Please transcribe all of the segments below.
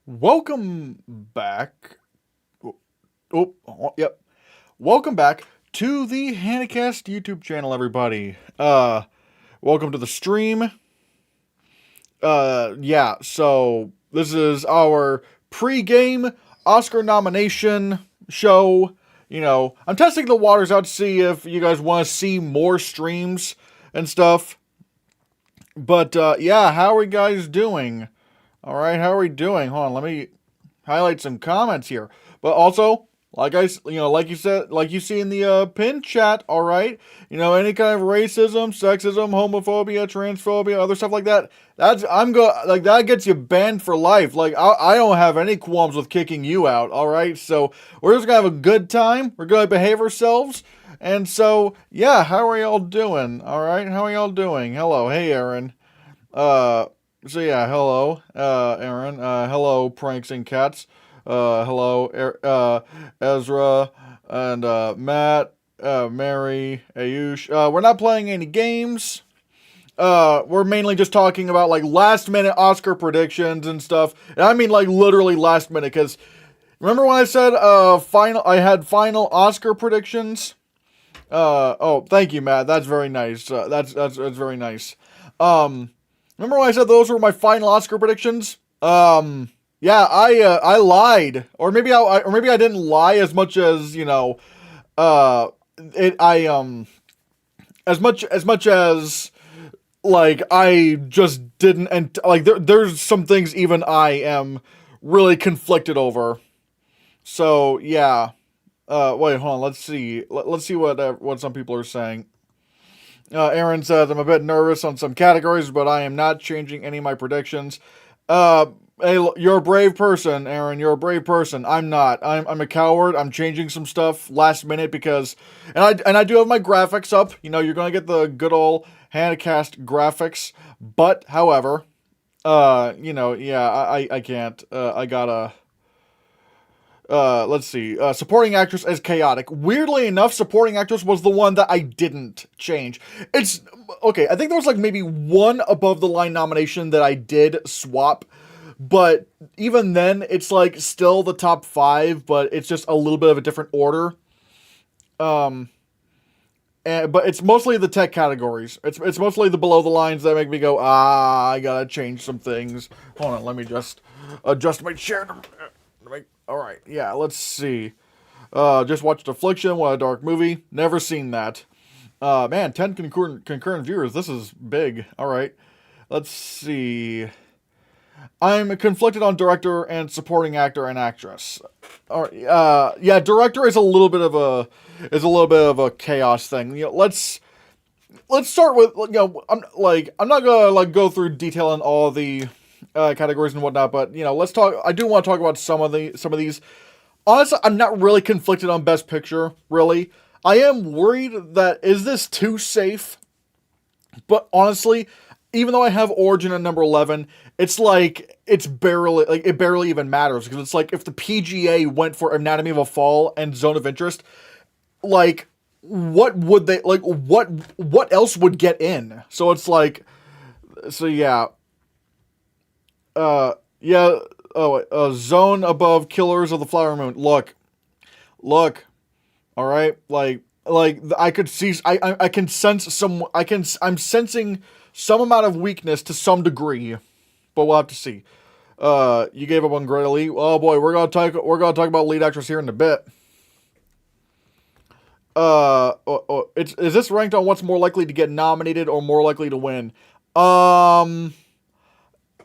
Welcome back. Yep. Welcome back to the Hannahcast YouTube channel, everybody. Welcome to the stream. Yeah, so this is our pre-game Oscar nomination show. I'm testing the waters out to see if you guys want to see more streams and stuff. But, yeah, how are you guys doing? Alright, how are we doing? Hold on, let me highlight some comments here. But also, like like you said, like you see in the pin chat, all right. Any kind of racism, sexism, homophobia, transphobia, other stuff like that. That gets you banned for life. Like I don't have any qualms with kicking you out. All right, so we're just gonna have a good time. We're gonna behave ourselves. And so, yeah, how are y'all doing? All right, how are y'all doing? Hello, hey, Aaron. So yeah, hello, Aaron. Hello, Pranks and Cats. Hello, Ezra and Matt, Mary, Ayush. We're not playing any games. We're mainly just talking about like last minute Oscar predictions and stuff. And I mean like literally last minute, because remember when I said I had final Oscar predictions? Oh, thank you, Matt. That's very nice. That's very nice. Remember when I said those were my final Oscar predictions? Yeah, I lied, or maybe I didn't lie as much as it I as much as like I just didn't, and like there's some things even I am really conflicted over. So yeah. Wait, hold on. Let's see. Let's see what some people are saying. Aaron says, I'm a bit nervous on some categories, but I am not changing any of my predictions. Hey, you're a brave person, Aaron. You're a brave person. I'm not. I'm a coward. I'm changing some stuff last minute because, and I do have my graphics up. You're gonna get the good old Hannahcast graphics. But, however, yeah, I can't. I gotta. Let's see. Supporting actress as chaotic. Weirdly enough, supporting actress was the one that I didn't change. It's okay. I think there was like maybe one above the line nomination that I did swap, but even then, it's like still the top 5, but it's just a little bit of a different order. But it's mostly the tech categories. It's mostly the below the lines that make me go, I gotta change some things. Hold on, let me just adjust my chair. Alright, yeah, let's see. Just watched Affliction, what a dark movie. Never seen that. Man, 10 concurrent viewers, this is big. Alright, let's see. I'm conflicted on director and supporting actor and actress. Alright, yeah, director is a little bit of a chaos thing. Let's start with, I'm not gonna like go through detail on all the categories and whatnot, but let's talk. I do want to talk about some of these. Honestly, I'm not really conflicted on Best Picture. Really, I am worried that is this too safe. But honestly, even though I have Origin at number 11, it's like it barely even matters, because it's like if the PGA went for Anatomy of a Fall and Zone of Interest, like what would they like? What else would get in? So it's like, so yeah. Yeah. Oh, Zone above Killers of the Flower Moon. Look. All right. Like I could see. I can sense some. I'm sensing some amount of weakness to some degree, but we'll have to see. You gave up on Greta Lee. Oh boy, we're gonna talk about lead actress here in a bit. Is this ranked on what's more likely to get nominated or more likely to win?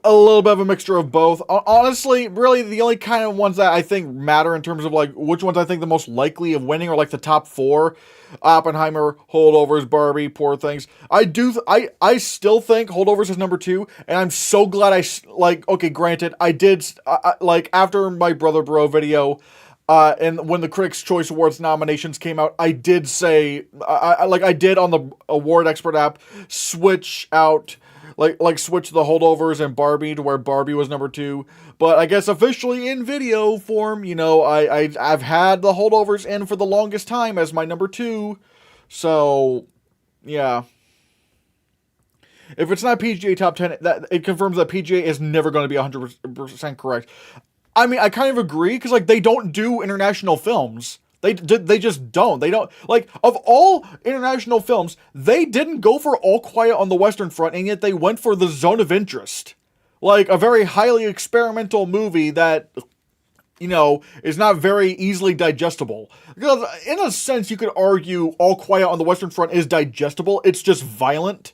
A little bit of a mixture of both. Honestly, really, the only kind of ones that I think matter in terms of like which ones I think the most likely of winning are like the top 4: Oppenheimer, Holdovers, Barbie, Poor Things. I still think Holdovers is number 2, and I'm so glad okay, granted, I did like after my Brother Bro video. And when the Critics' Choice Awards nominations came out, I did say, I did on the award expert app, switch out. Switch the Holdovers and Barbie to where Barbie was number 2. But I guess officially in video form, I've had the Holdovers in for the longest time as my number 2. So, yeah. If it's not PGA top 10, that it confirms that PGA is never going to be 100% correct. I mean, I kind of agree because like they don't do international films. They just don't. They don't like of all international films, they didn't go for All Quiet on the Western Front, and yet they went for The Zone of Interest, like a very highly experimental movie that is not very easily digestible. Because in a sense, you could argue All Quiet on the Western Front is digestible. It's just violent.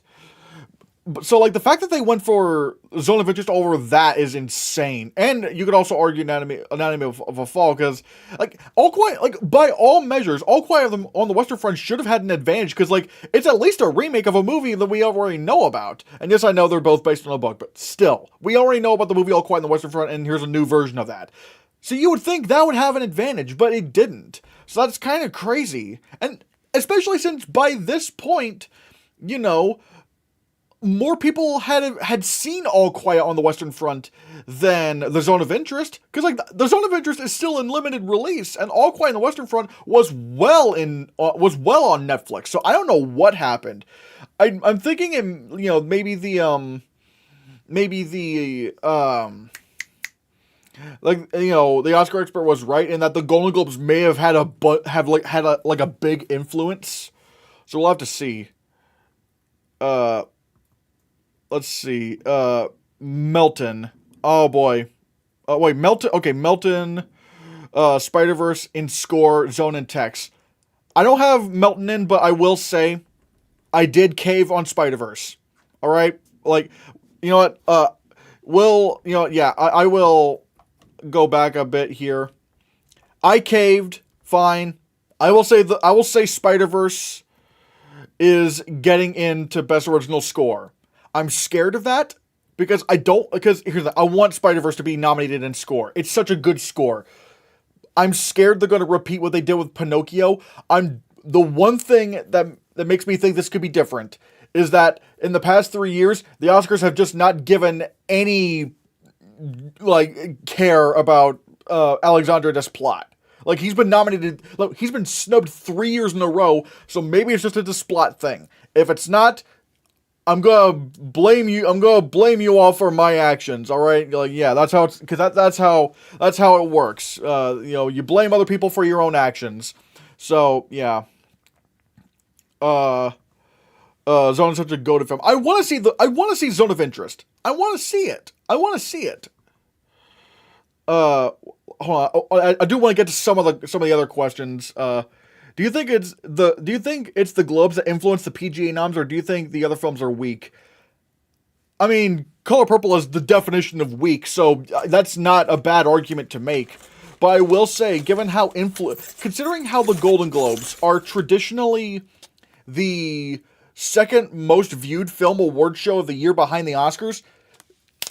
So, like, the fact that they went for Zone of Interest over that is insane. And you could also argue Anatomy of a Fall, because, like, All Quiet, like, by all measures, All Quiet on the Western Front should have had an advantage, because, like, it's at least a remake of a movie that we already know about. And yes, I know they're both based on a book, but still, we already know about the movie All Quiet on the Western Front, and here's a new version of that. So you would think that would have an advantage, but it didn't. So that's kind of crazy. And especially since by this point, more people had seen All Quiet on the Western Front than The Zone of Interest, because like the Zone of Interest is still in limited release, and All Quiet on the Western Front was well on Netflix. So I don't know what happened. I'm thinking maybe the the Oscar expert was right in that the Golden Globes may have had a big influence. So we'll have to see. Let's see. Melton. Oh boy. Wait, Melton. Okay, Melton. Spider-Verse in score, zone and text. I don't have Melton in, but I will say, I did cave on Spider-Verse. All right, like, you know what? I will go back a bit here. I caved. Fine. I will say Spider-Verse is getting into Best Original Score. I'm scared of that because I want Spider-Verse to be nominated in score. It's such a good score. I'm scared they're going to repeat what they did with Pinocchio. The one thing that makes me think this could be different is that in the past 3 years, the Oscars have just not given any care about Alexandre Desplat. Like, he's been nominated, he's been snubbed 3 years in a row, so maybe it's just a Desplat thing. If it's not, I'm gonna blame you all for my actions. All right, like, yeah, that's how it's, because that's how it works. You blame other people for your own actions. So yeah. Zone is such a goated film. I want to see Zone of Interest. I want to see it. Hold on. I do want to get to some of the other questions. Do you think it's the Globes that influence the PGA noms, or do you think the other films are weak? I mean, Color Purple is the definition of weak, so that's not a bad argument to make. But I will say, considering how the Golden Globes are traditionally the second most viewed film award show of the year behind the Oscars,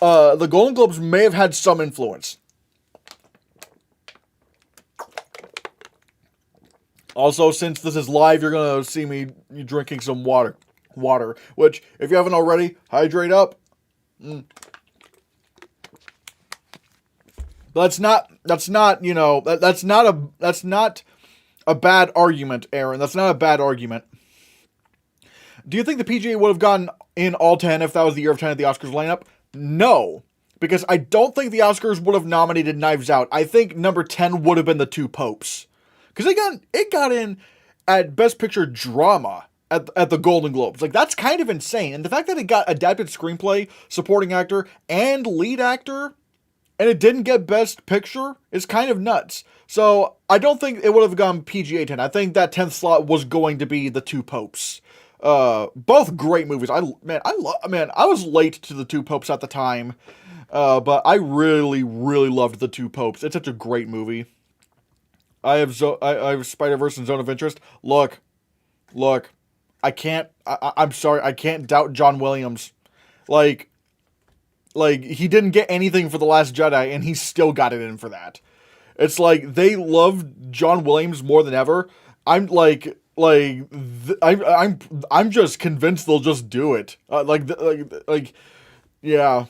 the Golden Globes may have had some influence. Also, since this is live, you're going to see me drinking some water. Which, if you haven't already, hydrate up. That's not a bad argument, Aaron. That's not a bad argument. Do you think the PGA would have gotten in all 10 if that was the year of 10 at the Oscars lineup? No. Because I don't think the Oscars would have nominated Knives Out. I think number 10 would have been The Two Popes. Because it got in at Best Picture Drama at the Golden Globes. Like, that's kind of insane. And the fact that it got Adapted Screenplay, Supporting Actor, and Lead Actor, and it didn't get Best Picture, is kind of nuts. So, I don't think it would have gone PGA 10. I think that 10th slot was going to be The Two Popes. Both great movies. I was late to The Two Popes at the time. But I really, really loved The Two Popes. It's such a great movie. I have Spider-Verse and Zone of Interest. Look, I'm sorry, I can't doubt John Williams. Like, he didn't get anything for The Last Jedi, and he still got it in for that. It's like, they love John Williams more than ever. I'm just convinced they'll just do it. Yeah.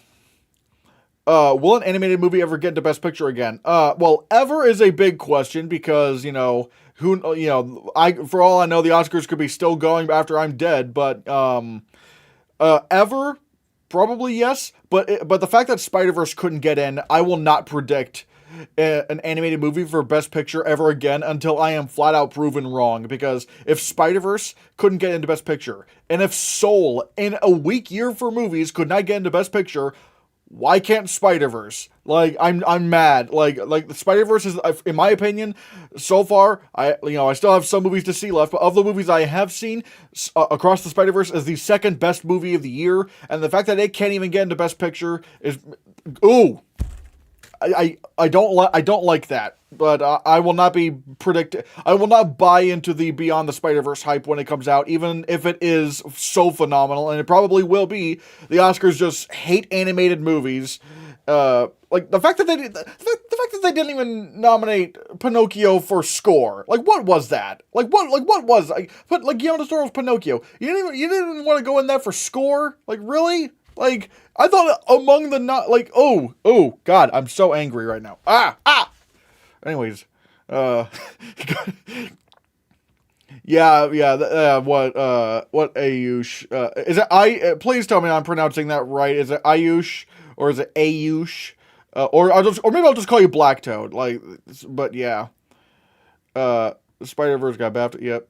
Will an animated movie ever get into Best Picture again? Well, ever is a big question because, for all I know, the Oscars could be still going after I'm dead, but, ever, probably yes, but the fact that Spider-Verse couldn't get in, I will not predict an animated movie for Best Picture ever again until I am flat out proven wrong. Because if Spider-Verse couldn't get into Best Picture, and if Soul, in a weak year for movies, could not get into Best Picture, why can't Spider-Verse? Like, I'm mad. Like the Spider-Verse is, in my opinion, so far, I still have some movies to see left, but of the movies I have seen, Across the Spider-Verse is the second best movie of the year, and the fact that it can't even get into Best Picture is, ooh, I don't like that. But I will not I will not buy into the Beyond the Spider-Verse hype when it comes out, even if it is so phenomenal, and it probably will be. The Oscars just hate animated movies. Like the fact that they didn't even nominate Pinocchio for score. Like, what was that? Like what was but like Guillermo del Toro's Pinocchio. You didn't even want to go in that for score? Like, really? Like, I thought among the not, like, oh god, I'm so angry right now. Anyways, what Ayush, is it please tell me I'm pronouncing that right. Is it Ayush, or is it Ayush? Or maybe I'll just call you Black Toad, like, but yeah. Spider-Verse got BAFTA, yep.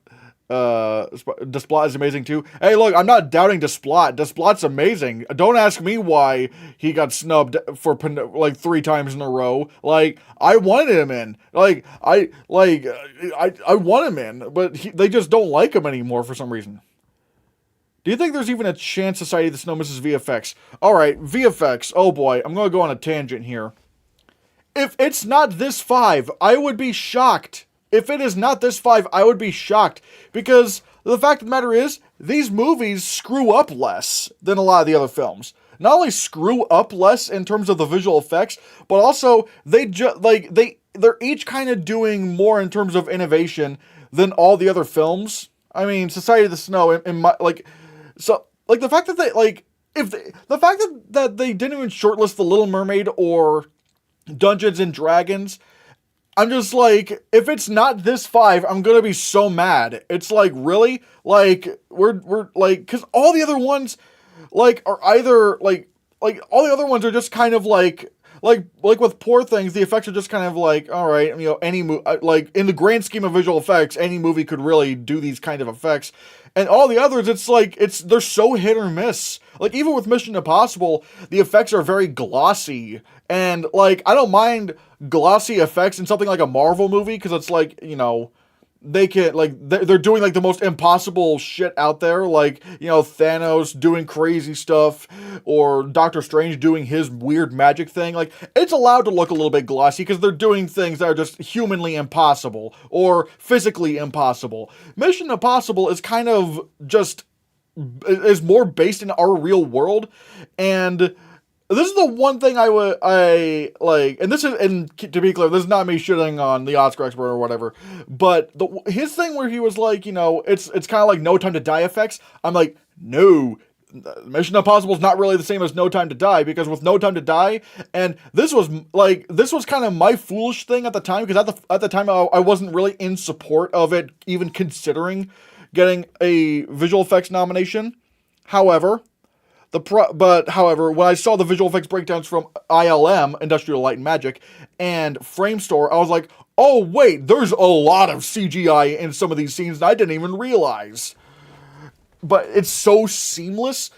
Desplat is amazing too. Hey, look, I'm not doubting Desplat. Desplat's amazing. Don't ask me why he got snubbed for like 3 times in a row. Like, I wanted him in. I want him in, but they just don't like him anymore for some reason. Do you think there's even a chance Society of the Snow misses VFX? Alright, VFX. Oh boy, I'm gonna go on a tangent here. If it's not this 5, I would be shocked. If it is not this 5, I would be shocked. Because the fact of the matter is, these movies screw up less than a lot of the other films. Not only screw up less in terms of the visual effects, but also they're each kind of doing more in terms of innovation than all the other films. I mean, Society of the Snow, the fact that the fact that they didn't even shortlist The Little Mermaid or Dungeons and Dragons, I'm just like, if it's not this 5, I'm gonna be so mad. It's like, really? Like, we're like, because all the other ones, like, are either, like, all the other ones are just kind of like with Poor Things, the effects are just kind of like, alright, any like, in the grand scheme of visual effects, any movie could really do these kind of effects. And all the others, it's like, they're so hit or miss. Like, even with Mission Impossible, the effects are very glossy. And, like, I don't mind glossy effects in something like a Marvel movie, because it's like, they can, like, they're doing, like, the most impossible shit out there, like, Thanos doing crazy stuff, or Doctor Strange doing his weird magic thing. Like, it's allowed to look a little bit glossy, because they're doing things that are just humanly impossible, or physically impossible. Mission Impossible is kind of just, is more based in our real world, and this is the one thing I like, and to be clear, this is not me shitting on the Oscar expert or whatever, but his thing where he was like, it's kind of like No Time to Die effects. I'm like, no, Mission Impossible is not really the same as No Time to Die, because with No Time to Die, and this was kind of my foolish thing at the time, because at the time I wasn't really in support of it even considering getting a visual effects nomination. However, when I saw the visual effects breakdowns from ILM, Industrial Light and Magic, and Framestore, I was like, oh wait, there's a lot of CGI in some of these scenes that I didn't even realize. But it's so seamless.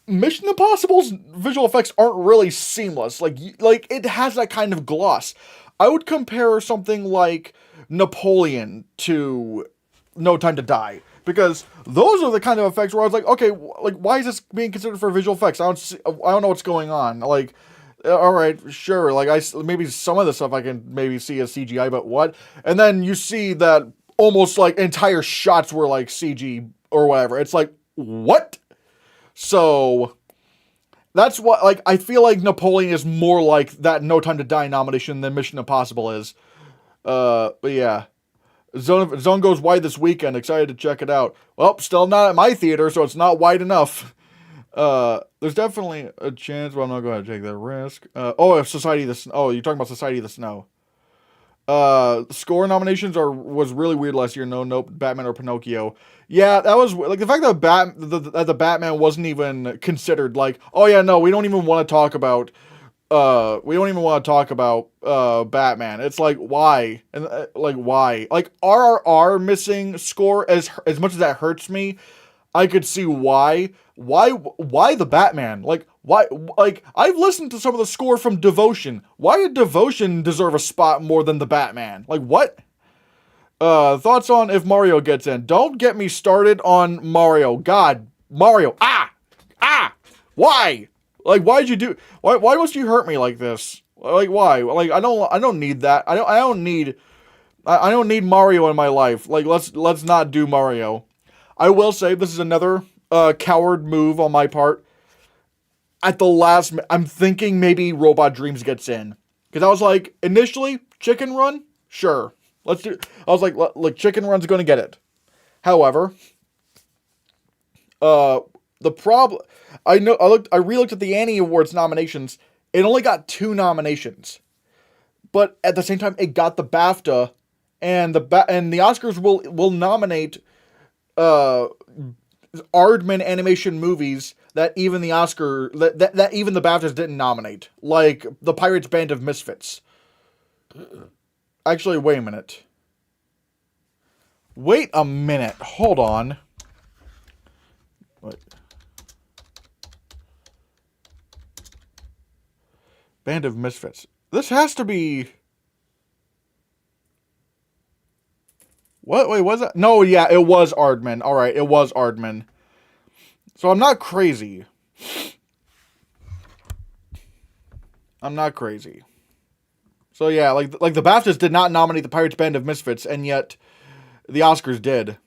Mission Impossible's visual effects aren't really seamless. Like it has that kind of gloss. I would compare something like Napoleon to No Time to Die, because those are the kind of effects where I was like, okay, like, why is this being considered for visual effects? I don't know what's going on. Like, all right, sure. Like, maybe some of the stuff I can maybe see as CGI, but what? And then you see that almost like entire shots were like CG or whatever. It's like, what? So that's what, like, I feel like Napoleon is more like that No Time to Die nomination than Mission Impossible is. But yeah. Zone goes wide this weekend. Excited to check it out. Well, still not at my theater, so it's not wide enough. There's definitely a chance, but I'm not going to take that risk. Society of the Snow. Oh, you're talking about Society of the Snow. Score nominations was really weird last year. No, Batman or Pinocchio. Yeah, that was like the fact that the Batman wasn't even considered. Like, oh yeah, no, we don't even want to talk about we don't even want to talk about Batman. It's like, why? And like, why? Like, RRR missing score, as much as that hurts me, I could see why. Why the Batman? Like, why? Like, I've listened to some of the score from Devotion. Why did Devotion deserve a spot more than the Batman? Like, what? Thoughts on if Mario gets in? Don't get me started on Mario. God, Mario. Why? Like, why'd you do? Why must you hurt me like this? Like, why? Like, I don't need that. I don't need Mario in my life. Like, let's not do Mario. I will say this is another coward move on my part. At the last, I'm thinking maybe Robot Dreams gets in, because I was like, initially Chicken Run, sure, let's do. I was like, Chicken Run's going to get it. However, the problem, I re-looked at the Annie Awards nominations. It only got 2 nominations, but at the same time, it got the BAFTA, and the Oscars will nominate Aardman animation movies that even the that even the BAFTAs didn't nominate, like the Pirates Band of Misfits. Actually, wait a minute. Wait a minute. Hold on. Wait. Band of Misfits. This has to be. What? Wait, was it? No, yeah, it was Aardman. All right, it was Aardman. So I'm not crazy. I'm not crazy. So yeah, like the BAFTAs did not nominate the Pirates Band of Misfits, and yet the Oscars did.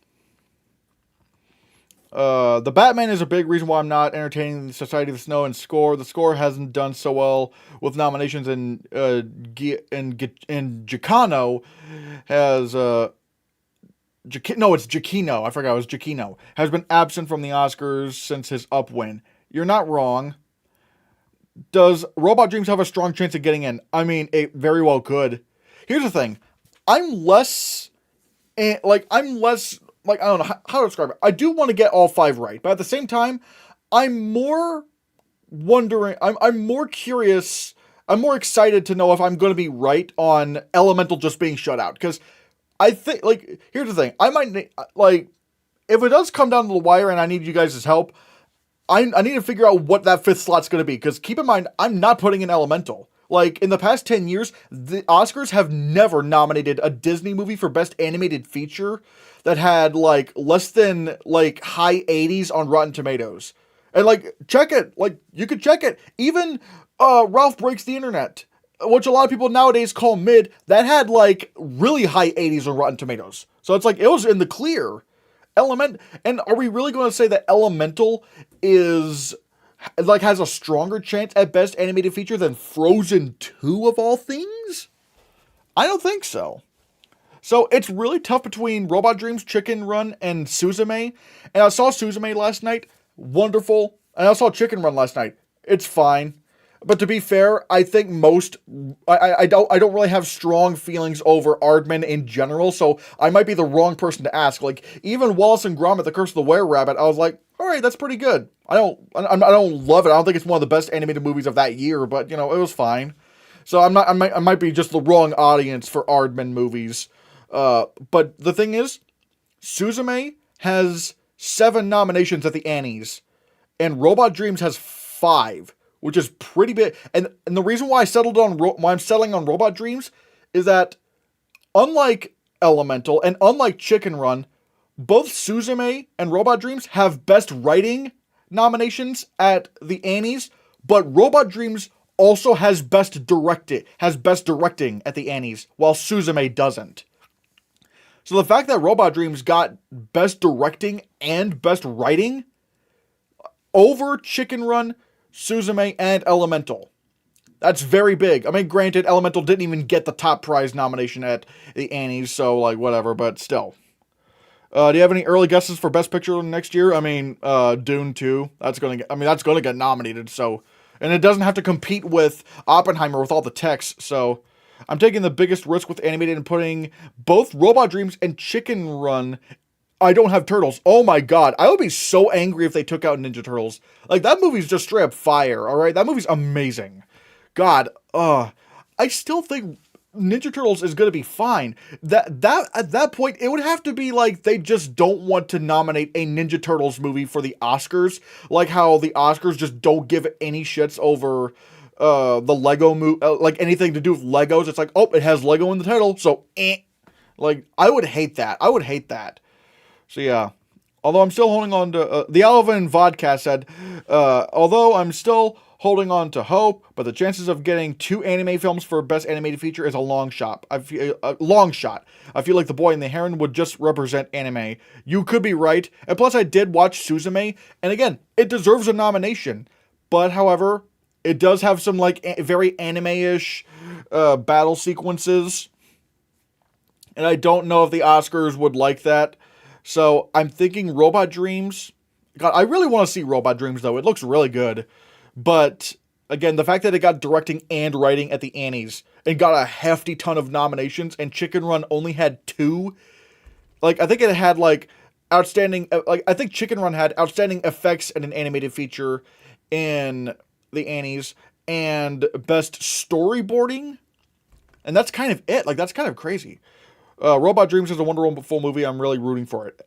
The Batman is a big reason why I'm not entertaining the Society of the Snow and score. The score hasn't done so well with nominations, and Giacchino has it's Giacchino. I forgot it was Giacchino. Has been absent from the Oscars since his upwin. You're not wrong. Does Robot Dreams have a strong chance of getting in? I mean, it very well could. Here's the thing. I'm less, I don't know how to describe it. I do want to get all 5 right, but at the same time, I'm more wondering, I'm more curious, I'm more excited to know if I'm going to be right on Elemental just being shut out, because I think, here's the thing. I might, if it does come down to the wire and I need you guys' help, I need to figure out what that 5th slot's going to be, because keep in mind, I'm not putting in Elemental. Like, in the past 10 years, the Oscars have never nominated a Disney movie for Best Animated Feature that had, less than, high 80s on Rotten Tomatoes. And, check it. You could check it. Even Ralph Breaks the Internet, which a lot of people nowadays call mid, that had, really high 80s on Rotten Tomatoes. So it's it was in the clear. And are we really going to say that Elemental is, has a stronger chance at Best Animated Feature than Frozen 2 of all things? I don't think so. So it's really tough between Robot Dreams, Chicken Run, and Suzume. And I saw Suzume last night. Wonderful. And I saw Chicken Run last night. It's fine. But to be fair, I think I don't really have strong feelings over Aardman in general, so I might be the wrong person to ask. Even Wallace and Gromit: The Curse of the Were-Rabbit, I was like, all right, that's pretty good. I don't love it. I don't think it's one of the best animated movies of that year, but it was fine. So I might be just the wrong audience for Aardman movies. But the thing is, Suzume has 7 nominations at the Annies, and Robot Dreams has 5. Which is pretty big. And the reason why I'm settling on Robot Dreams is that, unlike Elemental and unlike Chicken Run, both Suzume and Robot Dreams have Best Writing nominations at the Annies, but Robot Dreams also has Best Directing at the Annies, while Suzume doesn't. So the fact that Robot Dreams got Best Directing and Best Writing over Chicken Run, Suzume, and Elemental, that's very big. I mean, granted, Elemental didn't even get the top prize nomination at the Annies, so, whatever, but still. Do you have any early guesses for Best Picture next year? I mean, Dune 2, that's gonna get nominated, so, and it doesn't have to compete with Oppenheimer with all the text, so I'm taking the biggest risk with animated and putting both Robot Dreams and Chicken Run. I don't have Turtles. Oh my god. I would be so angry if they took out Ninja Turtles. That movie's just straight up fire, alright? That movie's amazing. God, I still think Ninja Turtles is going to be fine. That at that point, it would have to be like they just don't want to nominate a Ninja Turtles movie for the Oscars, like how the Oscars just don't give any shits over the Lego movie, like anything to do with Legos. It's like, oh, it has Lego in the title, so like I would hate that. I would hate that. So yeah. Although I'm still holding on to the Alvin Vodcast said, although I'm still holding on to hope, but the chances of getting 2 anime films for best animated feature is a long shot. I feel like The Boy and the Heron would just represent anime. You could be right, and plus I did watch Suzume, and again, it deserves a nomination. But however, it does have some like very anime-ish battle sequences, and I don't know if the Oscars would like that. So I'm thinking Robot Dreams. God, I really want to see Robot Dreams though. It looks really good. But again, the fact that it got directing and writing at the Annies and got a hefty ton of nominations, and Chicken Run only had 2. Like I think it had like outstanding. Like I think Chicken Run had outstanding effects and an animated feature in the Annies and best storyboarding, and that's kind of it. Like that's kind of crazy. Robot Dreams is a wonderful movie. I'm really rooting for it.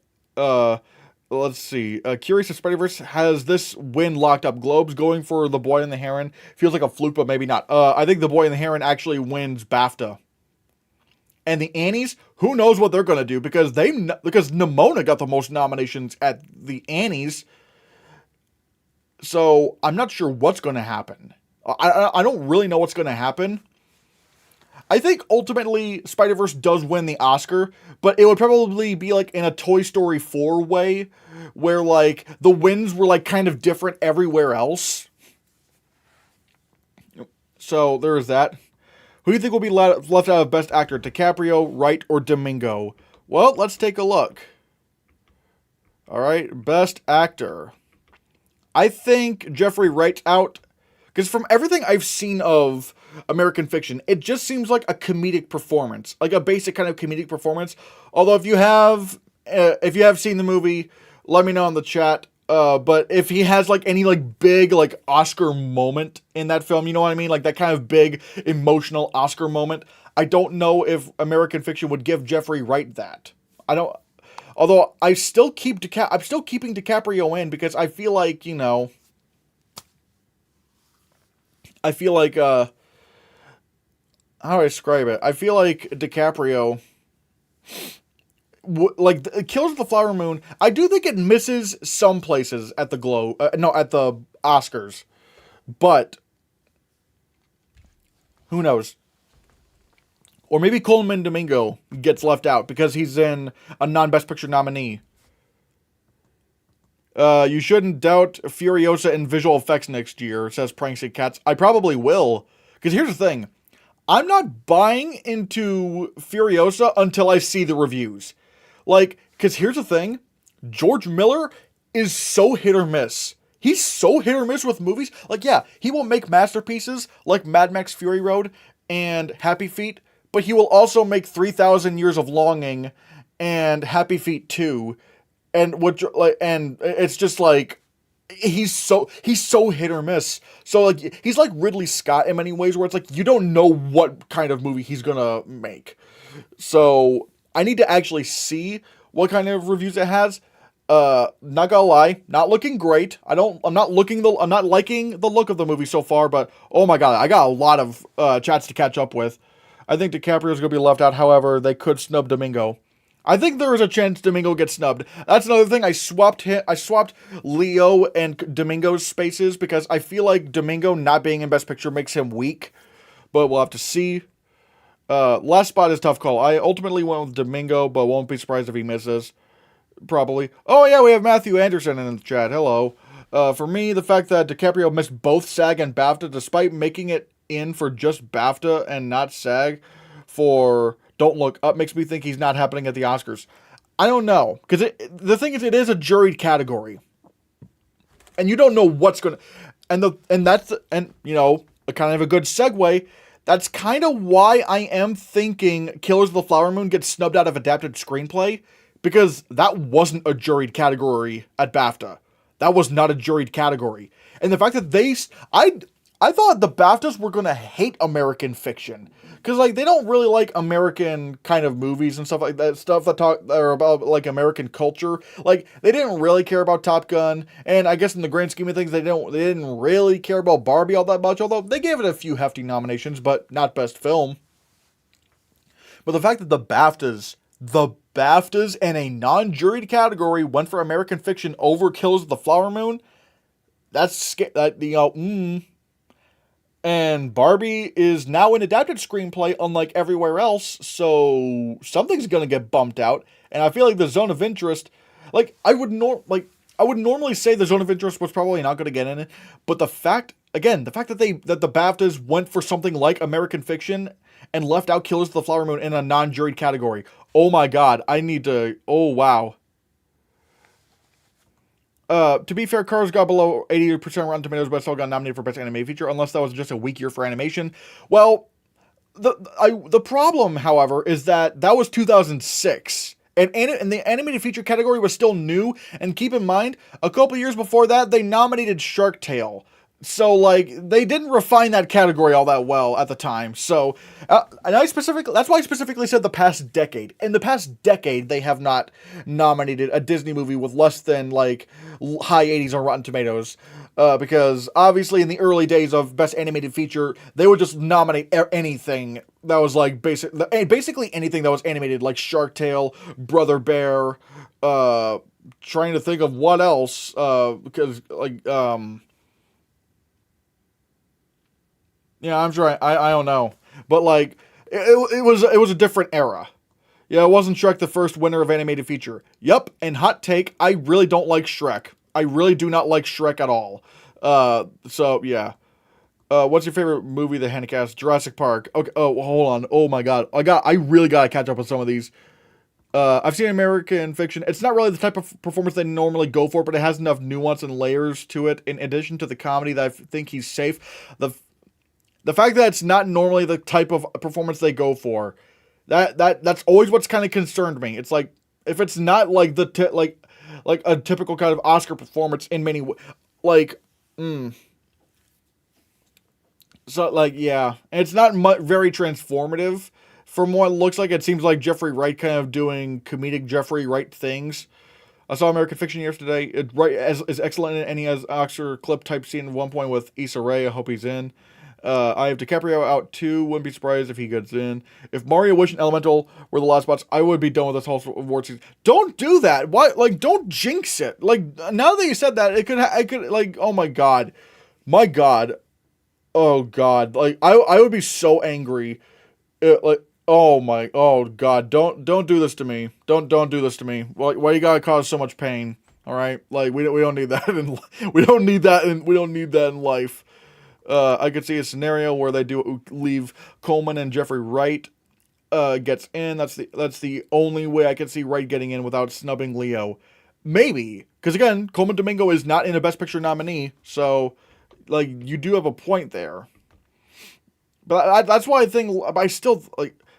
Let's see. Curious if Spider-Verse has this win locked up. Globes going for The Boy and the Heron. Feels like a fluke, but maybe not. I think The Boy and the Heron actually wins BAFTA. And the Annies, who knows what they're going to do, because Nimona got the most nominations at the Annies. So I'm not sure what's going to happen. I don't really know what's going to happen. I think ultimately Spider-Verse does win the Oscar, but it would probably be like in a Toy Story 4 way, where like the wins were like kind of different everywhere else. So there is that. Who do you think will be left out of Best Actor? DiCaprio, Wright, or Domingo? Well, let's take a look. Alright, Best Actor. I think Jeffrey Wright's out, because from everything I've seen of American Fiction, it just seems like a comedic performance, like a basic kind of comedic performance. Although if you have seen the movie, let me know in the chat. But if he has like any like big like Oscar moment in that film, you know what I mean, like that kind of big emotional Oscar moment, I don't know if American Fiction would give Jeffrey Wright that. I don't. Although I'm still keeping DiCaprio in, because I feel like, you know, I feel like how do I describe it? I feel like DiCaprio, like Killers of the Flower Moon, I do think it misses some places at the at the Oscars, but who knows? Or maybe Coleman Domingo gets left out because he's in a non-Best Picture nominee. You shouldn't doubt Furiosa in visual effects next year, says Pranksy Cats. I probably will, because here's the thing. I'm not buying into Furiosa until I see the reviews. Like, because here's the thing. George Miller is so hit or miss. He's so hit or miss with movies. Like, yeah, he will make masterpieces like Mad Max Fury Road and Happy Feet, but he will also make 3,000 Years of Longing and Happy Feet 2. And it's just like, he's so hit or miss. So like he's like Ridley Scott in many ways, where it's like you don't know what kind of movie he's gonna make. So I need to actually see what kind of reviews it has. Not gonna lie, not looking great. I'm not liking the look of the movie so far, but oh my god, I got a lot of chats to catch up with. I think DiCaprio's gonna be left out. However, they could snub Domingo. I think there is a chance Domingo gets snubbed. That's another thing. I swapped Leo and Domingo's spaces because I feel like Domingo not being in Best Picture makes him weak. But we'll have to see. Last spot is tough call. I ultimately went with Domingo, but won't be surprised if he misses. Probably. Oh yeah, we have Matthew Anderson in the chat. Hello. For me, the fact that DiCaprio missed both SAG and BAFTA, despite making it in for just BAFTA and not SAG for Don't Look Up, makes me think he's not happening at the Oscars. I don't know, because the thing is, it is a juried category, and you don't know what's gonna, and you know, a kind of a good segue. That's kind of why I am thinking Killers of the Flower Moon gets snubbed out of adapted screenplay, because that wasn't a juried category at BAFTA. That was not a juried category, and the fact that I thought the BAFTAs were gonna hate American fiction. Because, like, they don't really like American kind of movies and stuff like that. Stuff that are about, like, American culture. Like, they didn't really care about Top Gun. And I guess in the grand scheme of things, they didn't really care about Barbie all that much. Although, they gave it a few hefty nominations, but not Best Film. But the fact that the BAFTAs in a non-juried category went for American fiction over Killers of the Flower Moon, And Barbie is now an adapted screenplay, unlike everywhere else, so something's gonna get bumped out. And I feel like the zone of interest, I would normally say the zone of interest was probably not gonna get in it, but the fact that the BAFTAs went for something like American fiction and left out Killers of the Flower Moon in a non-juried category. Oh my god, oh wow. To be fair, Cars got below 80% Rotten Tomatoes, but still got nominated for Best Animated Feature, unless that was just a weak year for animation. Well, the problem, however, is that was 2006. And the animated feature category was still new, and keep in mind, a couple years before that, they nominated Shark Tale. So, they didn't refine that category all that well at the time. So, and that's why I specifically said the past decade. In the past decade, they have not nominated a Disney movie with less than, high 80s on Rotten Tomatoes. Because, obviously, in the early days of Best Animated Feature, they would just nominate anything that was, basically anything that was animated, like Shark Tale, Brother Bear, trying to think of what else, yeah, I'm trying. I don't know, but it was a different era. Yeah, it wasn't Shrek the first winner of animated feature. Yup, and hot take, I really don't like Shrek. I really do not like Shrek at all. So yeah. What's your favorite movie? The Hannahcast, Jurassic Park. Okay. Oh, hold on. Oh my god. I really gotta catch up with some of these. I've seen American Fiction. It's not really the type of performance they normally go for, but it has enough nuance and layers to it. In addition to the comedy, that I think he's safe. The fact that it's not normally the type of performance they go for, that's always what's kind of concerned me. It's like, if it's not like like a typical kind of Oscar performance in many So yeah, and it's not very transformative. From what it looks like, it seems like Jeffrey Wright kind of doing comedic Jeffrey Wright things. I saw American Fiction yesterday. It is excellent, and he has Oscar clip type scene at one point with Issa Rae. I hope he's in. I have DiCaprio out too. Wouldn't be surprised if he gets in. If Mario, Wish, and Elemental were the last spots, I would be done with this whole award season. Don't do that. Why? Don't jinx it. Now that you said that, I could. Oh my god, oh god. I would be so angry. Oh god. Don't do this to me. Don't do this to me. Why you gotta cause so much pain? All right. We don't need that. We don't need that in life. I could see a scenario where they do leave Coleman and Jeffrey Wright gets in. That's the only way I could see Wright getting in without snubbing Leo. Maybe, because again, Coleman Domingo is not in a Best Picture nominee, so you do have a point there. But that's why I think I still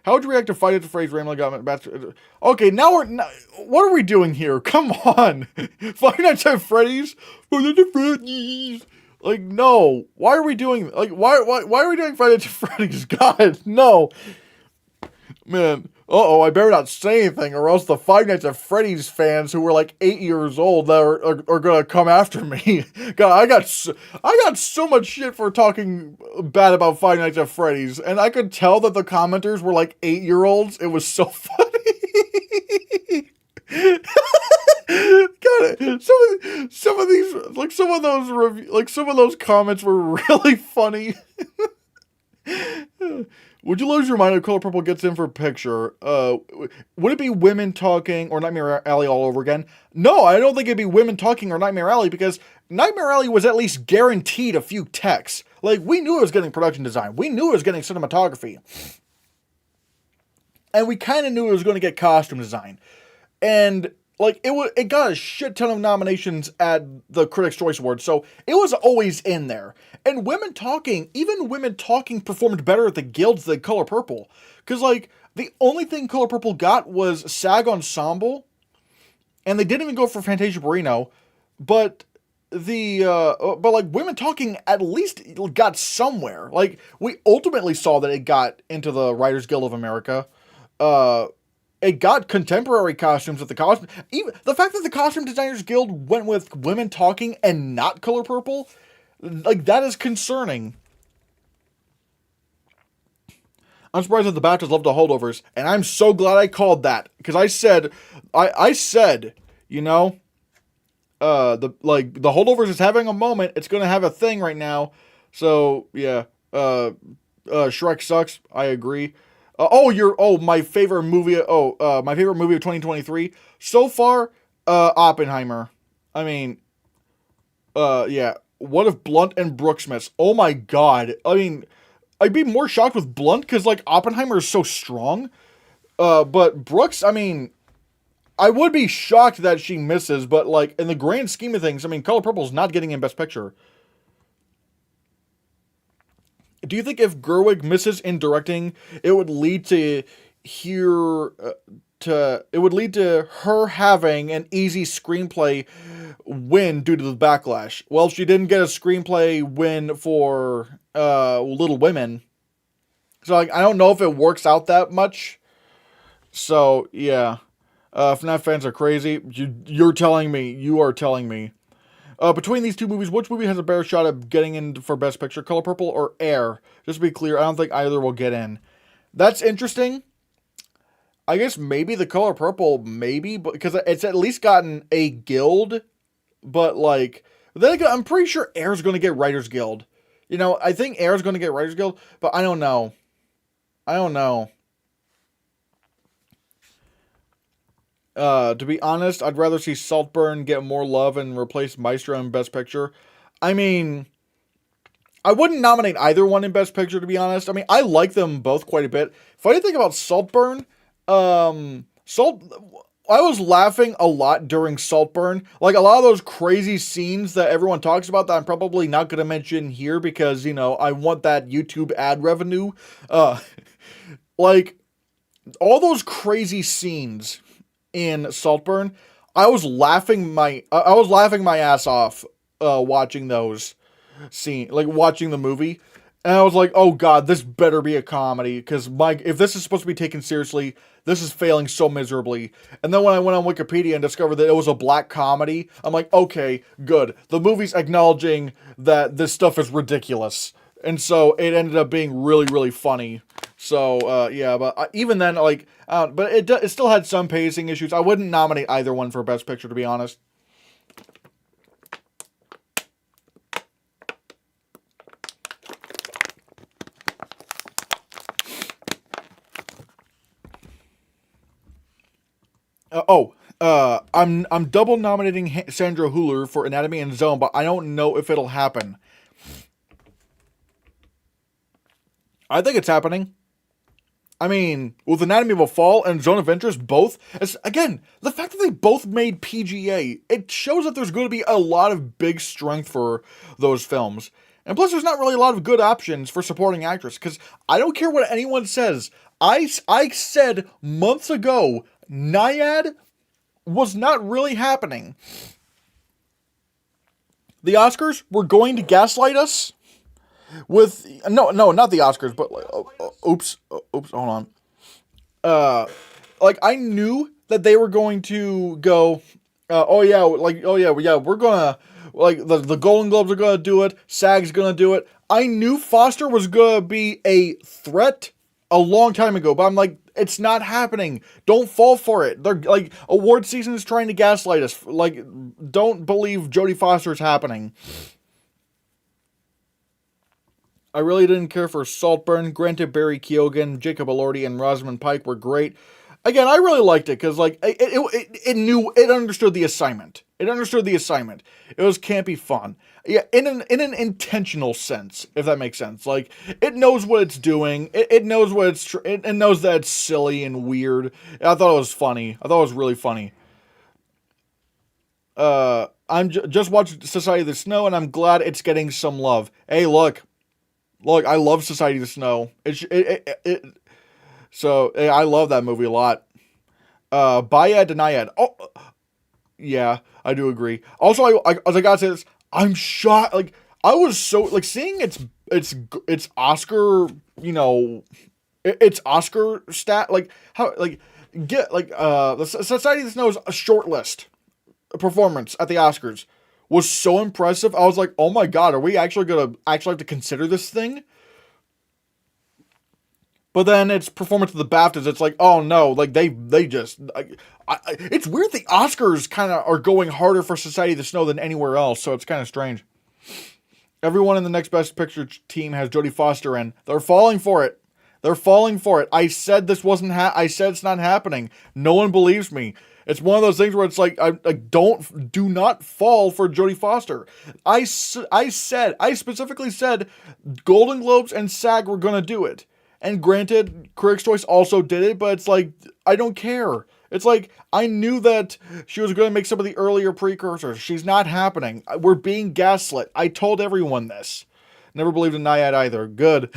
How would you react to Fight at the Freddy's Ramblin' Government? Okay, what are we doing here? Come on, Fight Nights at Freddy's. Fight at the Freddy's. No. Why are we doing, why are we doing Friday Night at Freddy's? God, no. Man. I better not say anything, or else the Five Nights at Freddy's fans who were 8 years old are gonna come after me. God, I got so much shit for talking bad about Five Nights at Freddy's, and I could tell that the commenters were 8-year-olds. It was so funny. God, some of those comments were really funny. Would you lose your mind if Color Purple gets in for a picture? Would it be women talking or Nightmare Alley all over again? No, I don't think it'd be women talking or Nightmare Alley, because Nightmare Alley was at least guaranteed a few texts. We knew it was getting production design. We knew it was getting cinematography. And we kind of knew it was going to get costume design. And it got a shit ton of nominations at the Critics' Choice Awards, so it was always in there. And even Women Talking performed better at the guilds than Color Purple. Because, the only thing Color Purple got was SAG Ensemble, and they didn't even go for Fantasia Barrino, but but like Women Talking at least got somewhere. Like we ultimately saw that it got into the Writers Guild of America. Uh, it got contemporary costumes at the costume. Even the fact that the Costume Designers Guild went with Women Talking and not Color Purple, like that is concerning. I'm surprised that the BAFTAs love the holdovers, and I'm so glad I called that because I said, you know, the holdovers is having a moment. It's gonna have a thing right now. So yeah, Shrek sucks. I agree. My favorite movie. My favorite movie of 2023 so far. Oppenheimer. I mean, yeah. What if Blunt and Brooks miss? Oh my god. I mean, I'd be more shocked with Blunt because like Oppenheimer is so strong. But Brooks, I mean, I would be shocked that she misses, but like in the grand scheme of things, I mean, Color Purple's not getting in Best Picture. Do you think if Gerwig misses in directing, it would lead to her having an easy screenplay win due to the backlash? Well, she didn't get a screenplay win for Little Women, so like I don't know if it works out that much. So yeah. FNAF fans are crazy. You're telling me. You are telling me. Between these two movies, which movie has a better shot at getting in for Best Picture? Color Purple or Air? Just to be clear, I don't think either will get in. That's interesting. I guess maybe the Color Purple, maybe, because it's at least gotten a guild. But like, then again, I'm pretty sure Air's going to get Writers Guild. You know, I think Air's going to get Writers Guild, but I don't know. I don't know. To be honest, I'd rather see Saltburn get more love and replace Maestro in Best Picture. I mean, I wouldn't nominate either one in Best Picture, to be honest. I mean, I like them both quite a bit. Funny thing about Saltburn, I was laughing a lot during Saltburn. Like, a lot of those crazy scenes that everyone talks about that I'm probably not going to mention here because, you know, I want that YouTube ad revenue. Like, all those crazy scenes in Saltburn, I was laughing my ass off watching those scenes, like watching the movie, and I was like, oh god, this better be a comedy because if this is supposed to be taken seriously, this is failing so miserably. And then when I went on Wikipedia and discovered that it was a black comedy, I'm like, okay, good. The movie's acknowledging that this stuff is ridiculous, and so it ended up being really, really funny. So, yeah, but even then, like, but it still had some pacing issues. I wouldn't nominate either one for Best Picture, to be honest. I'm double nominating Sandra Hüller for Anatomy and Zone, but I don't know if it'll happen. I think it's happening. I mean, with Anatomy of a Fall and Zone of Interest, both, again, the fact that they both made PGA, it shows that there's going to be a lot of big strength for those films. And plus, there's not really a lot of good options for supporting actress, because I don't care what anyone says. I said months ago, Naiad was not really happening. The Oscars were going to gaslight us with no, not the Oscars, but like, oops, hold on. Like I knew that they were going to go. We're gonna like the Golden Globes are gonna do it. SAG's gonna do it. I knew Foster was gonna be a threat a long time ago, but I'm like, it's not happening. Don't fall for it. They're like award season is trying to gaslight us. Like, don't believe Jodie Foster's happening. I really didn't care for Saltburn. Granted, Barry Keoghan, Jacob Elordi, and Rosamund Pike were great. Again, I really liked it because like it understood the assignment. It understood the assignment. It was campy fun. Yeah, in an intentional sense, if that makes sense. Like it knows what it's doing. It knows what it knows that it's silly and weird. I thought it was funny. I thought it was really funny. I'm just watched Society of the Snow, and I'm glad it's getting some love. Hey, look, I love Society of the Snow. So I love that movie a lot. Bayad Deniad. Oh, yeah, I do agree. Also, I gotta say this. I'm shocked. Like, I was so like seeing its Oscar, you know, its Oscar stat, like how like get like the Society of the Snow's a short list performance at the Oscars was so impressive. I was like, oh my god, are we actually gonna actually have to consider this thing? But then its performance at the BAFTAs, it's like, oh no, like they just, it's weird. The Oscars kind of are going harder for Society of the Snow than anywhere else, so it's kind of strange. Everyone in the next Best Picture team has Jodie Foster in. They're falling for it. They're falling for it. I said this wasn't. I said it's not happening. No one believes me. It's one of those things where it's like, do not fall for Jodie Foster. I specifically said Golden Globes and SAG were gonna do it. And granted, Critics' Choice also did it, but it's like, I don't care. It's like, I knew that she was going to make some of the earlier precursors. She's not happening. We're being gaslit. I told everyone this. Never believed in Nyad either. Good.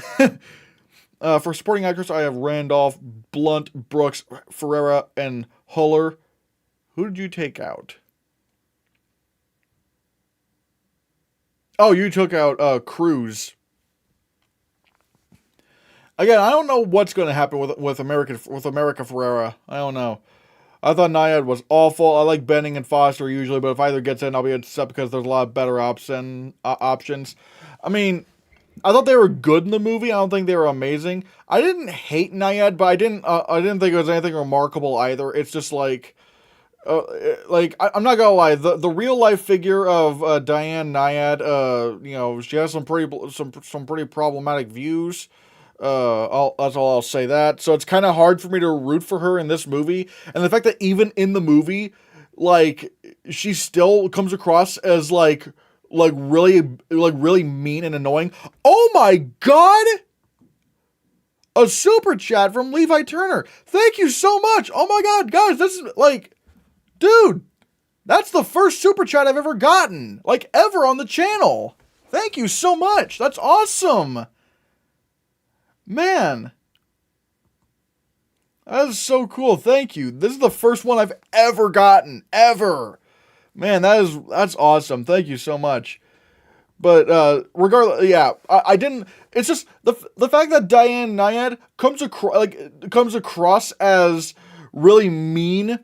For supporting actress, I have Randolph, Blunt, Brooks, Ferreira, and Huller. Who did you take out? Oh, you took out Cruz. Again, I don't know what's going to happen with America Ferrera. I don't know. I thought Nyad was awful. I like Benning and Foster usually, but if either gets in, I'll be upset because there's a lot of better options. I mean, I thought they were good in the movie. I don't think they were amazing. I didn't hate Nyad, but I didn't think it was anything remarkable either. It's just like, I'm not gonna lie. The real life figure of Diane Nyad, you know, she has some pretty problematic views. That's all I'll say that. So it's kind of hard for me to root for her in this movie, and the fact that even in the movie, like, she still comes across as really mean and annoying. Oh my god! A super chat from Levi Turner. Thank you so much. Oh my god, guys, this is like, dude, that's the first super chat I've ever gotten, like, ever on the channel. Thank you so much. That's awesome. Man, that is so cool. Thank you. This is the first one I've ever gotten, ever. Man, that's awesome. Thank you so much. But regardless, yeah, I didn't. It's just the fact that Diane Nyad comes across as really mean,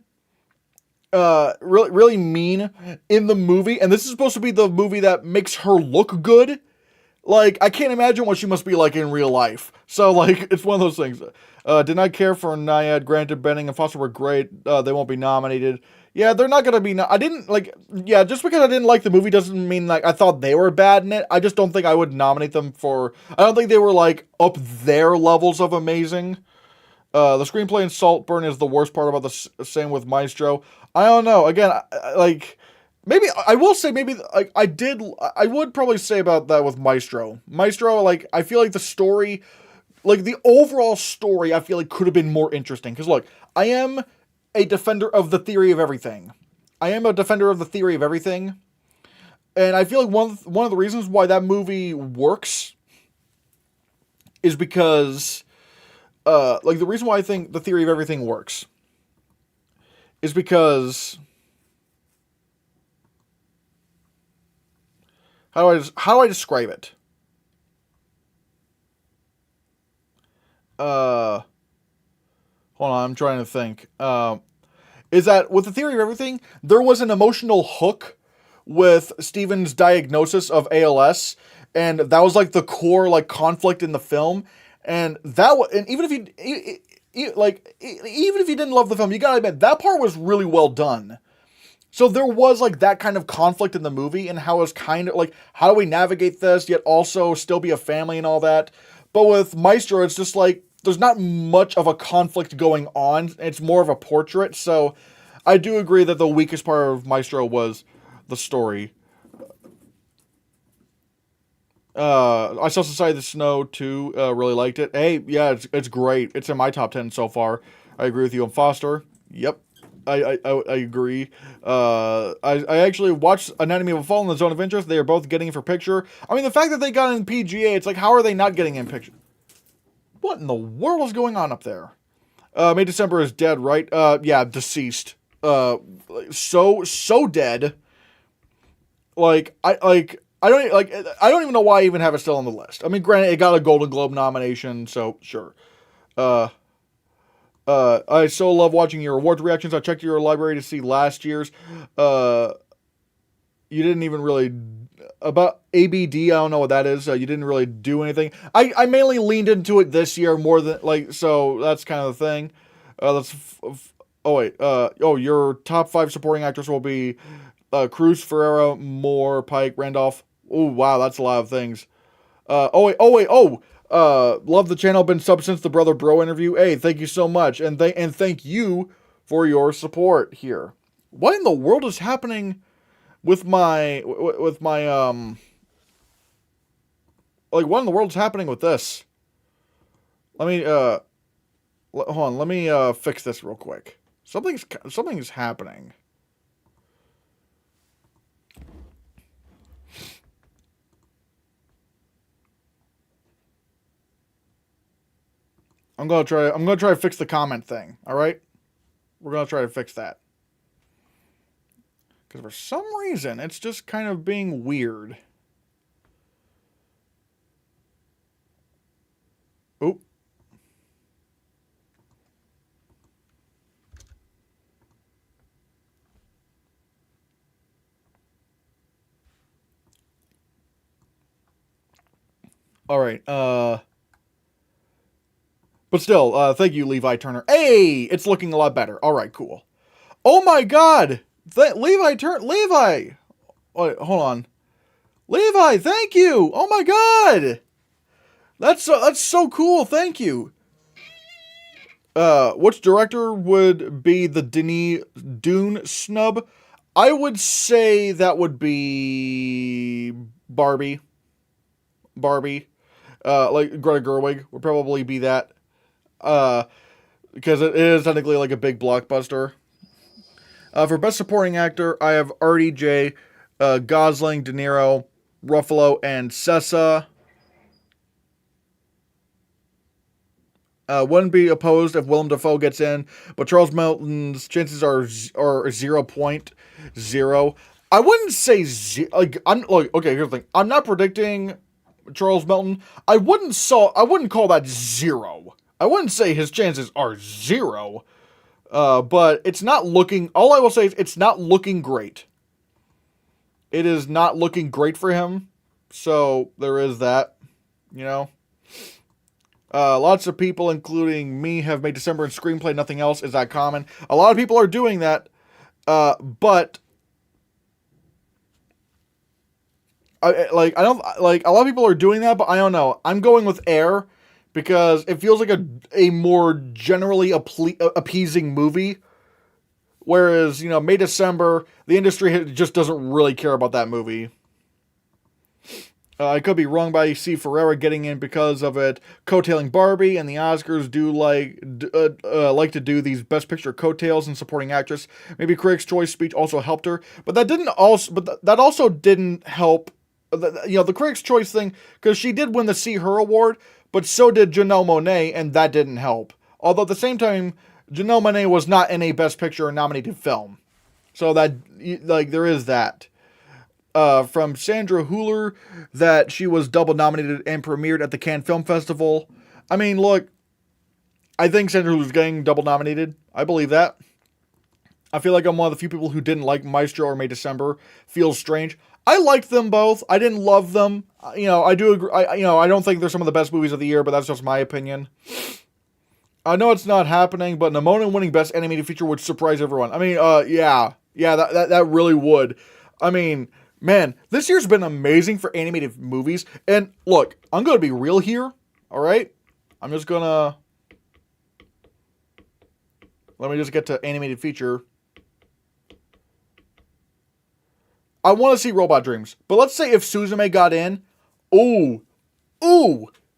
really mean in the movie, and this is supposed to be the movie that makes her look good. Like, I can't imagine what she must be like in real life. So, like, it's one of those things. Did not care for Nyad. Granted, Benning and Foster were great. They won't be nominated. Yeah, they're not gonna be. I didn't like. Yeah, just because I didn't like the movie doesn't mean like I thought they were bad in it. I just don't think I would nominate them for. I don't think they were like up their levels of amazing. The screenplay in Saltburn is the worst part about the same with Maestro. I don't know. Again, like. Maybe, I will say, maybe, like, I would probably say about that with Maestro. Maestro, like, I feel like the story, like, the overall story, I feel like could have been more interesting. Because, look, I am a defender of the theory of everything. And I feel like one of the reasons why that movie works is because, like, the reason why I think the theory of everything works is because... How do I describe it? Hold on, I'm trying to think. Is that with the theory of everything, there was an emotional hook with Steven's diagnosis of ALS, and that was like the core like conflict in the film, and even if you didn't love the film, you gotta admit that part was really well done. So there was, like, that kind of conflict in the movie, and how it's kind of, like, how do we navigate this, yet also still be a family and all that. But with Maestro, it's just, like, there's not much of a conflict going on. It's more of a portrait, so I do agree that the weakest part of Maestro was the story. I saw Society of the Snow, too, really liked it. Hey, yeah, it's great. It's in my top 10 so far. I agree with you on Foster. Yep. I agree. I actually watched Anatomy of a Fall in the Zone of Interest. They are both getting in for picture. I mean, the fact that they got in PGA, it's like, how are they not getting in picture? What in the world is going on up there? May December is dead, right? Yeah, deceased. So dead. I don't even know why I even have it still on the list. I mean, granted, it got a Golden Globe nomination, so sure. I so love watching your awards reactions. I checked your library to see last year's. You didn't even really about ABD. I don't know what that is. You didn't really do anything. I mainly leaned into it this year more than so. That's kind of the thing. Your top 5 supporting actors will be Cruz, Ferrera, Moore, Pike, Randolph. Oh wow, that's a lot of things. Love the channel. Been sub since the Brother Bro interview. Hey, thank you so much, and thank you for your support here. What in the world is happening with my what in the world is happening with this? Let me hold on. Let me fix this real quick. Something's happening. I'm gonna try to fix the comment thing. All right, we're gonna try to fix that because for some reason it's just kind of being weird. Oop. All right. But still, thank you, Levi Turner. Hey, it's looking a lot better. All right, cool. Oh my God, Levi Turner, Levi. Wait, hold on, Levi. Thank you. Oh my God, that's so cool. Thank you. Which director would be the Denis Dune snub? I would say that would be Barbie. Like Greta Gerwig would probably be that. Because it is technically like a big blockbuster. For Best Supporting Actor, I have RDJ, Gosling, De Niro, Ruffalo, and Sessa. Wouldn't be opposed if Willem Dafoe gets in, but Charles Melton's chances are 0.0. I wouldn't say okay. Here's the thing. I'm not predicting Charles Melton. I wouldn't call that 0. I wouldn't say his chances are 0. But it's not looking. All I will say is it's not looking great. It is not looking great for him. So there is that. You know. Lots of people, including me, have made December in screenplay. Nothing else. Is that common? A lot of people are doing that. But a lot of people are doing that, but I don't know. I'm going with Air because it feels like a more generally appeasing movie. Whereas, May December, the industry just doesn't really care about that movie. I could be wrong, but I see Ferrera getting in because of it coattailing Barbie, and the Oscars do like to do these Best Picture coattails and supporting actress. Maybe Critics' Choice speech also helped her, but that also didn't help. The Critics' Choice thing, because she did win the See Her award, but so did Janelle Monáe, and that didn't help. Although at the same time, Janelle Monáe was not in a Best Picture nominated film, so that there is that. From Sandra Hüller, that she was double nominated and premiered at the Cannes Film Festival. I mean, look, I think Sandra Hüller's getting double nominated. I believe that. I feel like I'm one of the few people who didn't like Maestro or May December. Feels strange. I liked them both. I didn't love them. I do agree. I don't think they're some of the best movies of the year, but that's just my opinion. I know it's not happening, but Nimona winning Best Animated Feature would surprise everyone. I mean, yeah, that really would. I mean, man, this year's been amazing for animated movies. And look, I'm going to be real here, all right? I'm just going to... Let me just get to animated feature. I want to see Robot Dreams. But let's say if Suzume got in, ooh,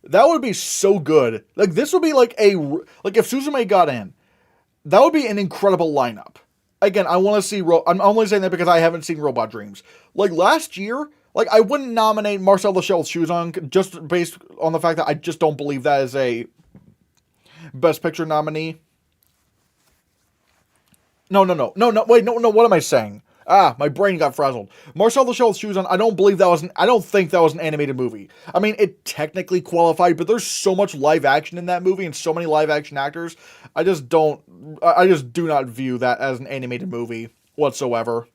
that would be so good. Like, this would be like if Suzume got in, that would be an incredible lineup. Again, I want to see... I'm only saying that because I haven't seen Robot Dreams. Like, last year, I wouldn't nominate Marcel the Shell with Shoes On just based on the fact that I just don't believe that is a Best Picture nominee. No, wait, what am I saying? My brain got frazzled. Marcel the Shell with Shoes On. I don't think that was an animated movie. I mean, it technically qualified, but there's so much live action in that movie and so many live action actors. I just do not view that as an animated movie whatsoever.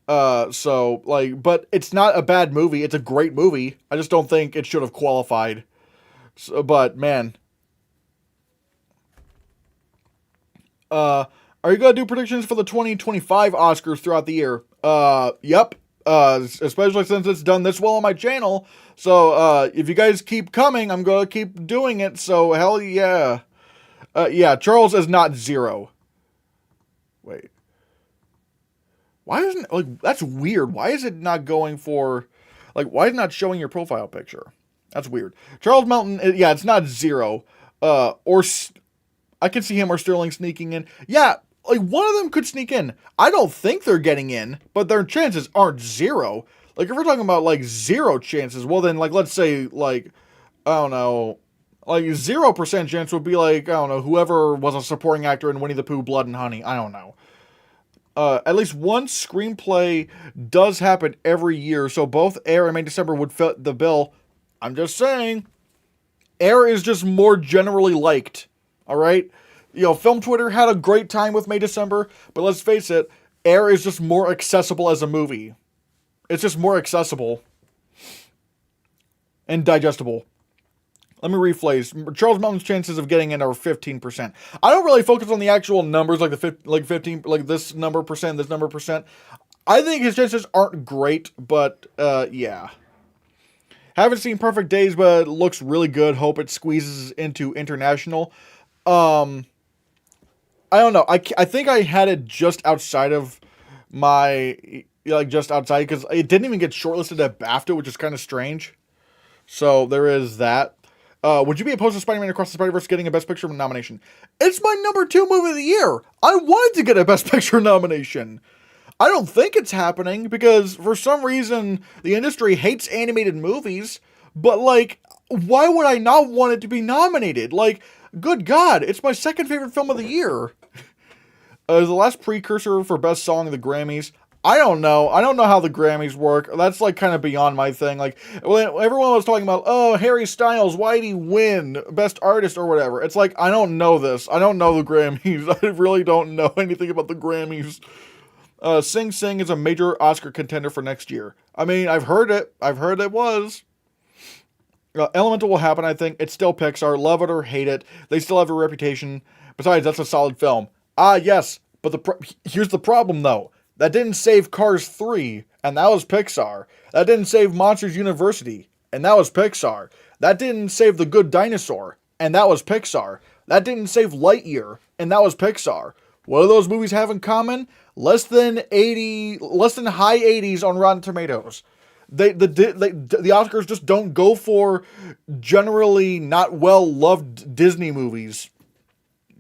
But it's not a bad movie. It's a great movie. I just don't think it should have qualified. So, but man, are you gonna do predictions for the 2025 Oscars throughout the year? Yep. Especially since it's done this well on my channel. So, if you guys keep coming, I'm gonna keep doing it. So, hell yeah. Yeah, Charles is not 0. Wait. Why isn't, like, that's weird. Why is it not going for, like, why is it not showing your profile picture? That's weird. Charles Melton, yeah, it's not 0. I can see him or Sterling sneaking in. Yeah, like, one of them could sneak in. I don't think they're getting in, but their chances aren't 0. Like, if we're talking about, like, 0 chances, well, then, like, let's say, like, I don't know, like, 0% chance would be, like, I don't know, whoever was a supporting actor in Winnie the Pooh, Blood and Honey. I don't know. At least one screenplay does happen every year, so both Air and May December would fit the bill. I'm just saying, Air is just more generally liked, alright? You know, Film Twitter had a great time with May December, but let's face it, Air is just more accessible as a movie. It's just more accessible. And digestible. Let me rephrase. Charles Melton's chances of getting in are 15%. I don't really focus on the actual numbers, like 15, like this number percent, this number percent. I think his chances aren't great, but yeah. Haven't seen Perfect Days, but it looks really good. Hope it squeezes into international. I don't know. I think I had it just outside of my, like, just outside, because it didn't even get shortlisted at BAFTA, which is kind of strange. So there is that. Would you be opposed to Spider-Man Across the Spider-Verse getting a Best Picture nomination? It's my number 2 movie of the year. I wanted to get a Best Picture nomination. I don't think it's happening because for some reason the industry hates animated movies, but, like, why would I not want it to be nominated? Like, good God, it's my second favorite film of the year. The last precursor for Best Song of the Grammys. I don't know. I don't know how the Grammys work. That's, like, kind of beyond my thing. Like, when everyone was talking about, oh, Harry Styles, why did he win Best Artist or whatever? It's like, I don't know this. I don't know the Grammys. I really don't know anything about the Grammys. Sing Sing is a major Oscar contender for next year. I mean, I've heard it. I've heard it was. Elemental will happen, I think. It's still Pixar. Love it or hate it. They still have a reputation. Besides, that's a solid film. Yes. But here's the problem, though. That didn't save Cars 3, and that was Pixar. That didn't save Monsters University, and that was Pixar. That didn't save The Good Dinosaur, and that was Pixar. That didn't save Lightyear, and that was Pixar. What do those movies have in common? Less than high 80s on Rotten Tomatoes. The Oscars just don't go for generally not well-loved Disney moviis.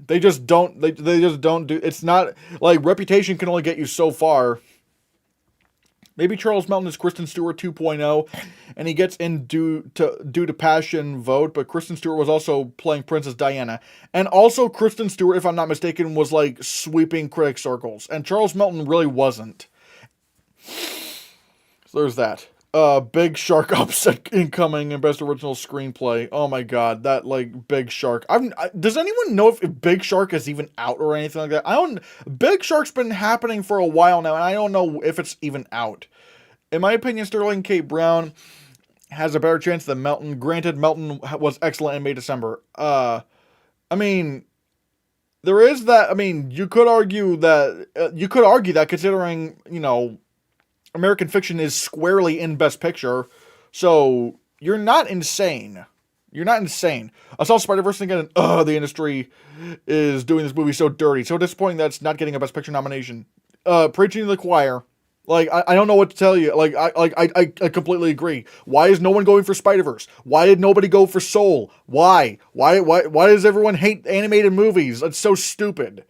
They just don't, they just don't do, it's not, like, reputation can only get you so far. Maybe Charles Melton is Kristen Stewart 2.0, and he gets in due to Passion vote, but Kristen Stewart was also playing Princess Diana. And also Kristen Stewart, if I'm not mistaken, was, like, sweeping critic circles, and Charles Melton really wasn't. So there's that. Big Shark upset incoming in Best Original Screenplay. Oh my God, that, like, Big Shark. Does anyone know if Big Shark is even out or anything like that? Big Shark's been happening for a while now, and I don't know if it's even out. In my opinion, Sterling K. Brown has a better chance than Melton. Granted, Melton was excellent in May December. I mean, there is that. I mean, you could argue that considering, you know, American Fiction is squarely in Best Picture, so you're not insane. You're not insane. I saw Spider-Verse again, and the industry is doing this movie so dirty. So disappointing that it's not getting a Best Picture nomination. Preaching to the choir. Like, I don't know what to tell you. Like, I completely agree. Why is no one going for Spider-Verse? Why did nobody go for Soul? Why? Why does everyone hate animated movies? That's so stupid.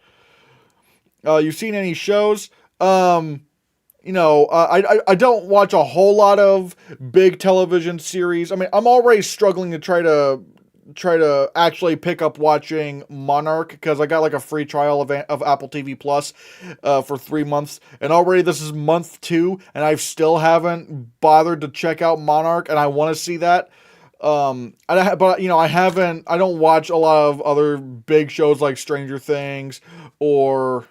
You seen any shows? You know, I don't watch a whole lot of big television series. I mean, I'm already struggling to try to try to actually pick up watching Monarch, because I got like a free trial of Apple TV Plus for 3 months, and already this is month 2, and I still haven't bothered to check out Monarch, and I want to see that. But you know, I don't watch a lot of other big shows like Stranger Things or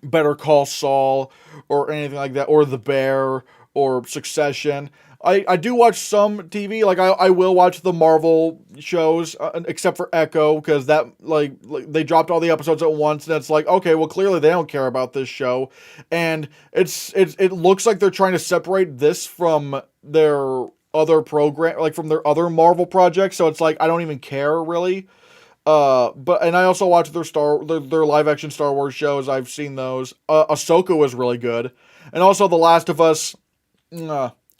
Better Call Saul or anything like that, or The Bear or Succession. I do watch some TV, like I will watch the Marvel shows, except for Echo, because that like they dropped all the episodes at once, and it's like, okay, well clearly they don't care about this show, and it looks like they're trying to separate this from their other program, like from their other Marvel projects, so it's like I don't even care really. And I also watch their live action Star Wars shows. I've seen those. Ahsoka was really good, and also The Last of Us.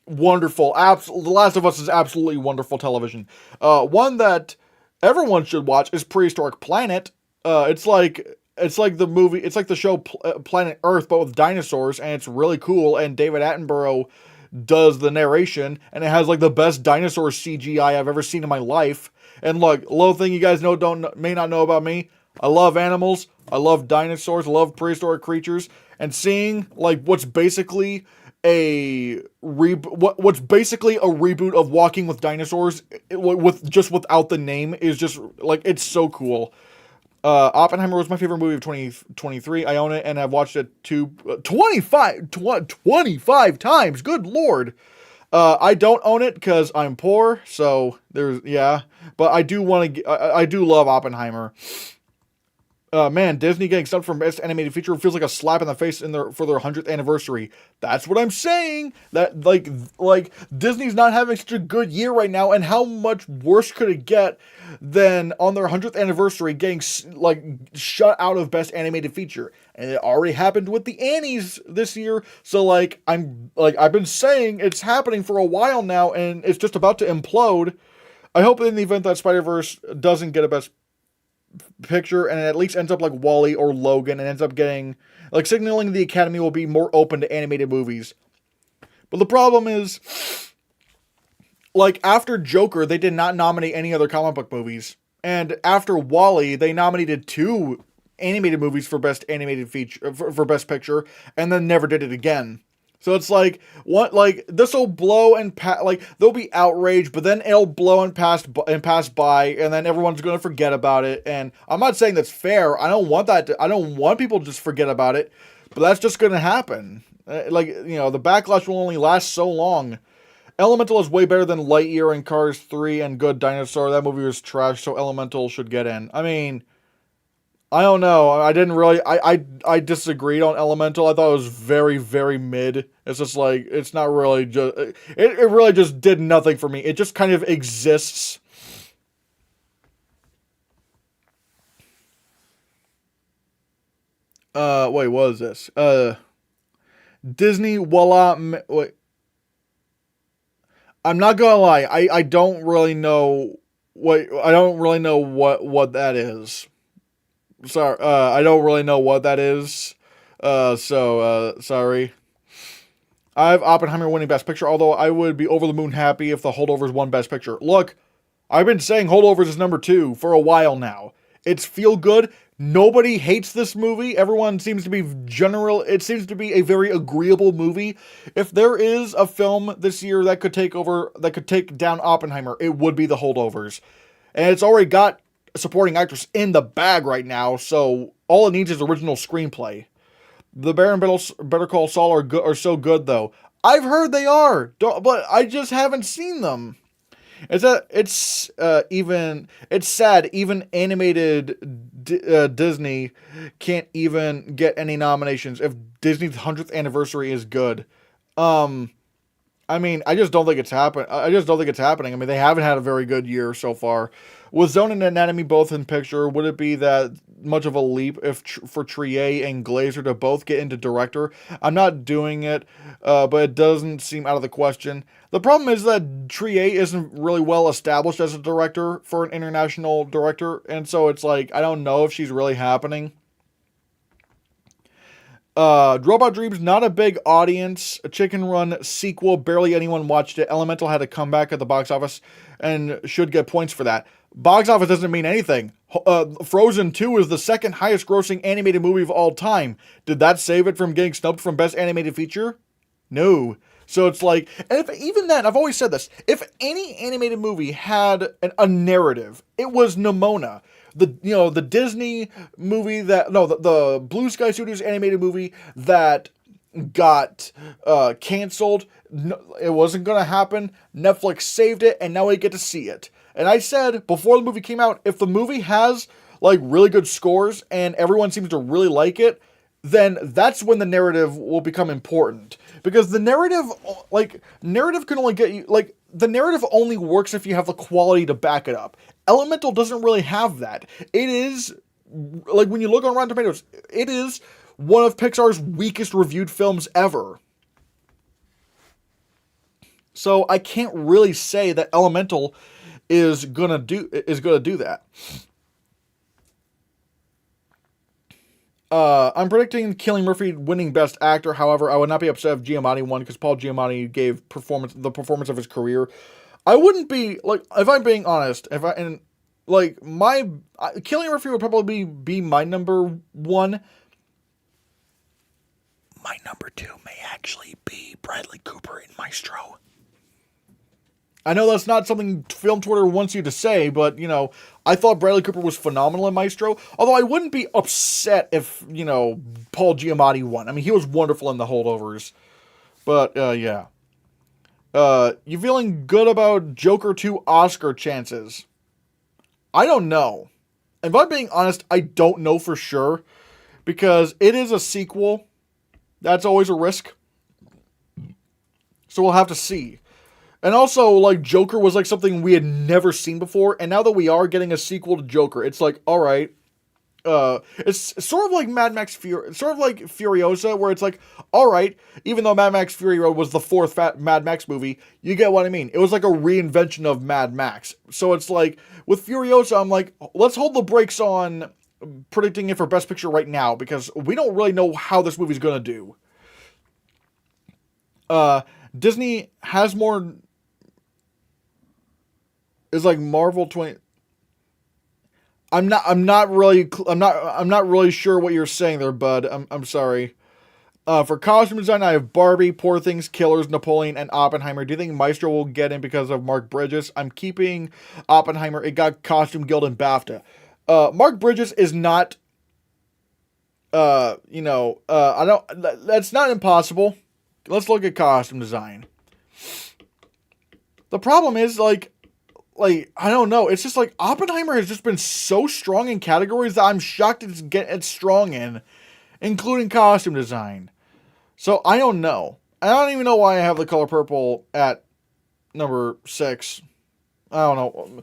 Wonderful. The Last of Us is absolutely wonderful television. One that everyone should watch is Prehistoric Planet. It's like the movie. It's like the show Planet Earth, but with dinosaurs, and it's really cool. And David Attenborough does the narration, and it has like the best dinosaur CGI I've ever seen in my life. And look, a little thing you guys may not know about me: I love animals, I love dinosaurs, I love prehistoric creatures, and seeing like what's basically a reboot of Walking with Dinosaurs, without the name, is just like, it's so cool. Oppenheimer was my favorite movie of 2023. I own it, and I've watched it 25 times. Good lord. I don't own it because I'm poor, so but I do I do love Oppenheimer. Man, Disney getting stuff from Best Animated Feature feels like a slap in the face for their 100th anniversary. That's what I'm saying. That like Disney's not having such a good year right now, and how much worse could it get than on their 100th anniversary getting like shut out of Best Animated Feature? And it already happened with the Annies this year. So like I've been saying it's happening for a while now, and it's just about to implode. I hope in the event that Spider-Verse doesn't get a Best Picture, and it at least ends up like WALL-E or Logan, and ends up getting like signaling the Academy will be more open to animated movies. But the problem is, like, after Joker, they did not nominate any other comic book movies, and after WALL-E, they nominated 2 animated movies for Best Animated Feature for Best Picture, and then never did it again. So it's like, what, like, this will blow and like, there'll be outrage, but then it'll blow and pass by, and then everyone's going to forget about it. And I'm not saying that's fair. I don't want I don't want people to just forget about it, but that's just going to happen. Like, you know, the backlash will only last so long. Elemental is way better than Lightyear and Cars 3 and Good Dinosaur. That movie was trash, so Elemental should get in. I mean, I don't know. I didn't really. I disagreed on Elemental. I thought it was very, very mid. It's just like, it's not really just. It really just did nothing for me. It just kind of exists. Wait, what is this? Disney, voila. Wait. I'm not gonna lie. I don't really know. I don't really know what that is. Sorry, I don't really know what that is. Sorry. I have Oppenheimer winning Best Picture, although I would be over the moon happy if The Holdovers won Best Picture. Look, I've been saying Holdovers is number 2 for a while now. It's feel good. Nobody hates this movie. Everyone seems to be it seems to be a very agreeable movie. If there is a film this year that could take down Oppenheimer, it would be The Holdovers. And it's already got supporting actress in the bag right now, so all it needs is original screenplay. The Bear and Better Call Saul are so good, though. I've heard they are, but I just haven't seen them. It's sad. Even animated Disney can't even get any nominations if Disney's 100th anniversary is good. I mean, I just don't think it's happening. I mean, they haven't had a very good year so far. With Zone and Anatomy both in picture, would it be that much of a leap for Trier and Glazer to both get into director? I'm not doing it, but it doesn't seem out of the question. The problem is that Trier isn't really well established as a director for an international director, and so it's like, I don't know if she's really happening. Robot Dreams, not a big audience. A Chicken Run sequel, barely anyone watched it. Elemental had a comeback at the box office and should get points for that. Box office doesn't mean anything. Frozen 2 is the second highest grossing animated movie of all time. Did that save it from getting snubbed from Best Animated Feature? No. So it's like, and if, even then, I've always said this, if any animated movie had a narrative, it was Nimona. The Disney movie the Blue Sky Studios animated movie that got canceled. No, it wasn't going to happen. Netflix saved it, and now we get to see it. And I said before the movie came out, if the movie has like really good scores and everyone seems to really like it, then that's when the narrative will become important. Because the narrative can only get you, the narrative only works if you have the quality to back it up. Elemental doesn't really have that. It is, like, when you look on Rotten Tomatoes, it is one of Pixar's weakest reviewed films ever. So I can't really say that Elemental is gonna do that. I'm predicting Cillian Murphy winning Best Actor. However, I would not be upset if Giamatti won, because Paul Giamatti gave the performance of his career. I wouldn't be, like, if I'm being honest, Cillian Murphy would probably be my number one. My number two may actually be Bradley Cooper in Maestro. I know that's not something film Twitter wants you to say, but, I thought Bradley Cooper was phenomenal in Maestro. Although I wouldn't be upset if, Paul Giamatti won. I mean, he was wonderful in The Holdovers. But, yeah. You feeling good about Joker 2 Oscar chances? I don't know. If I'm being honest, I don't know for sure. Because it is a sequel. That's always a risk. So we'll have to see. And also, like, Joker was, like, something we had never seen before. And now that we are getting a sequel to Joker, it's like, alright. It's sort of like Mad Max sort of like Furiosa, where it's like, alright, even though Mad Max Fury Road was the fourth Mad Max movie, you get what I mean. It was like a reinvention of Mad Max. So it's like, with Furiosa, I'm like, let's hold the brakes on predicting it for Best Picture right now, because we don't really know how this movie's gonna do. Disney has more... Is like Marvel 20... I'm not really sure what you're saying there, bud. I'm sorry. For costume design, I have Barbie, Poor Things, Killers, Napoleon, and Oppenheimer. Do you think Maestro will get in because of Mark Bridges? I'm keeping Oppenheimer. It got Costume Guild and BAFTA. Mark Bridges is not, I don't, that's not impossible. Let's look at costume design. The problem is, like, I don't know. It's just like Oppenheimer has just been so strong in categories that I'm shocked it's strong in, including costume design. So I don't know. I don't even know why I have The Color Purple at number 6. I don't know.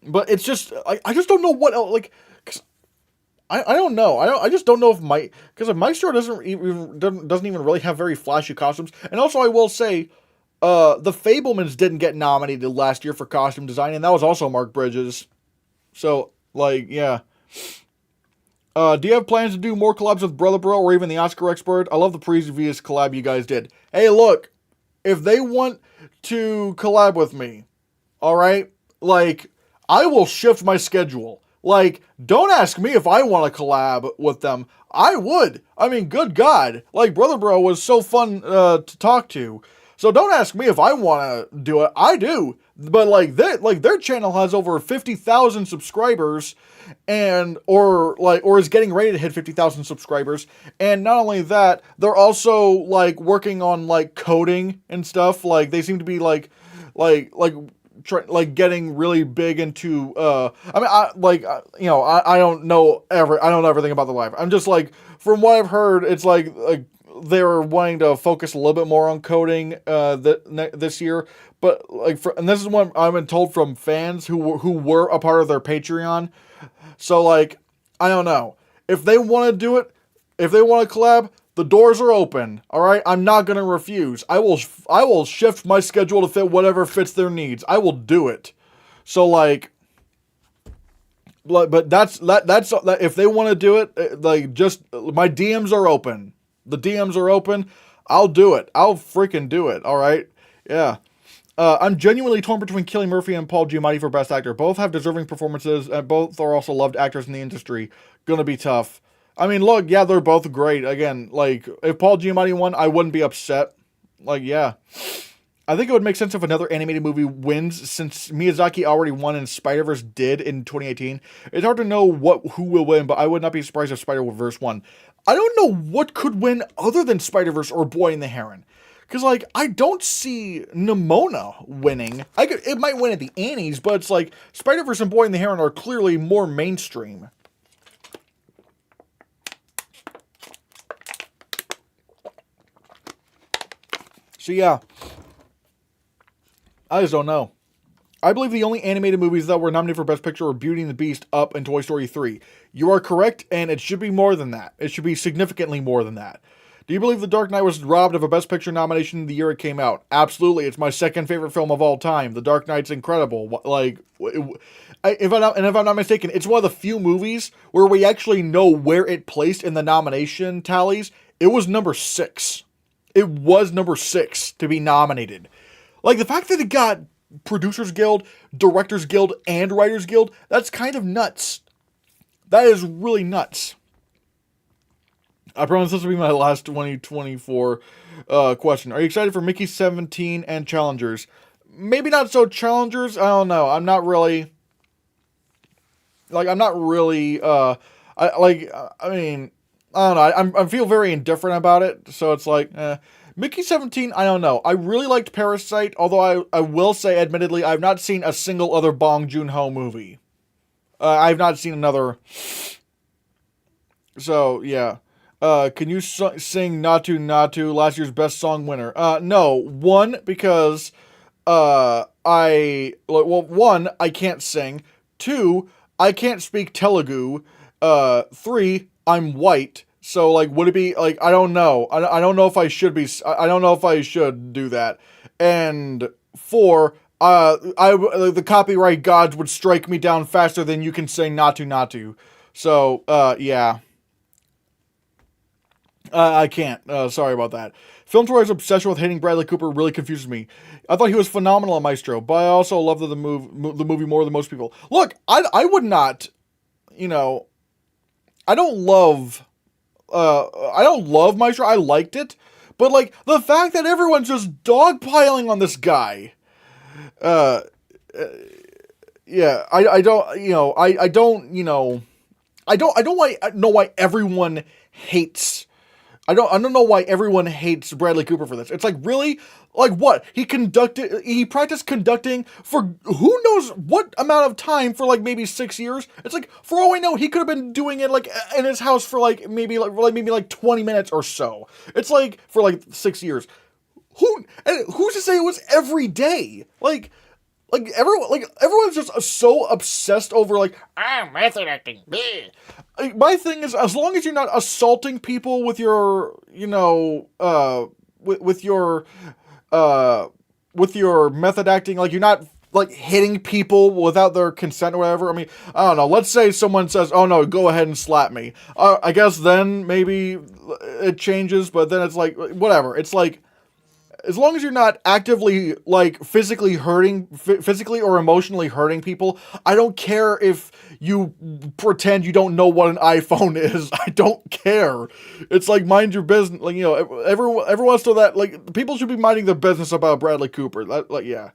But it's just, I just don't know what else, like, cause I don't know. I just don't know if because Maestro doesn't even really have very flashy costumes. And also I will say, the Fabelmans didn't get nominated last year for costume design, and that was also Mark Bridges. So, like, yeah. Do you have plans to do more collabs with Brother Bro or even the Oscar Expert? I love the previous collab you guys did. Hey, look, if they want to collab with me, alright, like, I will shift my schedule. Like, don't ask me if I want to collab with them. I would. I mean, good God. Like, Brother Bro was so fun to talk to. So don't ask me if I want to do it. I do. But their channel has over 50,000 subscribers or is getting ready to hit 50,000 subscribers. And not only that, they're also like working on like coding and stuff. Like they seem to be getting really big into I don't know everything about the life. I'm just like, from what I've heard, it's like they're wanting to focus a little bit more on coding this year, but and this is what I've been told from fans who were a part of their Patreon. So like, I don't know if they want to do it, if they want to collab, the doors are open. All right, I'm not gonna refuse. I will shift my schedule to fit whatever fits their needs. I will do it. So like, but that's if they want to do it, like, just my DMs are open. The DMs are open. I'll do it. I'll freaking do it. All right. Yeah. I'm genuinely torn between Cillian Murphy and Paul Giamatti for Best Actor. Both have deserving performances, and both are also loved actors in the industry. Gonna be tough. I mean, look, yeah, they're both great. Again, like, if Paul Giamatti won, I wouldn't be upset. Like, yeah. I think it would make sense if another animated movie wins, since Miyazaki already won and Spider-Verse did in 2018. It's hard to know who will win, but I would not be surprised if Spider-Verse won. I don't know what could win other than Spider-Verse or Boy and the Heron. Because, like, I don't see Nimona winning. It might win at the Annies, but it's like Spider-Verse and Boy and the Heron are clearly more mainstream. So, yeah. I just don't know. I believe the only animated movies that were nominated for Best Picture were Beauty and the Beast, Up, and Toy Story 3. You are correct, and it should be more than that. It should be significantly more than that. Do you believe The Dark Knight was robbed of a Best Picture nomination the year it came out? Absolutely. It's my second favorite film of all time. The Dark Knight's incredible. Like, if I'm not mistaken, it's one of the few movies where we actually know where it placed in the nomination tallies. It was number 6. It was number 6 to be nominated. Like, the fact that it got Producers Guild, Directors Guild, and Writers Guild, that's kind of nuts. That is really nuts. I promise this will be my last 2024 question. Are you excited for Mickey 17 and Challengers? Maybe not so Challengers. I don't know. I'm not really. I don't know. I feel very indifferent about it. So it's like, Mickey 17, I don't know. I really liked Parasite, although I will say, admittedly, I've not seen a single other Bong Joon-ho movie. I've not seen another. So, yeah. Can you sing Natu Natu, last year's best song winner? No. One, because, I can't sing. 2, I can't speak Telugu. 3, I'm white. So, like, would it be, like, I don't know. I don't know if I should be, I don't know if I should do that. And 4, the copyright gods would strike me down faster than you can sing Natu Natu. So, yeah. I can't. Sorry about that. Film Tour's obsession with hating Bradley Cooper really confuses me. I thought he was phenomenal in Maestro, but I also love the movie more than most people. Look, I would not, I don't love Maestro. I liked it, but, like, the fact that everyone's just dogpiling on this guy, yeah, I don't know why everyone hates. I don't know why everyone hates Bradley Cooper for this. It's like, really? Like, what? He practiced conducting for who knows what amount of time for, like, maybe 6 years. It's like, for all I know, he could have been doing it, like, in his house for, like, maybe 20 minutes or so. It's like, for, like, 6 years. Who's to say it was every day? Everyone's just so obsessed over, like, method acting. Bleh. My thing is, as long as you're not assaulting people with your, with your method acting, like, you're not, like, hitting people without their consent or whatever. I mean, I don't know. Let's say someone says, "Oh no, go ahead and slap me." I guess then maybe it changes, but then it's like, whatever. It's like, as long as you're not actively, like, physically or emotionally hurting people, I don't care if you pretend you don't know what an iPhone is. I don't care. It's like, mind your business. Like, everyone's still that, like, people should be minding their business about Bradley Cooper. Yeah.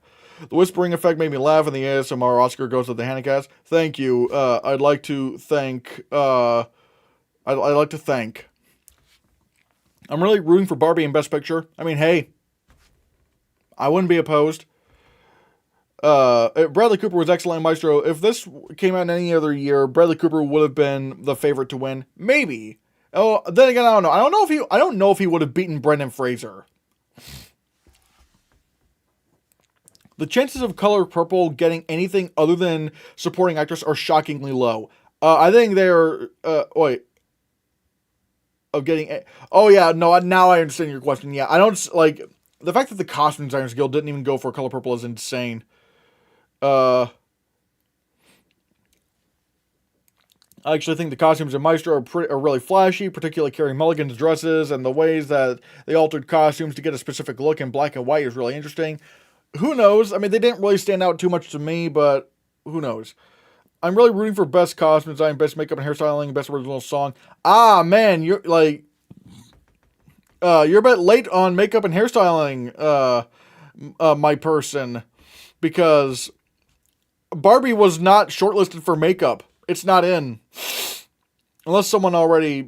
The whispering effect made me laugh, and the ASMR Oscar goes to the Hannahcast. Thank you. I'd like to thank, I'm really rooting for Barbie in Best Picture. I mean, hey, I wouldn't be opposed. Bradley Cooper was excellent in Maestro. If this came out in any other year, Bradley Cooper would have been the favorite to win. Maybe. Oh, then again, I don't know. I don't know if he would have beaten Brendan Fraser. The chances of Color Purple getting anything other than supporting actress are shockingly low. I think they're oh yeah, no, now I understand your question. Yeah, I don't, like, the fact that the Costume Designers Guild didn't even go for Color Purple is insane. I actually think the costumes in Maestro are really flashy, particularly Carrie Mulligan's dresses and the ways that they altered costumes to get a specific look in black and white is really interesting. Who knows? I mean, they didn't really stand out too much to me, but who knows? I'm really rooting for best costume design, best makeup and hairstyling, best original song. Ah, man, you're a bit late on makeup and hairstyling, my person, because Barbie was not shortlisted for makeup. It's not in. Unless someone already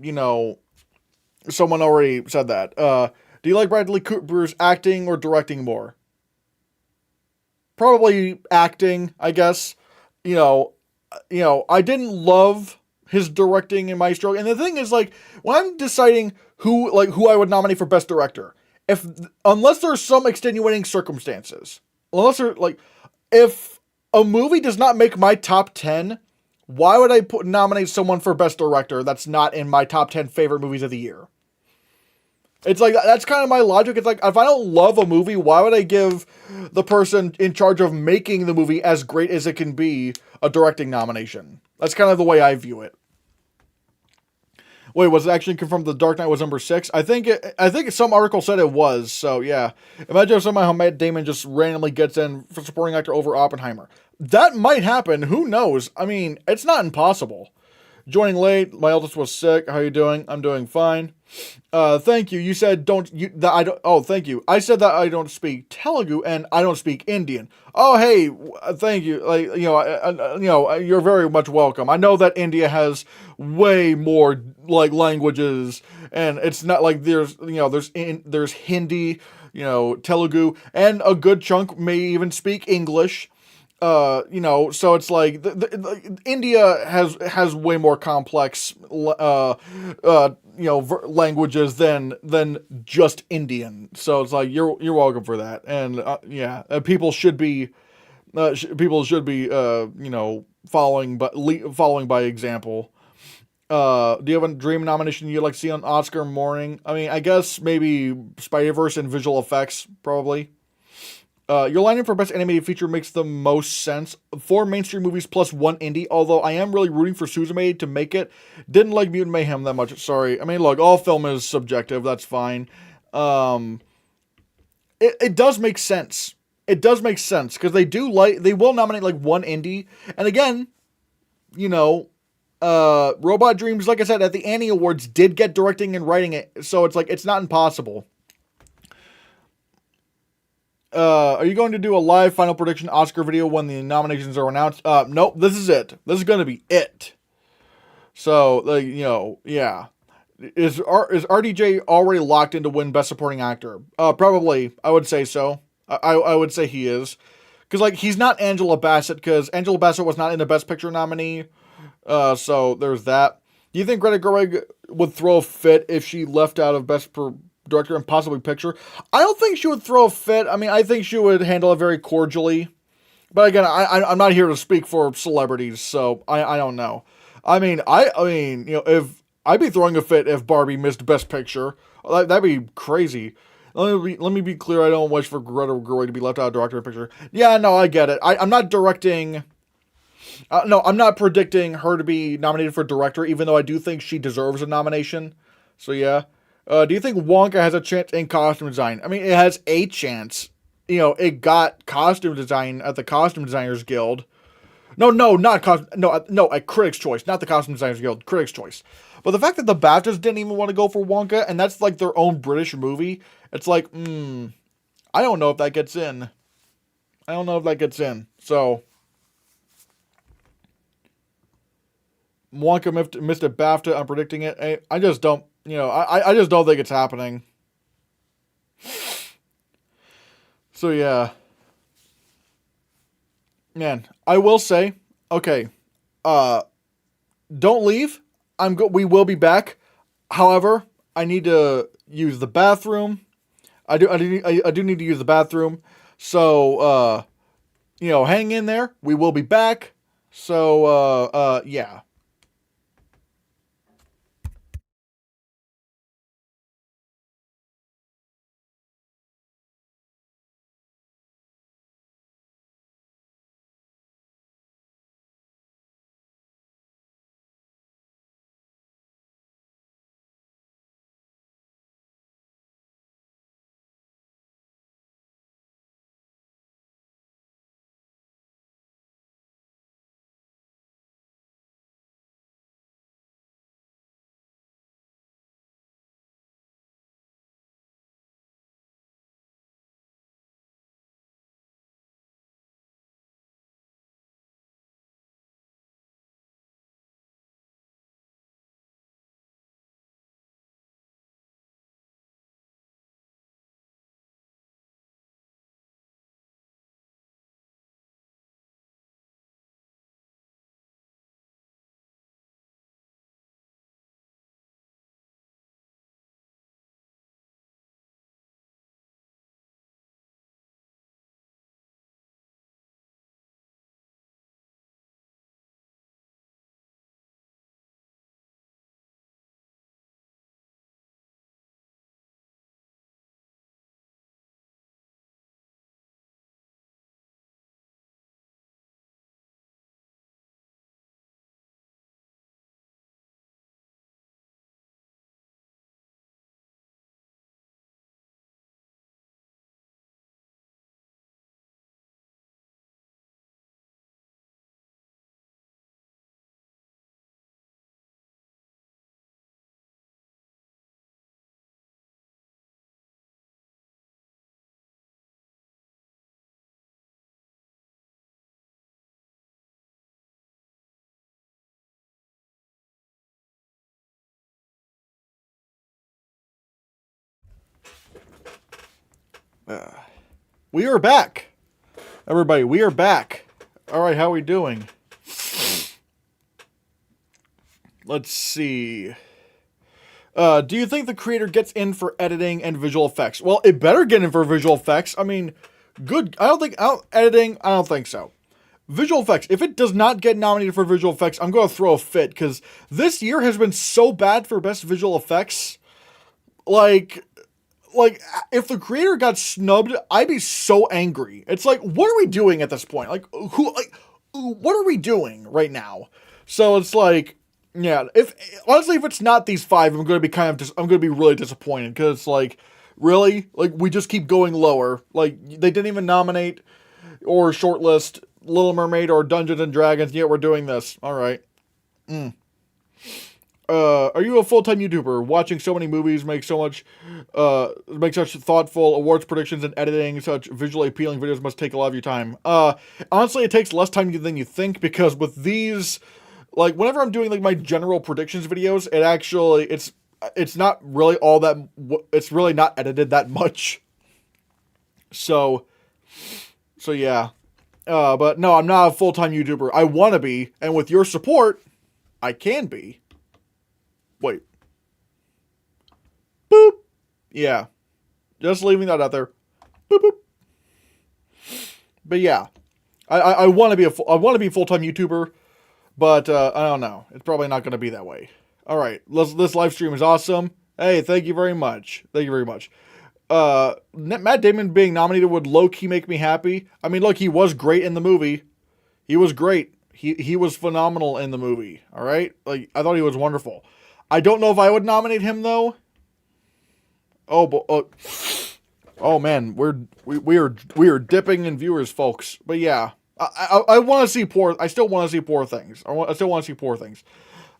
said that. Do you like Bradley Cooper's acting or directing more? Probably acting, I guess. You know, I didn't love his directing in Maestro. And the thing is, like, when I'm deciding who I would nominate for best director, if unless there's some extenuating circumstances, unless there like, if a movie does not make my top 10, why would I nominate someone for best director that's not in my top 10 favorite movies of the year? It's like, that's kind of my logic. It's like, if I don't love a movie, why would I give the person in charge of making the movie as great as it can be a directing nomination? That's kind of the way I view it. Wait, was it actually confirmed The Dark Knight was number 6? I think some article said it was. So yeah, imagine if somehow Matt Damon just randomly gets in for supporting actor over Oppenheimer. That might happen. Who knows? I mean, it's not impossible. Joining late. My eldest was sick. How you doing? I'm doing fine. Thank you. You said don't you that I don't. Oh, thank you. I said that I don't speak Telugu and I don't speak Indian. Oh, hey, thank you. Like you're very much welcome. I know that India has way more like languages, and it's not like there's Hindi, Telugu, and a good chunk may even speak English. So it's like India has way more complex, languages than just Indian. So it's like you're welcome for that, and people should be, following by example. Do you have a dream nomination you'd like to see on Oscar morning? I mean, I guess maybe Spider-Verse and visual effects, probably. Your lineup for best animated feature makes the most sense. 4 mainstream movies plus 1 indie, although I am really rooting for Suzume to make it. Didn't like Mutant Mayhem that much, sorry. I mean, look, all film is subjective, that's fine. It does make sense. It does make sense, because they will nominate like 1 indie. And again, Robot Dreams, like I said, at the Annie Awards, did get directing and writing it, so it's like, it's not impossible. Are you going to do a live final prediction Oscar video when the nominations are announced? Nope, this is it. This is going to be it. So, yeah. Is RDJ already locked in to win Best Supporting Actor? Probably. I would say so. I would say he is. Because, like, he's not Angela Bassett, because Angela Bassett was not in the Best Picture nominee. So, there's that. Do you think Greta Gerwig would throw a fit if she left out of Best Director and possibly Picture? I don't think she would throw a fit. I mean, I think she would handle it very cordially. But again, I'm not here to speak for celebrities, so I don't know. I mean, if I'd be throwing a fit if Barbie missed Best Picture, that'd be crazy. Let me be clear. I don't wish for Greta Gerwig to be left out of Director and Picture. Yeah, no, I get it. I'm not directing. No, I'm not predicting her to be nominated for Director, even though I do think she deserves a nomination. So yeah. Do you think Wonka has a chance in costume design? I mean, it has a chance. It got costume design at the Costume Designers Guild. No, not no, at Critics' Choice, not the Costume Designers Guild, Critics' Choice. But the fact that the BAFTAs didn't even want to go for Wonka, and that's like their own British movie, it's like, I don't know if that gets in. So, Wonka missed a BAFTA. I'm predicting it. I just don't. I just don't think it's happening. So yeah, man. I will say, okay. Don't leave. We will be back. However, I need to use the bathroom. I do need to use the bathroom. So, hang in there. We will be back. So, yeah. We are back. Everybody, we are back. All right, how are we doing? Let's see. Do you think the creator gets in for editing and visual effects? Well, it better get in for visual effects. I mean, good. Editing, I don't think so. Visual effects, if it does not get nominated for visual effects, I'm going to throw a fit, because this year has been so bad for best visual effects. Like, if the creator got snubbed, I'd be so angry. It's like, what are we doing at this point? What are we doing right now? So it's like, yeah, if it's not these 5, I'm going to be really disappointed, because it's like, really? Like, we just keep going lower. Like, they didn't even nominate or shortlist Little Mermaid or Dungeons and Dragons, yet we're doing this. All right. Are you a full-time YouTuber? Watching so many movies makes such thoughtful awards predictions and editing such visually appealing videos must take a lot of your time. Honestly, it takes less time than you think, because with these, like, whenever I'm doing like my general predictions videos, it's not really all that, it's really not edited that much. So yeah. But no, I'm not a full-time YouTuber. I want to be, and with your support, I can be. Wait. Boop. Yeah. Just leaving that out there. Boop, boop. But yeah. I want to be a full-time YouTuber, but I don't know. It's probably not going to be that way. All right. This live stream is awesome. Hey, thank you very much. Thank you very much. Matt Damon being nominated would low-key make me happy. I mean, look, he was great in the movie. He was great. He was phenomenal in the movie. All right? Like, I thought he was wonderful. I don't know if I would nominate him, though. Oh man, we are dipping in viewers, folks. But yeah, I want to see poor. I still want to see Poor Things. I still want to see Poor Things.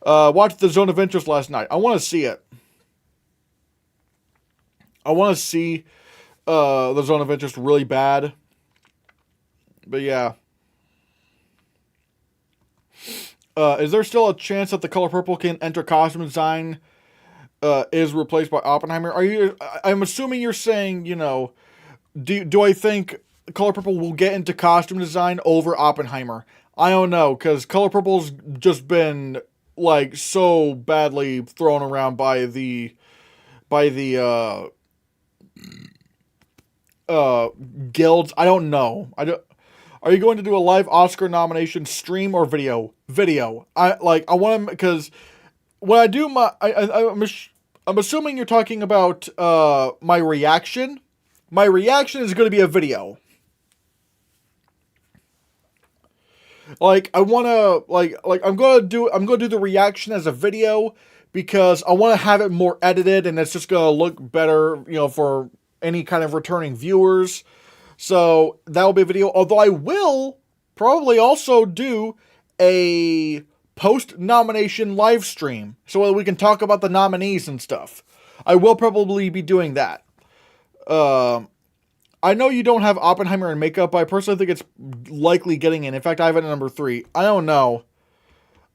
Watched The Zone of Interest last night. I want to see it. I want to see The Zone of Interest really bad. But yeah. Is there still a chance that The Color Purple can enter costume design is replaced by Oppenheimer? I'm assuming you're saying, do I think Color Purple will get into costume design over Oppenheimer? I don't know, because Color Purple's just been, like, so badly thrown around by the guilds. I don't know. Are you going to do a live Oscar nomination stream or video? Video. I want to, because when I do I'm assuming you're talking about my reaction. My reaction is going to be a video. Like, I want to, I'm going to do the reaction as a video, because I want to have it more edited, and it's just going to look better, for any kind of returning viewers. So that will be a video, although I will probably also do a post-nomination live stream so that we can talk about the nominees and stuff. I will probably be doing that. I know you don't have Oppenheimer in makeup, but I personally think it's likely getting in. In fact, I have it at number 3. I don't know.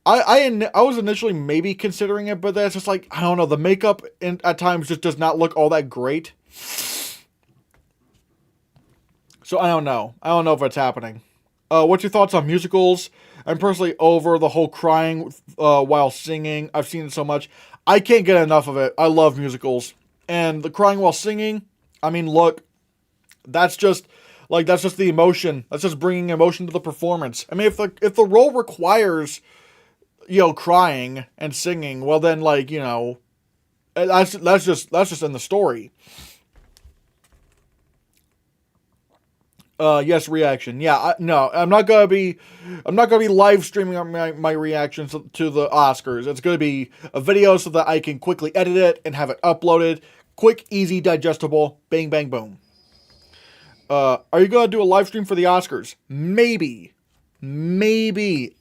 I was initially maybe considering it, but that's just like, I don't know. The makeup at times just does not look all that great. So I don't know. I don't know if it's happening. What's your thoughts on musicals? I'm personally over the whole crying while singing. I've seen it so much. I can't get enough of it. I love musicals. And the crying while singing, I mean, look, that's just the emotion. That's just bringing emotion to the performance. I mean, if the role requires, crying and singing, well then, that's just in the story. Yes, reaction. Yeah, no, I'm not gonna be live streaming my reactions to the Oscars. It's gonna be a video so that I can quickly edit it and have it uploaded. Quick, easy, digestible. Bang, bang, boom. Are you gonna do a live stream for the Oscars? Maybe.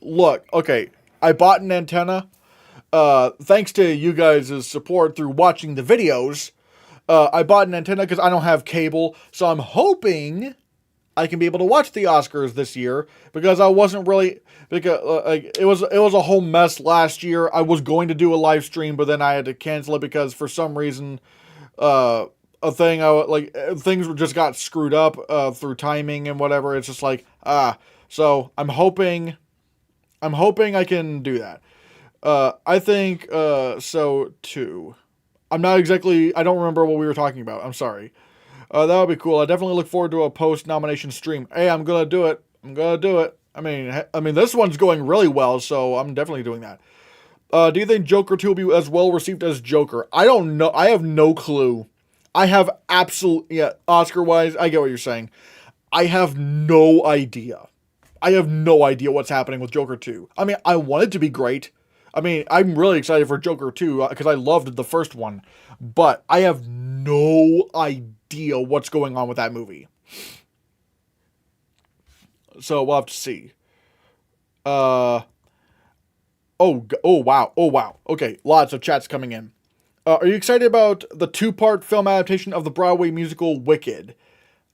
Look, okay, I bought an antenna. Thanks to you guys' support through watching the videos. I bought an antenna because I don't have cable, so I'm hoping I can be able to watch the Oscars this year, because I wasn't really, it was a whole mess last year. I was going to do a live stream, but then I had to cancel it because for some reason, a thing. Things were just got screwed up through timing and whatever. It's just like So I'm hoping I can do that. I think so too. I'm not exactly. I don't remember what we were talking about. I'm sorry. That would be cool. I definitely look forward to a post-nomination stream. Hey, I'm gonna do it. I mean, this one's going really well, so I'm definitely doing that. Do you think Joker 2 will be as well received as Joker? I don't know. I have no clue. I have Oscar-wise, I get what you're saying. I have no idea. I have no idea what's happening with Joker 2. I mean, I want it to be great. I mean, I'm really excited for Joker 2 because I loved the first one. But I have no idea what's going on with that movie. So we'll have to see. Oh wow. Okay, lots of chats coming in. Are you excited about the 2-part film adaptation of the Broadway musical Wicked?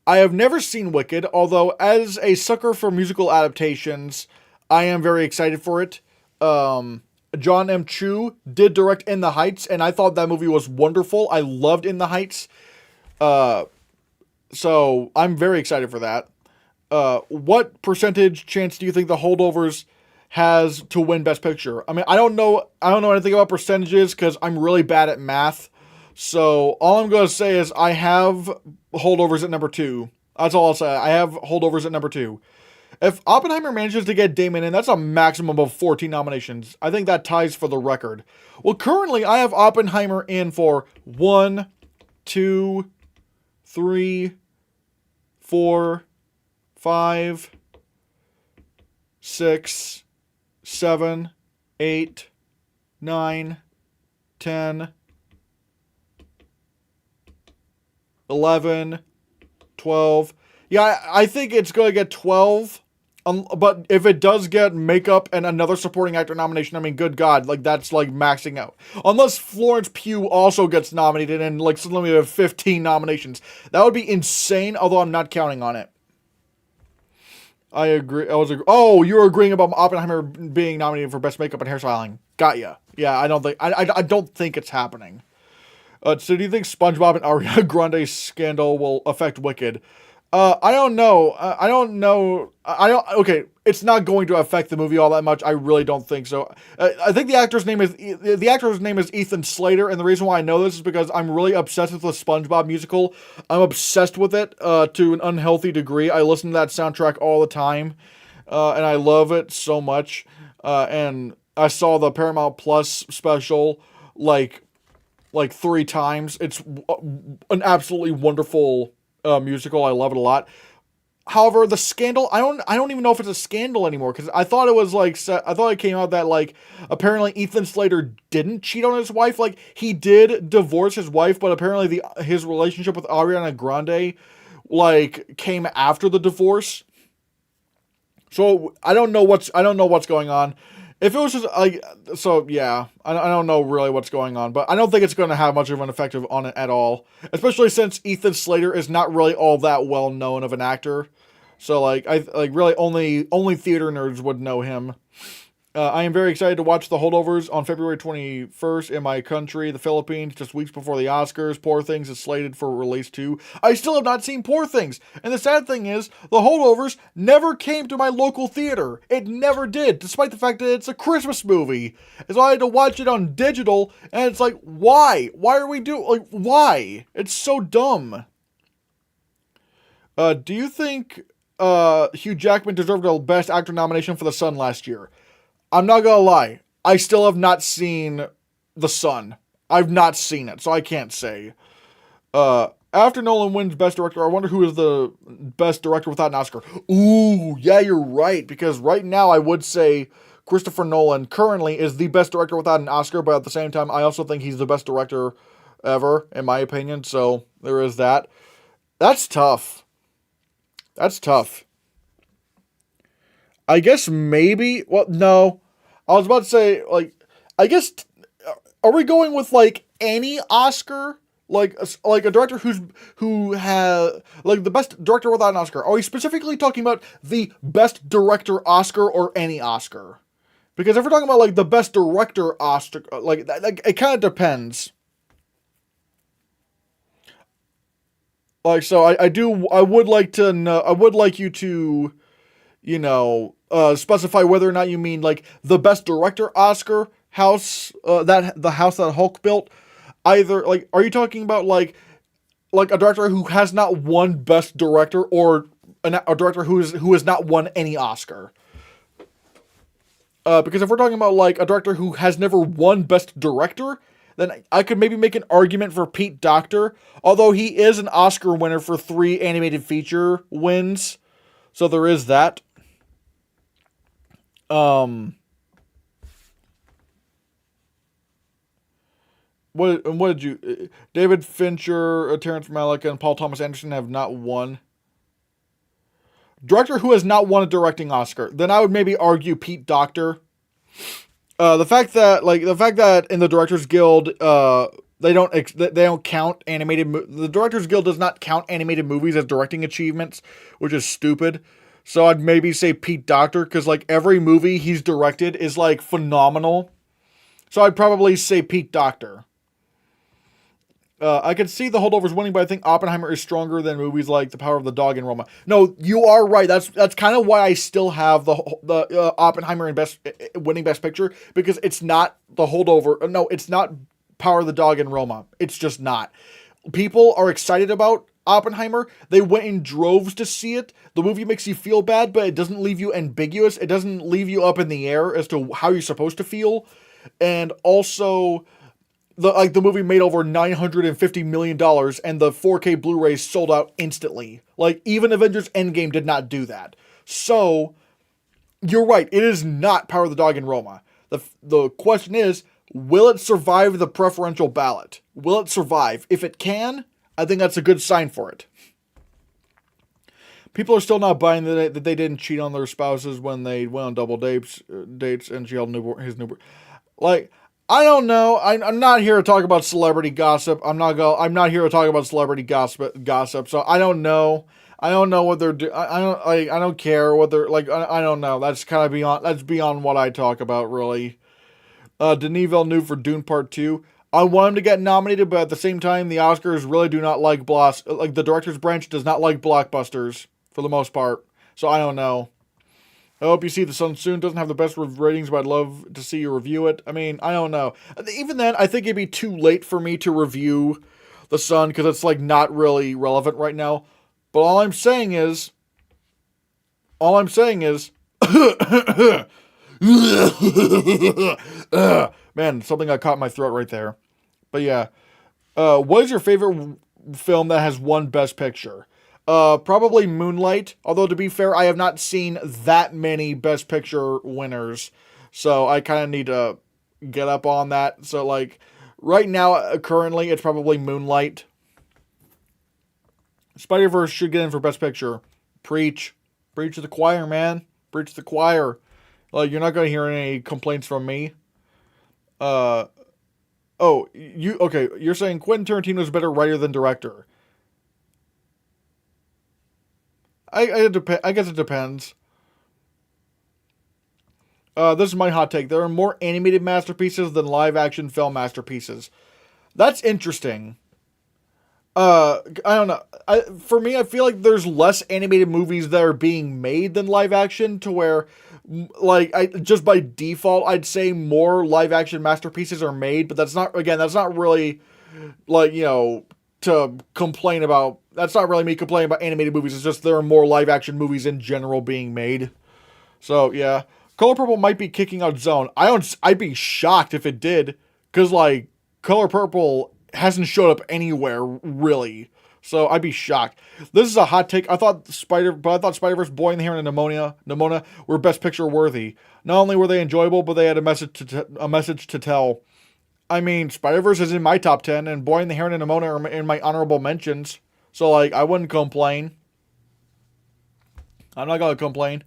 I have never seen Wicked, although as a sucker for musical adaptations, I am very excited for it. John M. Chu did direct In the Heights, and I thought that movie was wonderful. I loved In the Heights. So I'm very excited for that. What percentage chance do you think The Holdovers has to win Best Picture? I mean, I don't know anything about percentages because I'm really bad at math. So all I'm going to say is I have Holdovers at number 2. That's all I'll say. I have Holdovers at number 2. If Oppenheimer manages to get Damon in, that's a maximum of 14 nominations. I think that ties for the record. Well, currently I have Oppenheimer in for 1, 2, 3, 4, 5, 6, 7, 8, 9, 10, 11, 12. Yeah, I think it's going to get 12. But if it does get makeup and another supporting actor nomination, I mean, good God, like that's like maxing out. Unless Florence Pugh also gets nominated and like suddenly we have 15 nominations. That would be insane, although I'm not counting on it. I agree. Oh, you're agreeing about Oppenheimer being nominated for Best Makeup and Hairstyling. Got ya. Yeah, I don't think it's happening. So do you think SpongeBob and Ariana Grande's scandal will affect Wicked? I don't know. Okay, it's not going to affect the movie all that much. I really don't think so. I think the actor's name is Ethan Slater, and the reason why I know this is because I'm really obsessed with the SpongeBob musical. I'm obsessed with it to an unhealthy degree. I listen to that soundtrack all the time, and I love it so much. And I saw the Paramount Plus special like 3 times. It's an absolutely wonderful musical. I love it a lot. However, the scandal, I don't even know if it's a scandal anymore because I thought it was like I thought it came out that like apparently Ethan Slater didn't cheat on his wife. Like he did divorce his wife, but apparently his relationship with Ariana Grande like came after the divorce. So I don't know what's going on. If it was just like, so yeah, I don't know really what's going on, but I don't think it's going to have much of an effect on it at all. Especially since Ethan Slater is not really all that well known of an actor. So like, really only theater nerds would know him. I am very excited to watch The Holdovers on February 21st in my country, the Philippines, just weeks before the Oscars. Poor Things is slated for release too. I still have not seen Poor Things. And the sad thing is, The Holdovers never came to my local theater. It never did, despite the fact that it's a Christmas movie. And so I had to watch it on digital, and it's like, why? Why are we why? It's so dumb. Do you think Hugh Jackman deserved a Best Actor nomination for The Sun last year? I'm not gonna lie. I still have not seen The Sun. I've not seen it, so I can't say. After Nolan wins Best Director, I wonder who is the Best Director without an Oscar. Ooh, yeah, you're right. Because right now I would say Christopher Nolan currently is the Best Director without an Oscar, but at the same time, I also think he's the best director ever, in my opinion. So there is that. That's tough. I guess maybe, well, no. I was about to say, like, I guess, are we going with, like, any Oscar? Like a director who has, like, the best director without an Oscar. Are we specifically talking about the best director Oscar or any Oscar? Because if we're talking about, like, the best director Oscar, like it kind of depends. Like, so I would like to know, I would like you to, specify whether or not you mean like the best director Oscar house, that the house that Hulk built. Either like, are you talking about like a director who has not won best director, or a director who has not won any Oscar? Because if we're talking about like a director who has never won best director, then I could maybe make an argument for Pete Docter, although he is an Oscar winner for 3 animated feature wins. So there is that. What did you... David Fincher, Terrence Malick, and Paul Thomas Anderson have not won. Director who has not won a directing Oscar. Then I would maybe argue Pete Docter. The fact that in the Directors Guild, they don't count the Directors Guild does not count animated movies as directing achievements, which is stupid. So I'd maybe say Pete Docter, because like every movie he's directed is like phenomenal. So I'd probably say Pete Docter. I could see the holdovers winning, but I think Oppenheimer is stronger than movies like The Power of the Dog and Roma. No, you are right. That's kind of why I still have the Oppenheimer in winning Best Picture, because it's not the holdover. No, it's not Power of the Dog and Roma. It's just not. People are excited about Oppenheimer. They went in droves to see it. The movie makes you feel bad, but it doesn't leave you ambiguous. It doesn't leave you up in the air as to how you're supposed to feel. And also, the movie made over $950 million, and the 4K Blu-ray sold out instantly. Like, even Avengers Endgame did not do that. So, you're right, it is not Power of the Dog and Roma. The question is, will it survive the preferential ballot? Will it survive? If it can, I think that's a good sign for it. People are still not buying that they didn't cheat on their spouses when they went on double dates, and she held his newborn. Like, I don't know. I'm not here to talk about celebrity gossip. I'm not here to talk about celebrity gossip. So I don't know. I don't know what they're doing. I don't care what they're like. I don't know. That's kind of beyond what I talk about, really. Denis Villeneuve for Dune Part 2. I want him to get nominated, but at the same time, the Oscars really do not like the director's branch does not like blockbusters for the most part. So I don't know. I hope you see The Sun soon. Doesn't have the best ratings, but I'd love to see you review it. I mean, I don't know. Even then, I think it'd be too late for me to review The Sun, because it's like not really relevant right now. But all I'm saying is, man, something got caught in my throat right there. But yeah, what is your favorite film that has won Best Picture? Probably Moonlight. Although, to be fair, I have not seen that many Best Picture winners. So I kind of need to get up on that. So, like, right now, currently, it's probably Moonlight. Spider-Verse should get in for Best Picture. Preach. Preach to the choir, man. Preach to the choir. Like, you're not going to hear any complaints from me. You're saying Quentin Tarantino is a better writer than director. I guess it depends. This is my hot take. There are more animated masterpieces than live-action film masterpieces. That's interesting. I don't know. For me, I feel like there's less animated movies that are being made than live-action, to where, like, just by default, I'd say more live-action masterpieces are made, but that's not really, like, to complain about. That's not really me complaining about animated movies. It's just there are more live-action movies in general being made. So, yeah. Color Purple might be kicking out Zone. I'd be shocked if it did, because, like, Color Purple hasn't showed up anywhere, really. So, I'd be shocked. This is a hot take. I thought Spider-Verse, Boy in the Hair, and Nimona were Best Picture worthy. Not only were they enjoyable, but they had a message to tell. I mean, Spider-Verse is in my top 10, and Boy in the Hair and Nimona are in my honorable mentions. So, like, I wouldn't complain. I'm not gonna complain.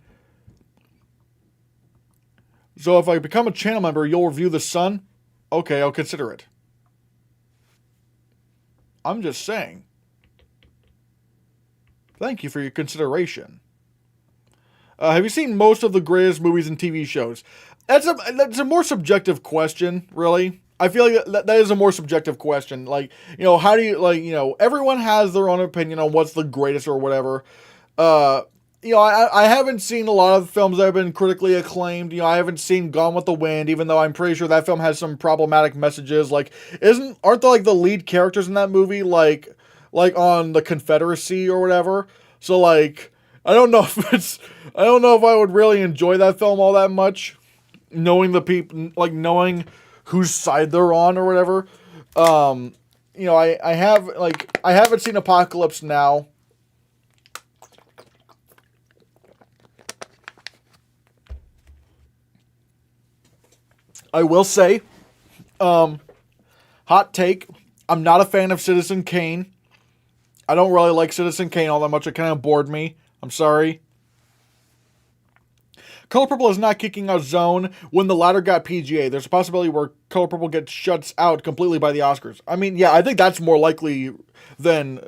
So, if I become a channel member, you'll review The Sun? Okay, I'll consider it. I'm just saying. Thank you for your consideration. Have you seen most of the greatest movies and TV shows? That's a more subjective question, really. I feel like that is a more subjective question. Like, how do you, like, everyone has their own opinion on what's the greatest or whatever. Uh, I haven't seen a lot of films that have been critically acclaimed. I haven't seen Gone with the Wind, even though I'm pretty sure that film has some problematic messages. Like, aren't the, like, the lead characters in that movie, like on the Confederacy or whatever? So, like, I don't know if I would really enjoy that film all that much, knowing the people, like, knowing whose side they're on or whatever. I haven't seen Apocalypse Now. I will say, hot take, I'm not a fan of Citizen Kane. I don't really like Citizen Kane all that much. It kind of bored me. I'm sorry. Color Purple is not kicking out Zone when the latter got PGA. There's a possibility where Color Purple gets shuts out completely by the Oscars. I mean, yeah, I think that's more likely than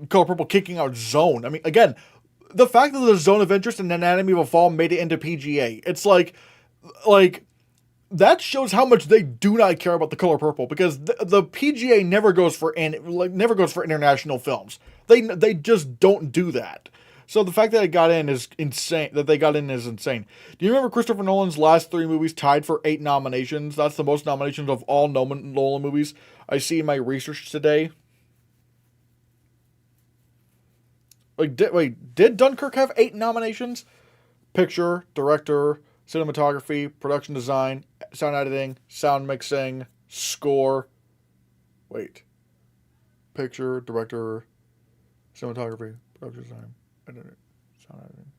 Color Purple kicking out Zone. I mean, again, the fact that the Zone of Interest and Anatomy of a Fall made it into PGA, it's like that shows how much they do not care about the Color Purple, because the PGA never goes for international films. They just don't do that. So the fact that it got in is insane. Do you remember Christopher Nolan's last 3 movies tied for 8 nominations? That's the most nominations of all Nolan movies I see in my research today. Like, did Dunkirk have 8 nominations? Picture, director, cinematography, production design, sound editing, sound mixing, score. Picture, director, cinematography, production design, editing, sound editing,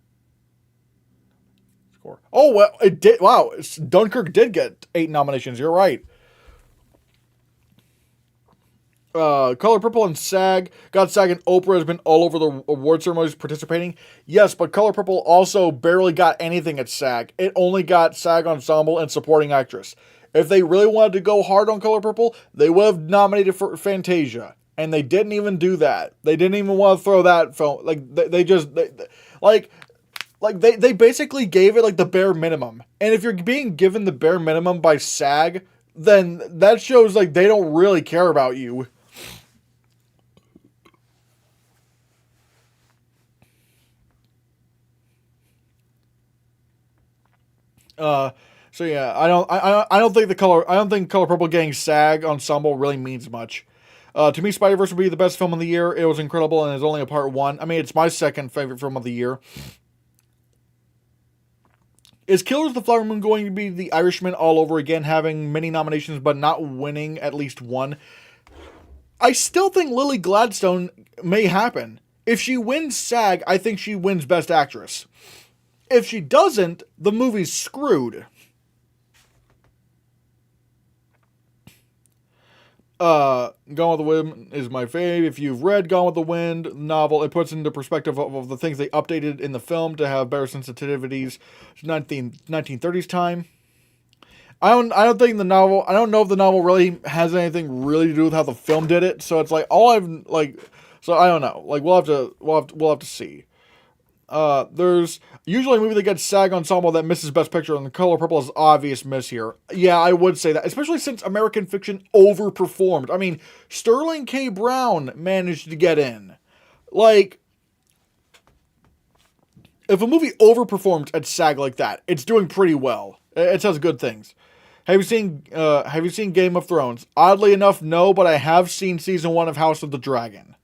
score. Oh, well, it did. Wow, Dunkirk did get 8 nominations. You're right. Color Purple and SAG. God, SAG and Oprah has been all over the award ceremonies participating. Yes, but Color Purple also barely got anything at SAG. It only got SAG Ensemble and Supporting Actress. If they really wanted to go hard on Color Purple, they would have nominated for Fantasia. And they didn't even do that. They didn't even want to throw that film. Like, they basically gave it, like, the bare minimum. And if you're being given the bare minimum by SAG, then that shows, like, they don't really care about you. So yeah, I don't think Color Purple getting SAG Ensemble really means much. To me, Spider-Verse would be the best film of the year. It was incredible, and it's only a part 1. I mean, it's my second favorite film of the year. Is Killers of the Flower Moon going to be The Irishman all over again, having many nominations but not winning at least one? I still think Lily Gladstone may happen. If she wins SAG, I think she wins Best Actress. If she doesn't, the movie's screwed. Gone with the Wind is my fave. If you've read Gone with the Wind novel, it puts into perspective of the things they updated in the film to have better sensitivities to 1930s time. I don't know if the novel really has anything really to do with how the film did it. So it's like I don't know. Like, we'll have to see. There's usually a movie that gets SAG Ensemble that misses Best Picture, and The Color Purple is obvious miss here. Yeah, I would say that, especially since American Fiction overperformed. I mean, Sterling K. Brown managed to get in. Like, if a movie overperformed at SAG like that, it's doing pretty well. It says good things. Have you seen Game of Thrones? Oddly enough, no, but I have seen season 1 of House of the Dragon.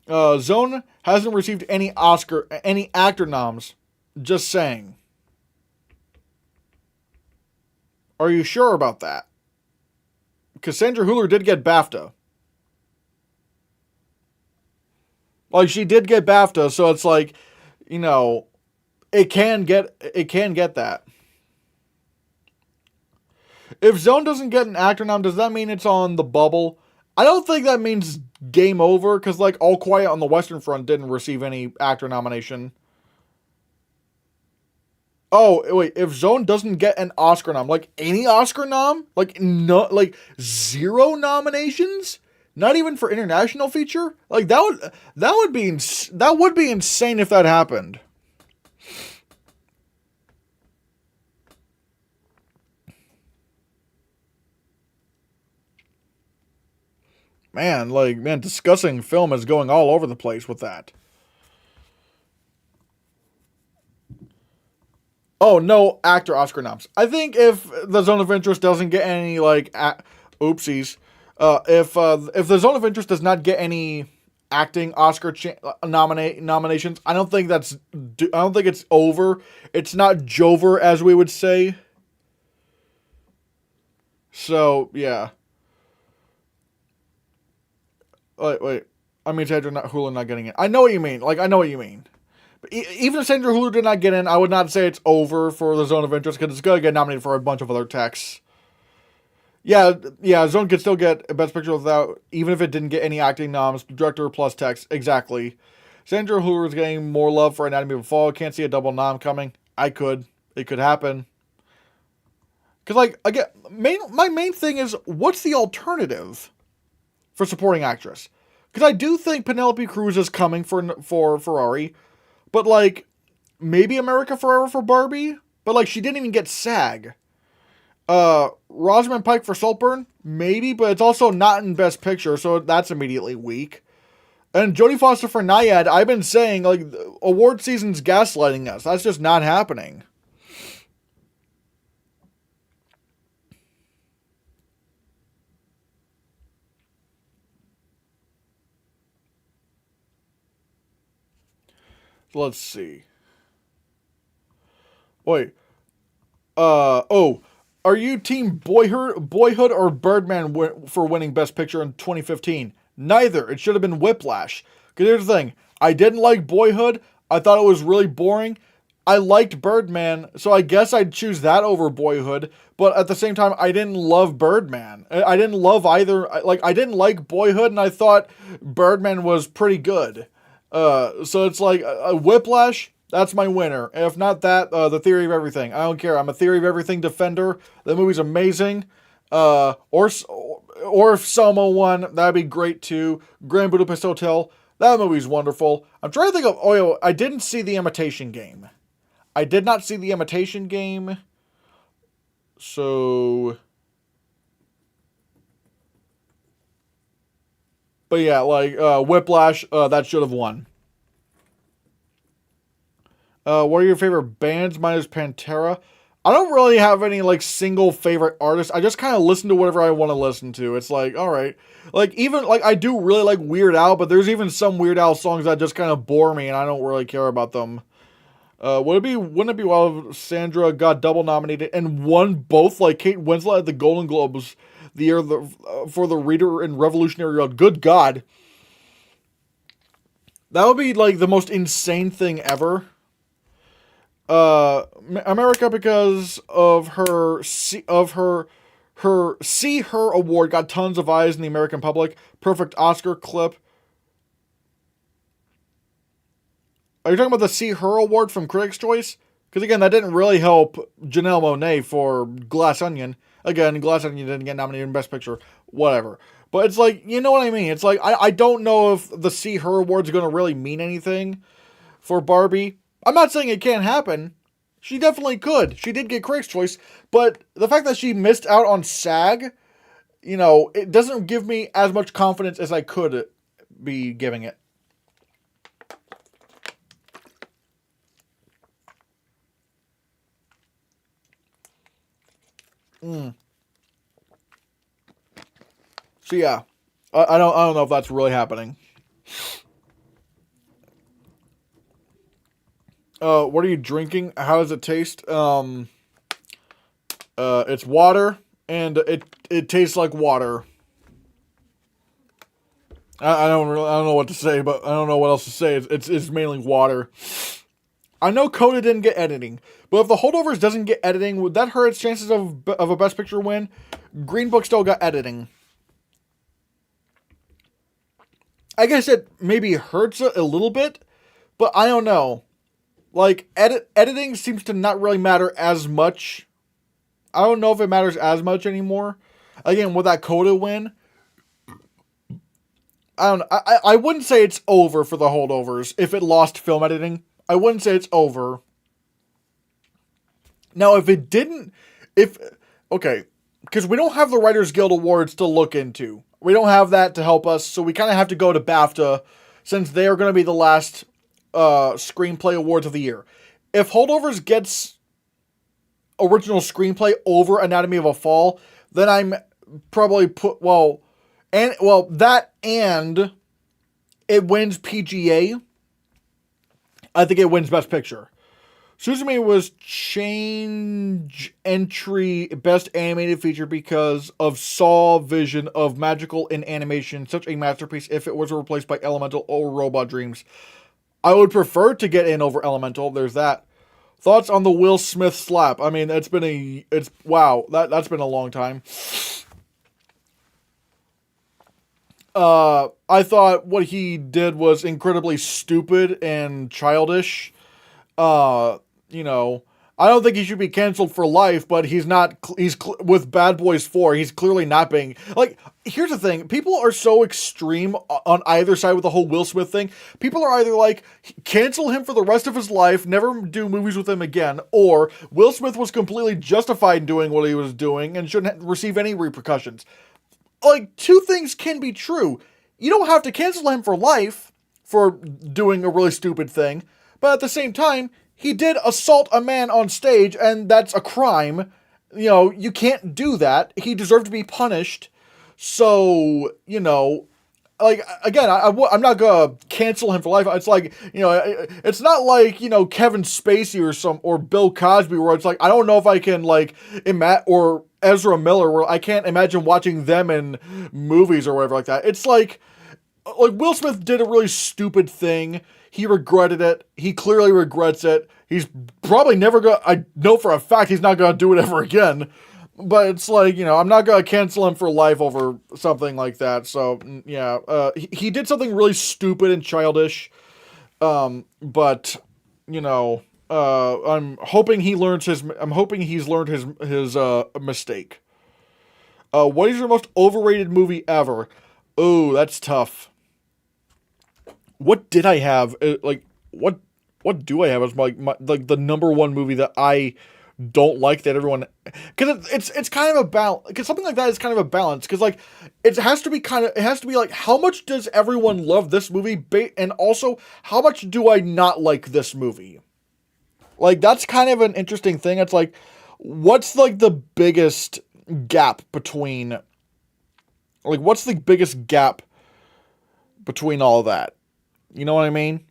Zone hasn't received any actor noms. Just saying. Are you sure about that? Cassandra Huller did get BAFTA. Like, she did get BAFTA, so it's like, it can get that. If Zone doesn't get an actor nom, does that mean it's on the bubble? I don't think that means game over, because, like, All Quiet on the Western Front didn't receive any actor nomination. Oh, wait, if Zone doesn't get an Oscar nom, like, any Oscar nom? Like, no, like, 0 nominations? Not even for international feature? Like, that would be insane if that happened. Man, discussing film is going all over the place with that. Oh, no actor Oscar noms. I think if the Zone of Interest doesn't get any oopsies, if the Zone of Interest does not get any acting Oscar nominations, I don't think it's over. It's not Jover, as we would say. So yeah. Wait. I mean, Hulu not getting it. I know what you mean. I know what you mean. But even if Sandra Hulu did not get in, I would not say it's over for the Zone of Interest because it's going to get nominated for a bunch of other texts. Yeah, Zone could still get a Best Picture without, even if it didn't get any acting noms, director plus text. Exactly. Sandra Hulu is getting more love for Anatomy of a Fall. Can't see a double nom coming. I could. It could happen. Because, again, my main thing is, what's the alternative for supporting actress? Because I do think Penelope Cruz is coming for Ferrari. But, maybe America Ferrera for Barbie? But, she didn't even get SAG. Rosamund Pike for Saltburn? Maybe, but it's also not in Best Picture, so that's immediately weak. And Jodie Foster for Nyad, I've been saying, award season's gaslighting us. That's just not happening. Let's see. Wait. Are you team Boyhood or Birdman for winning Best Picture in 2015? Neither. It should have been Whiplash. Because here's the thing. I didn't like Boyhood. I thought it was really boring. I liked Birdman, so I guess I'd choose that over Boyhood. But at the same time, I didn't love Birdman. I didn't love either. I didn't like Boyhood, and I thought Birdman was pretty good. So it's a Whiplash. That's my winner. If not that, The Theory of Everything. I don't care. I'm a Theory of Everything defender. The movie's amazing. Or if Selma won, that'd be great too. Grand Budapest Hotel. That movie's wonderful. I'm trying to think of. I didn't see The Imitation Game. I did not see The Imitation Game. So. But yeah, Whiplash, that should have won. What are your favorite bands? Mine is Pantera. I don't really have any, single favorite artists. I just kind of listen to whatever I want to listen to. It's alright. I do really like Weird Al, but there's even some Weird Al songs that just kind of bore me, and I don't really care about them. Wouldn't it be wild if Sandra got double nominated and won both, like Kate Winslet at the Golden Globes the year for The Reader and Revolutionary Road? Good God. That would be, the most insane thing ever. America, because of her See Her award, got tons of eyes in the American public. Perfect Oscar clip. Are you talking about the See Her award from Critics' Choice? Because again, that didn't really help Janelle Monáe for Glass Onion. Again, Glass Onion didn't get nominated in Best Picture. Whatever. But it's you know what I mean? It's I don't know if the See Her award's going to really mean anything for Barbie. I'm not saying it can't happen. She definitely could. She did get Critics' Choice. But the fact that she missed out on SAG, it doesn't give me as much confidence as I could be giving it. So yeah, I don't know if that's really happening. What are you drinking? How does it taste? It's water, and it tastes like water. I don't know what to say, but I don't know what else to say. It's mainly water. I know Coda didn't get editing, but if The Holdovers doesn't get editing, would that hurt its chances of a Best Picture win? Green Book still got editing. I guess it maybe hurts a little bit, but I don't know. Editing seems to not really matter as much. I don't know if it matters as much anymore. Again, with that Coda win, I don't know. I wouldn't say it's over for The Holdovers if it lost film editing. I wouldn't say it's over. Now, if it didn't, okay, because we don't have the Writers Guild Awards to look into. We don't have that to help us, so we kind of have to go to BAFTA, since they are going to be the last screenplay awards of the year. If Holdovers gets original screenplay over Anatomy of a Fall, then I'm probably that and it wins PGA. I think it wins Best Picture. Suzume was change entry Best Animated Feature because of Saw vision of magical in animation, such a masterpiece if it was replaced by Elemental or Robot Dreams. I would prefer to get in over Elemental. There's that. Thoughts on the Will Smith slap? I mean, that's been a long time. I thought what he did was incredibly stupid and childish. I don't think he should be canceled for life, but he's not, with Bad Boys 4, he's clearly not being, here's the thing, people are so extreme on either side with the whole Will Smith thing. People are either like, cancel him for the rest of his life, never do movies with him again, or Will Smith was completely justified in doing what he was doing and shouldn't receive any repercussions. Two things can be true. You don't have to cancel him for life for doing a really stupid thing, but at the same time, he did assault a man on stage, and that's a crime. You can't do that. He deserved to be punished. So, again, I'm not gonna cancel him for life. It's like, it's not like, Kevin Spacey or Bill Cosby, where it's like, I don't know if I can, or Ezra Miller, where I can't imagine watching them in movies or whatever like that. It's like Will Smith did a really stupid thing. He regretted it. He clearly regrets it. He's probably never gonna, I know for a fact he's not gonna do it ever again. But it's like, I'm not gonna cancel him for life over something like that. So, yeah, he did something really stupid and childish. But, I'm hoping he's learned his mistake. What is your most overrated movie ever? Oh, that's tough. What did I have? What do I have as the number one movie that I don't like that everyone, because it's kind of a balance, because something like that is kind of a balance, because it has to be how much does everyone love this movie, and also how much do I not like this movie? That's kind of an interesting thing. It's what's the biggest gap between all of that? You know what I mean?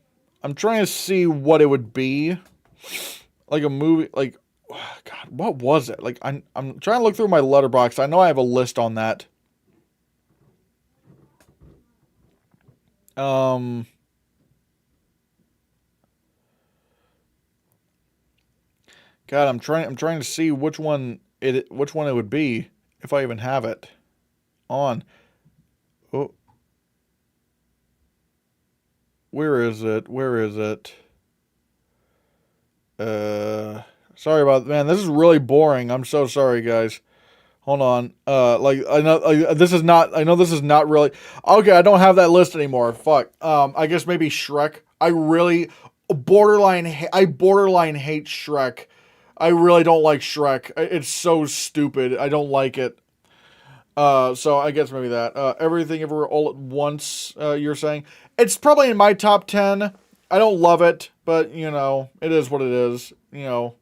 I'm trying to see what it would be. A movie, God, what was it? I'm trying to look through my letterbox. I know I have a list on that. God, I'm trying to see which one it would be, if I even have it on. Oh. Where is it? Sorry about that, man. This is really boring. I'm so sorry, guys. Hold on. I know this is not really. Okay, I don't have that list anymore. Fuck. I guess maybe Shrek. I borderline hate Shrek. I really don't like Shrek. It's so stupid. I don't like it. So I guess maybe that. Everything Everywhere All at Once, you're saying. It's probably in my top 10. I don't love it, but, it is what it is. I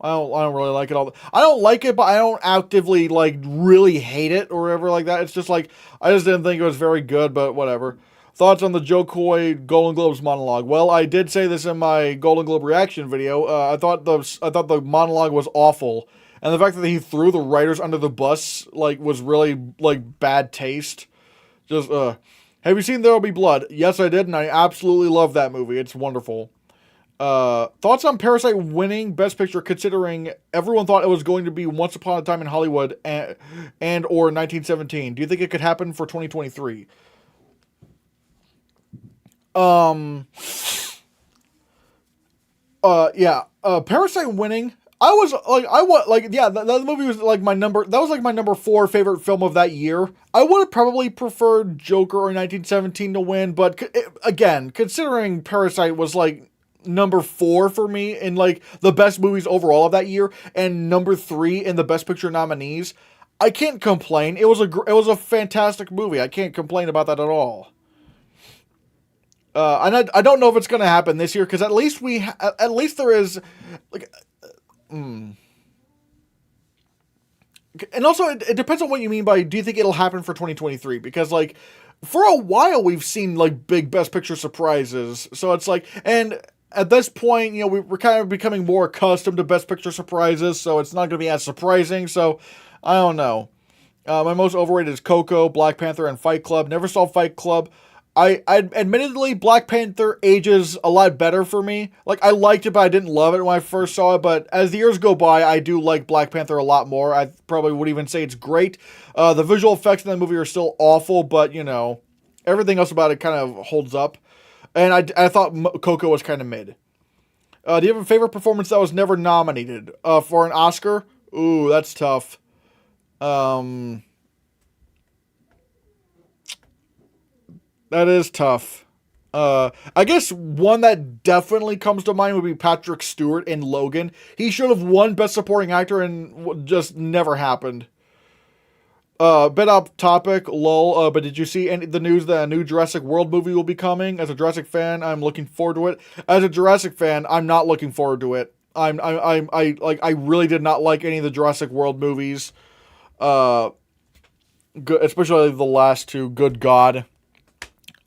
don't really like it all. I don't like it, but I don't actively, really hate it or whatever like that. It's just I just didn't think it was very good, but whatever. Thoughts on the Joe Coy Golden Globes monologue? Well, I did say this in my Golden Globe reaction video. I thought the monologue was awful. And the fact that he threw the writers under the bus, was really, bad taste. Just, have you seen There'll Be Blood? Yes, I did, and I absolutely love that movie. It's wonderful. Thoughts on Parasite winning Best Picture, considering everyone thought it was going to be Once Upon a Time in Hollywood and or 1917. Do you think it could happen for 2023? Parasite winning. That movie was my number. That was my number 4 favorite film of that year. I would have probably preferred Joker or 1917 to win, but again, considering Parasite was number 4 for me in the best movies overall of that year, and number 3 in the Best Picture nominees, I can't complain. It was a fantastic movie. I can't complain about that at all. And I don't know if it's going to happen this year because at least there is like. And also, it depends on what you mean by, do you think it'll happen for 2023? Because, like, for a while, we've seen, like, big Best Picture surprises. So it's like, and at this point, you know, we're kind of becoming more accustomed to Best Picture surprises, so it's not going to be as surprising. So, I don't know. My most overrated is Coco, Black Panther, and Fight Club. Never saw Fight Club. I admittedly, Black Panther ages a lot better for me. Like, I liked it, but I didn't love it when I first saw it. But as the years go by, I do like Black Panther a lot more. I probably would even say it's great. The visual effects in that movie are still awful, but, you know, everything else about it kind of holds up. And I thought Coco was kind of mid. Do you have a favorite performance that was never nominated for an Oscar? Ooh, that's tough. That is tough. I guess one that definitely comes to mind would be Patrick Stewart in Logan. He should have won Best Supporting Actor and just never happened. Bit off topic, lol, but did you see the news that a new Jurassic World movie will be coming? As a Jurassic fan, I'm looking forward to it. As a Jurassic fan, I'm not looking forward to it. I really did not like any of the Jurassic World movies. Especially the last two, good God.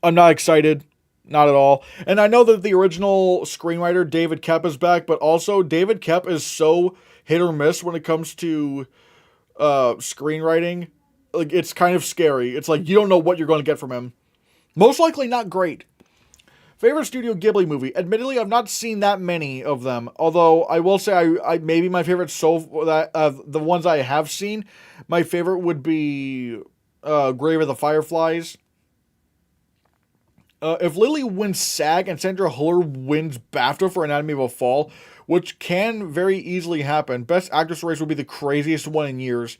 I'm not excited. Not at all. And I know that the original screenwriter, David Koepp, is back, but also David Koepp is so hit or miss when it comes to screenwriting. Like, it's kind of scary. It's like, you don't know what you're going to get from him. Most likely not great. Favorite Studio Ghibli movie? Admittedly, I've not seen that many of them. Although, I will say, I maybe my favorite the ones I have seen, my favorite would be Grave of the Fireflies. If Lily wins SAG and Sandra Hüller wins BAFTA for Anatomy of a Fall, which can very easily happen, Best Actress race would be the craziest one in years.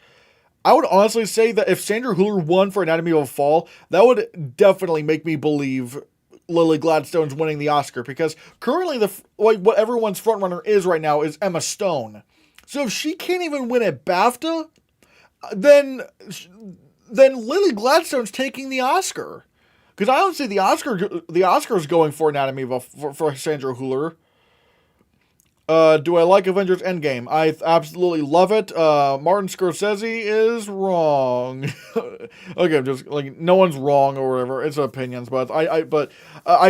I would honestly say that if Sandra Hüller won for Anatomy of a Fall, that would definitely make me believe Lily Gladstone's winning the Oscar, because currently what everyone's frontrunner is right now is Emma Stone. So if she can't even win at BAFTA, then Lily Gladstone's taking the Oscar. Because I don't see the Oscars going for Anatomy for Sandra Hüller. Do I like Avengers Endgame? I absolutely love it. Martin Scorsese is wrong. Okay, I'm just like, no one's wrong or whatever. It's opinions, but I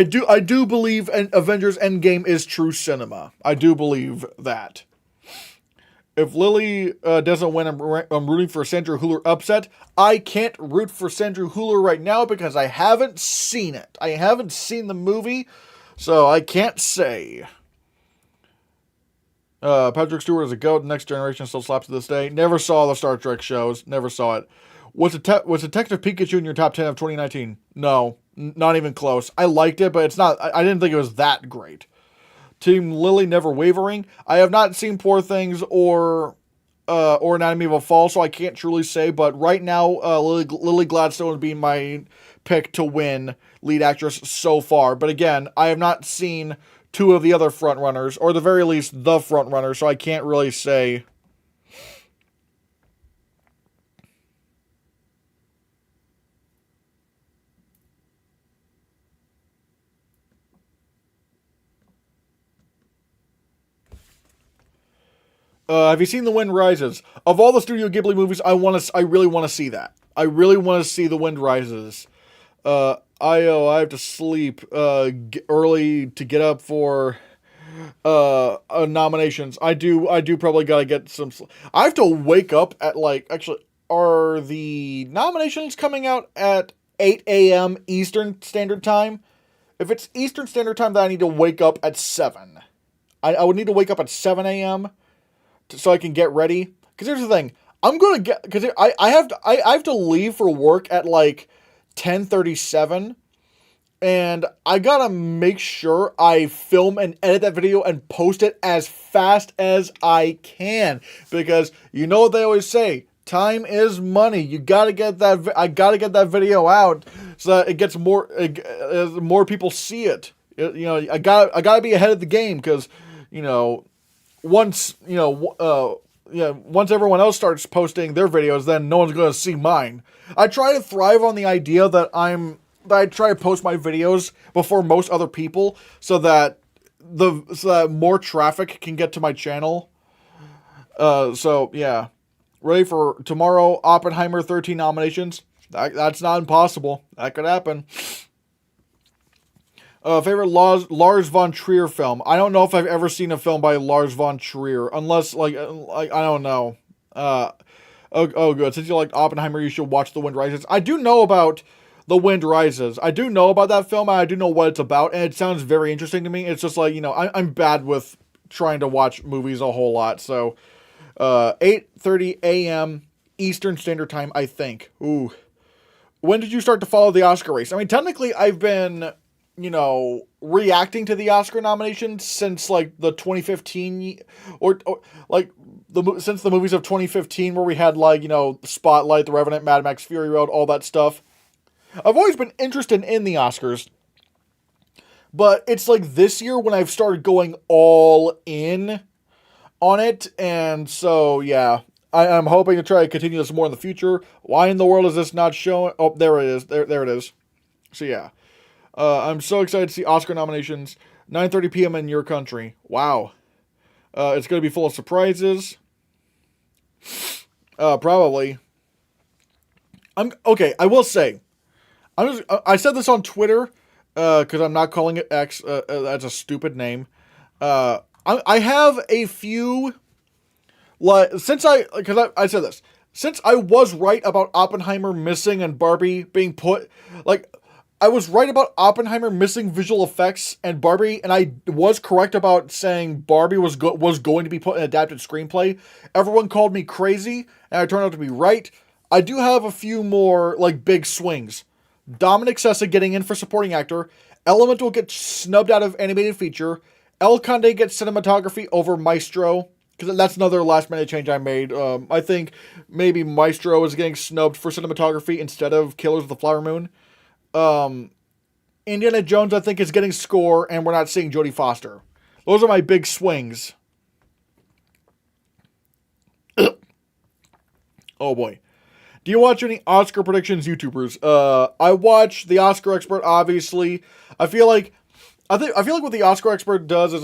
do believe Avengers Endgame is true cinema. I do believe that. If Lily doesn't win, I'm rooting for Sandra Hüller upset. I can't root for Sandra Hüller right now because I haven't seen it. I haven't seen the movie, so I can't say. Patrick Stewart is a goat. Next Generation still slaps to this day. Never saw the Star Trek shows. Never saw it. Was Detective Pikachu in your top 10 of 2019? No, not even close. I liked it, but it's not. I didn't think it was that great. Team Lily Never Wavering. I have not seen Poor Things or Anatomy of a Fall, so I can't truly say. But right now, Lily Gladstone would be my pick to win lead actress so far. But again, I have not seen two of the other frontrunners, or at the very least, the frontrunner, so I can't really say. Have you seen The Wind Rises? Of all the Studio Ghibli movies, I really want to see that. I really want to see The Wind Rises. I have to sleep early to get up for nominations. I do probably gotta get some. I have to wake up at actually, are the nominations coming out at 8 a.m. Eastern Standard Time? If it's Eastern Standard Time, then I need to wake up at 7. I would need to wake up at 7 a.m. So I can get ready. Because here's the thing, I'm gonna get, because I have to leave for work at 10:37, and I gotta make sure I film and edit that video and post it as fast as I can, because you know what they always say, time is money. You gotta get that. I gotta get that video out so that it gets more people see it. I gotta be ahead of the game, because once once everyone else starts posting their videos, then no one's gonna see mine. I try to thrive on the idea that I try to post my videos before most other people, so that more traffic can get to my channel. So yeah, ready for tomorrow? Oppenheimer 13 nominations. That's not impossible. That could happen. Favorite Lars von Trier film. I don't know if I've ever seen a film by Lars von Trier, unless like I don't know. Good. Since you liked Oppenheimer, you should watch The Wind Rises. I do know about The Wind Rises. I do know about that film, and I do know what it's about, and it sounds very interesting to me. It's just like, I'm bad with trying to watch movies a whole lot. So, 8:30 a.m. Eastern Standard Time, I think. Ooh. When did you start to follow the Oscar race? I mean, technically, I've been, reacting to the Oscar nominations since, like, the 2015, or like, since the movies of 2015, where we had, like, Spotlight, The Revenant, Mad Max Fury Road, all that stuff. I've always been interested in the Oscars, but it's like this year when I've started going all in on it, and so, yeah, I'm hoping to try to continue this more in the future. Why in the world is this not showing? Oh, there it is. There it is. So, yeah. I'm so excited to see Oscar nominations. 9:30 p.m. in your country. Wow. It's going to be full of surprises. Probably. Okay, I will say. I said this on Twitter, because I'm not calling it X. That's a stupid name. I have a few, since I said this. Since I was right about Oppenheimer missing and Barbie being put, I was right about Oppenheimer missing visual effects and Barbie, and I was correct about saying Barbie was going to be put in adapted screenplay. Everyone called me crazy, and I turned out to be right. I do have a few more, big swings. Dominic Sessa getting in for supporting actor. Elemental gets snubbed out of animated feature. El Conde gets cinematography over Maestro, because that's another last-minute change I made. I think maybe Maestro is getting snubbed for cinematography instead of Killers of the Flower Moon. Indiana Jones, I think, is getting score, and we're not seeing Jodie Foster. Those are my big swings. Oh boy. Do you watch any Oscar predictions YouTubers? I watch The Oscar Expert, obviously. I feel like what The Oscar Expert does is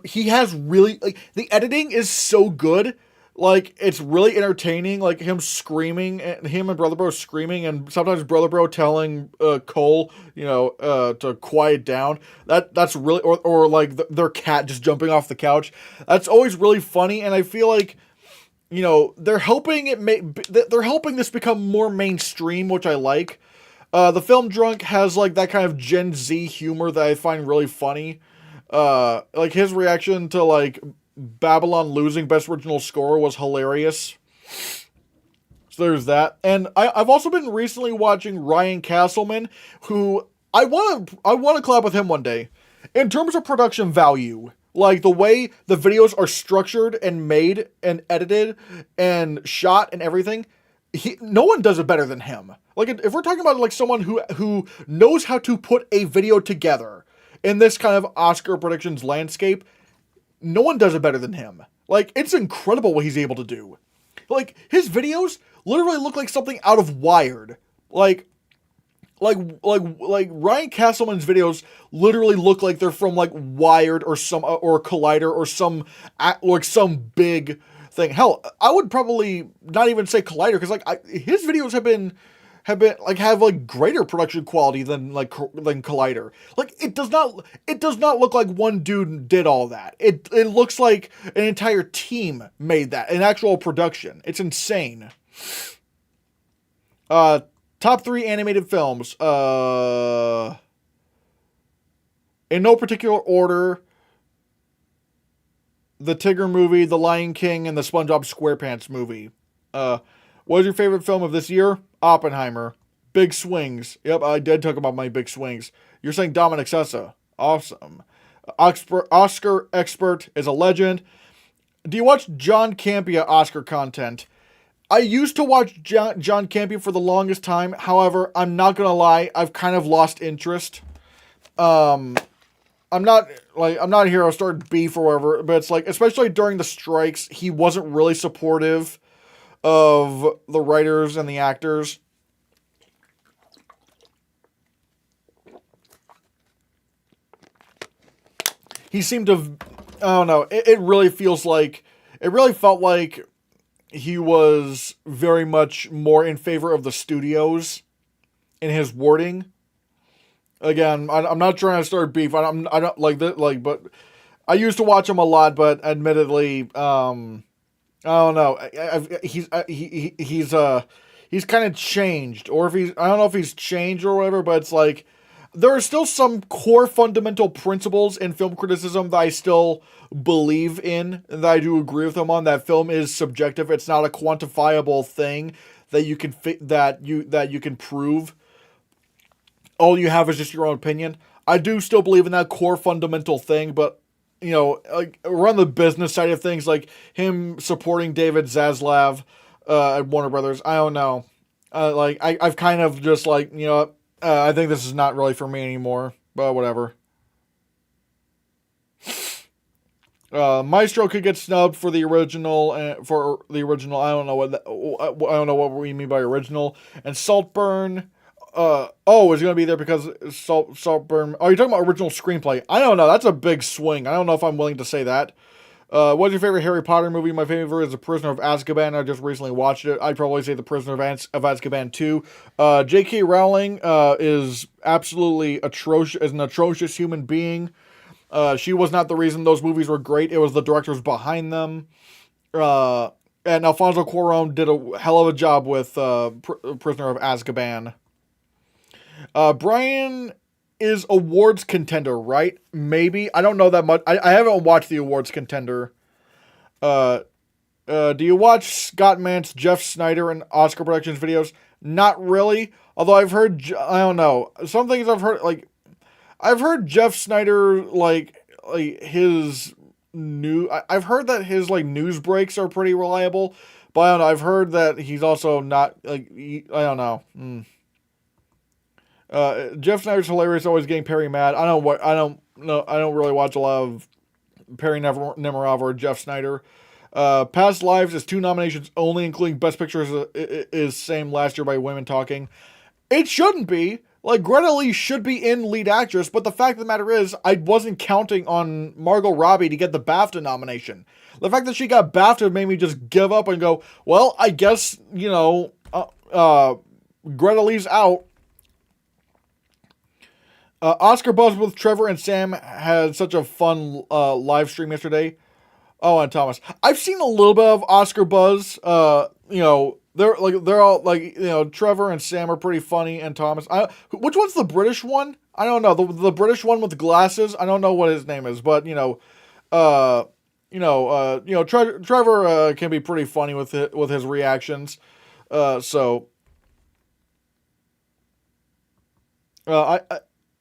he has really, the editing is so good. It's really entertaining, him screaming, and him and Brother Bro screaming, and sometimes Brother Bro telling Cole, to quiet down. That's really, or their cat just jumping off the couch. That's always really funny, and I feel like, they're helping this become more mainstream, which I like. The Film Drunk has that kind of Gen Z humor that I find really funny. His reaction to Babylon losing Best Original Score was hilarious. So there's that. And I've also been recently watching Ryan Castleman, who I want to collab with him one day. In terms of production value, the way the videos are structured and made and edited and shot and everything, no one does it better than him. If we're talking about someone who knows how to put a video together in this kind of Oscar predictions landscape, no one does it better than him. It's incredible what he's able to do. His videos literally look like something out of Wired. Ryan Castleman's videos literally look like they're from Wired or Collider or some big thing. Hell, I would probably not even say Collider, because his videos have greater production quality than Collider. It does not look like one dude did all that. It looks like an entire team made that, an actual production. It's insane. Top 3 animated films. In no particular order: the Tigger movie, The Lion King, and the SpongeBob SquarePants movie. What is your favorite film of this year? Oppenheimer. Big swings. Yep, I did talk about my big swings. You're saying Dominic Sessa. Awesome. Oscar Expert is a legend. Do you watch John Campea Oscar content? I used to watch John Campea for the longest time. However, I'm not going to lie, I've kind of lost interest. I'm I'm not here to start beef or whatever, but it's like, especially during the strikes, he wasn't really supportive of the writers and the actors. He seemed to, I don't know, it really felt like he was very much more in favor of the studios in his wording. Again, I'm not trying to start beef. I don't like that, like, but I used to watch him a lot, but admittedly, I don't know. He's kind of changed, or if I don't know if he's changed or whatever, but it's like, there are still some core fundamental principles in film criticism that I still believe in, and that I do agree with him on. That film is subjective; it's not a quantifiable thing that you can that you can prove. All you have is just your own opinion. I do still believe in that core fundamental thing, but like around the business side of things, like him supporting David Zaslav at Warner Brothers, I don't know. I've kind of just like, I think this is not really for me anymore, but whatever. Maestro could get snubbed for the original. I don't know I don't know what we mean by original. And Saltburn. Is going to be there because Saltburn. Oh, you're talking about original screenplay. I don't know. That's a big swing. I don't know if I'm willing to say that. What's your favorite Harry Potter movie? My favorite is The Prisoner of Azkaban. I just recently watched it. I'd probably say The Prisoner of Azkaban 2. J.K. Rowling is absolutely atrocious, is an atrocious human being. She was not the reason those movies were great. It was the directors behind them. And Alfonso Cuarón did a hell of a job with Prisoner of Azkaban. Brian is awards contender, right? Maybe. I don't know that much. I haven't watched the awards contender. Do you watch Scott Mantz, Jeff Snyder, and Oscar Productions videos? Not really. Although I've heard, I don't know. Some things I've heard, like, I've heard Jeff Snyder, like his I've heard that his, like, news breaks are pretty reliable. But I don't know. I've heard that he's also not, like, I don't know. Jeff Snyder's hilarious, always getting Perry mad. I don't really watch a lot of Perry Nemiroff or Jeff Snyder. Past Lives is 2 nominations only, including Best Picture is same last year by Women Talking. It shouldn't be. Like, Greta Lee should be in lead actress, but the fact of the matter is, I wasn't counting on Margot Robbie to get the BAFTA nomination. The fact that she got BAFTA made me just give up and go, well, I guess, Greta Lee's out. Oscar Buzz with Trevor and Sam had such a fun live stream yesterday. Oh, and Thomas. I've seen a little bit of Oscar Buzz. They're all like, Trevor and Sam are pretty funny, and Thomas. Which one's the British one? I don't know. The British one with the glasses. I don't know what his name is, but Trevor can be pretty funny with his reactions.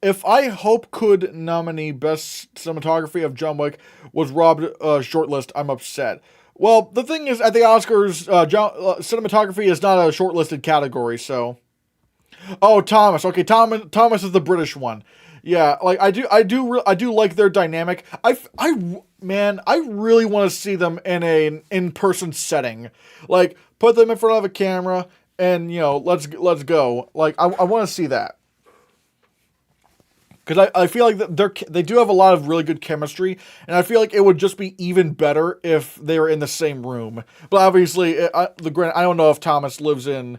If I Hope could nominee Best Cinematography of John Wick was robbed shortlist, I'm upset. Well, the thing is, at the Oscars, cinematography is not a shortlisted category, so. Oh, Thomas. Okay, Thomas is the British one. Yeah, like I do like their dynamic. I really want to see them in an in-person setting. Like, put them in front of a camera and let's go. Like, I want to see that. Because I feel like they do have a lot of really good chemistry, and I feel like it would just be even better if they were in the same room. But obviously, I don't know if Thomas lives in.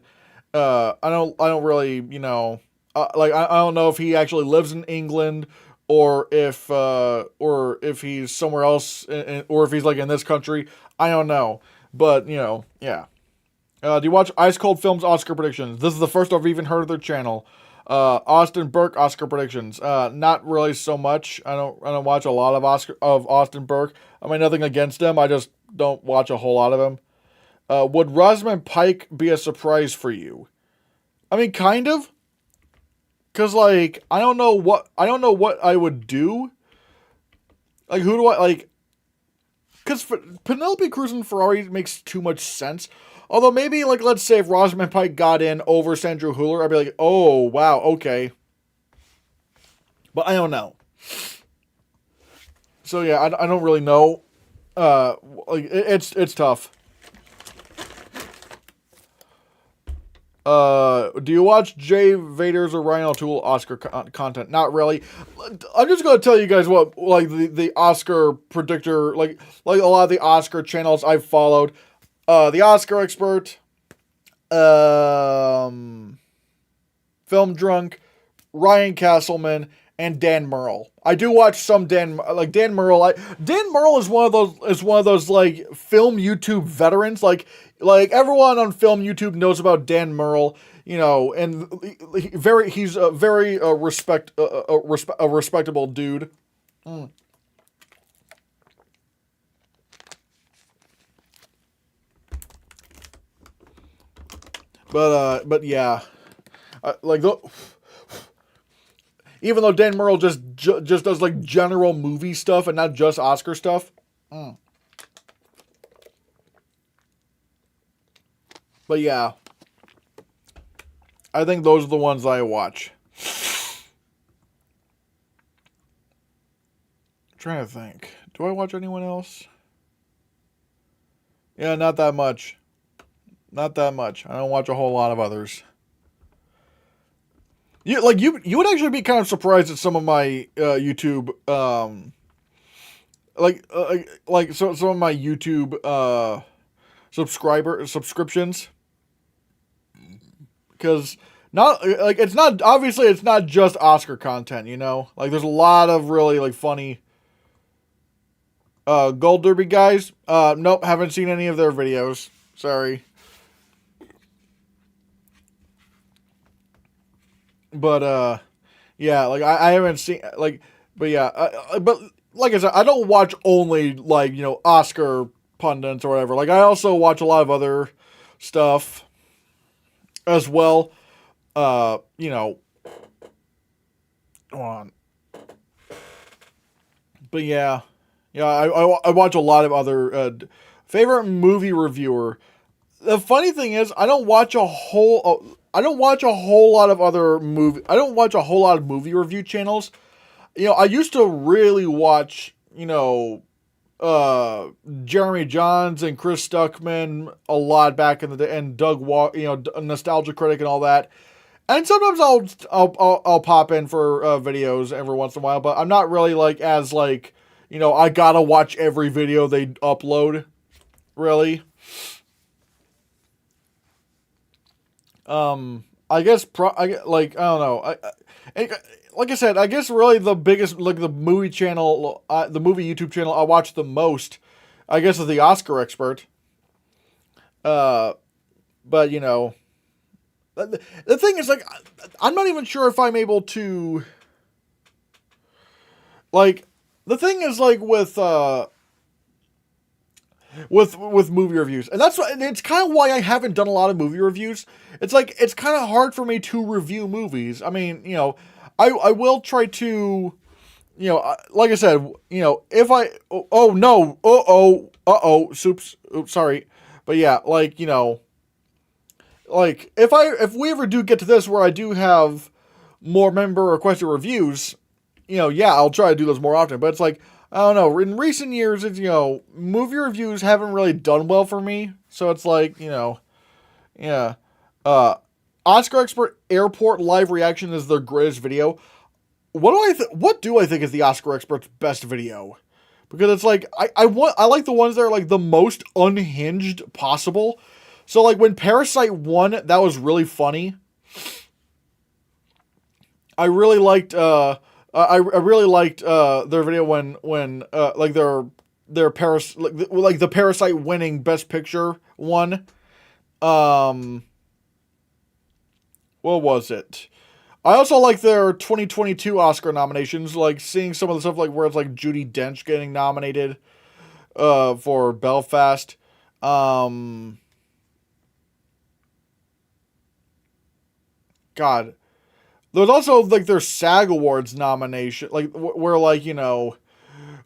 I don't really, I don't know if he actually lives in England, or if he's somewhere else, or if he's like in this country. I don't know, but yeah. Do you watch Ice Cold Films Oscar predictions? This is the first I've even heard of their channel. Austin Burke Oscar predictions. Not really so much. I don't watch a lot of Austin Burke. I mean, nothing against him. I just don't watch a whole lot of him. Would Rosamund Pike be a surprise for you? I mean, kind of. Cause like I don't know what I would do. Like, who do I like? Cause Penelope Cruz and Ferrari makes too much sense. Although maybe, like, let's say if Rosamund Pike got in over Sandra Hüller, I'd be like, oh, wow, okay. But I don't know. So yeah, I don't really know. Like it's tough. Do you watch Jay Vader's or Ryan O'Toole Oscar content? Not really. I'm just gonna tell you guys what like the Oscar predictor like a lot of the Oscar channels I've followed. The Oscar Expert, Film Drunk, Ryan Castleman, and Dan Merle. I do watch some Dan Merle. Dan Merle is one of those like film YouTube veterans. Like everyone on film YouTube knows about Dan Merle, you know, and he's a very respectable dude. Mm. But yeah, like the. Even though Dan Merle just does like general movie stuff and not just Oscar stuff. Mm. But yeah, I think those are the ones I watch. I'm trying to think. Do I watch anyone else? Yeah, not that much. Not that much. I don't watch a whole lot of others. You would actually be kind of surprised at some of my YouTube some of my YouTube subscriptions, because not like it's not obviously it's not just Oscar content, you know, like there's a lot of really like funny Gold Derby guys. Nope, haven't seen any of their videos, sorry. But yeah, like I haven't seen like, but yeah, but like I said, I don't watch only like, you know, Oscar pundits or whatever. Like I also watch a lot of other stuff as well. You know, hold on. But yeah, I watch a lot of other favorite movie reviewer. The funny thing is, I don't watch a whole lot of other movie. I don't watch a whole lot of movie review channels. You know, I used to really watch, you know, Jeremy Johns and Chris Stuckman a lot back in the day, and you know, Nostalgia Critic and all that. And sometimes I'll pop in for videos every once in a while, but I'm not really like as like, you know, I gotta watch every video they upload, really. I guess I don't know. Like I said, I guess really the biggest like the movie channel, the movie YouTube channel I watch the most, I guess, is the Oscar Expert. Uh, but you know, the thing is, like, I'm not even sure if I'm able to. Like, the thing is, like, with movie reviews, and it's kind of why I haven't done a lot of movie reviews. It's like it's kind of hard for me to review movies. I mean, you know, I will try to, you know, like I said, you know, if I oh no oops sorry, but yeah, like, you know, like if we ever do get to this where I do have more member requested reviews, you know, yeah, I'll try to do those more often. But it's like, I don't know. In recent years, it's, you know, movie reviews haven't really done well for me. So it's like, you know, yeah. Uh, Oscar Expert Airport live reaction is their greatest video. What do I think is the Oscar Expert's best video? Because it's like I like the ones that are like the most unhinged possible. So like when Parasite won, that was really funny. I really liked I really liked their video when like their like the Parasite winning Best Picture one. What was it? I also like their 2022 Oscar nominations, like seeing some of the stuff like where it's like Judi Dench getting nominated for Belfast. God, there's also like their SAG Awards nomination, like where like, you know,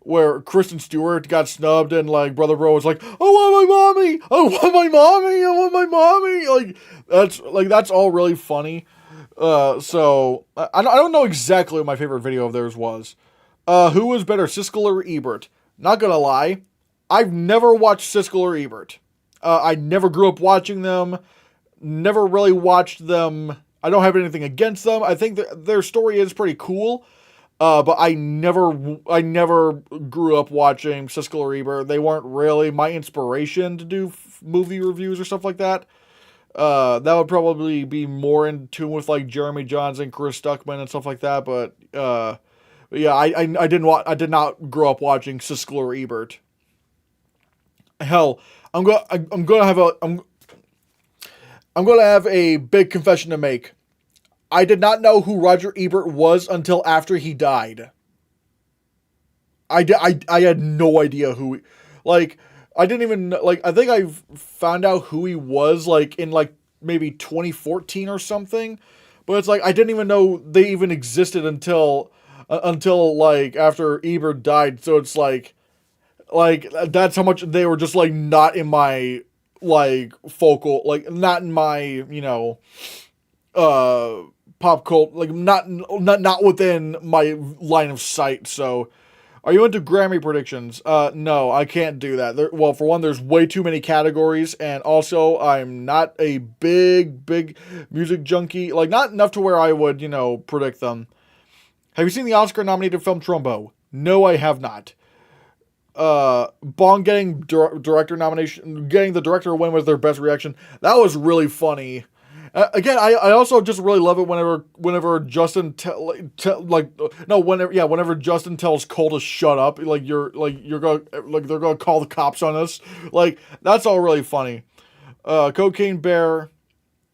where Kristen Stewart got snubbed and like Brother Bro was like, "I want my mommy, I want my mommy, I want my mommy." That's all really funny. So I don't know exactly what my favorite video of theirs was. Who was better, Siskel or Ebert? Not gonna lie, I've never watched Siskel or Ebert. I never grew up watching them. Never really watched them. I don't have anything against them. I think their story is pretty cool. But I never grew up watching Siskel or Ebert. They weren't really my inspiration to do movie reviews or stuff like that. That would probably be more in tune with like Jeremy Jahns and Chris Stuckman and stuff like that. But yeah, I did not grow up watching Siskel or Ebert. Hell, I'm gonna have a big confession to make. I did not know who Roger Ebert was until after he died. I had no idea who, like, I didn't even, like, I think I found out who he was, like, in, like, maybe 2014 or something. But it's like, I didn't even know they even existed until like, after Ebert died. So it's like, that's how much they were just, like, not in my, like, focal, like, not in my, you know, pop cult, like not within my line of sight. So, are you into Grammy predictions? No, I can't do that. Well, for one, there's way too many categories, and also I'm not a big music junkie. Like, not enough to where I would, you know, predict them. Have you seen the Oscar-nominated film Trumbo? No, I have not. Bong getting director nomination, getting the director win was their best reaction. That was really funny. Again, I also just really love it whenever Justin whenever Justin tells Cole to shut up, like you're going like they're gonna call the cops on us, like that's all really funny. Cocaine Bear,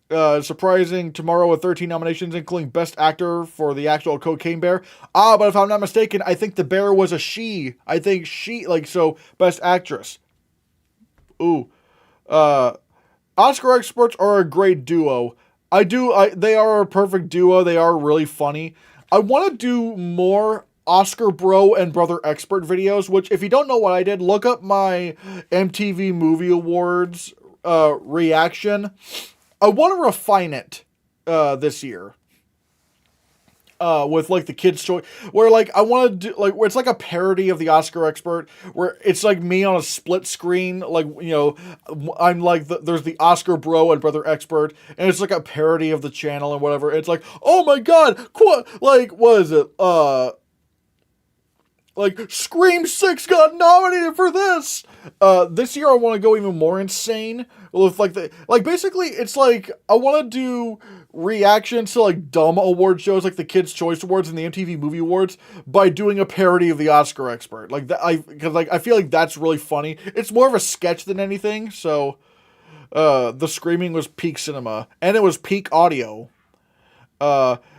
surprising tomorrow with 13 nominations, including Best Actor for the actual Cocaine Bear. But if I'm not mistaken, I think the bear was a she. I think she, like, so Best Actress. Ooh, Oscar experts are a great duo. They are a perfect duo. They are really funny. I want to do more Oscar bro and brother expert videos, which if you don't know what I did, look up my MTV Movie Awards reaction. I want to refine it this year. With like the Kids' Choice, where like I want to do like where it's like a parody of the Oscar expert, where it's like me on a split screen, like, you know, I'm like there's the Oscar bro and brother expert, and it's like a parody of the channel and whatever. It's like, oh my god, like what is it? Like Scream 6 got nominated for this. This year I want to go even more insane with basically it's like I want to do reactions to like dumb award shows like the Kids' Choice Awards and the MTV Movie Awards by doing a parody of the Oscar expert. Like that, because like I feel like that's really funny. It's more of a sketch than anything. So, the screaming was peak cinema and it was peak audio.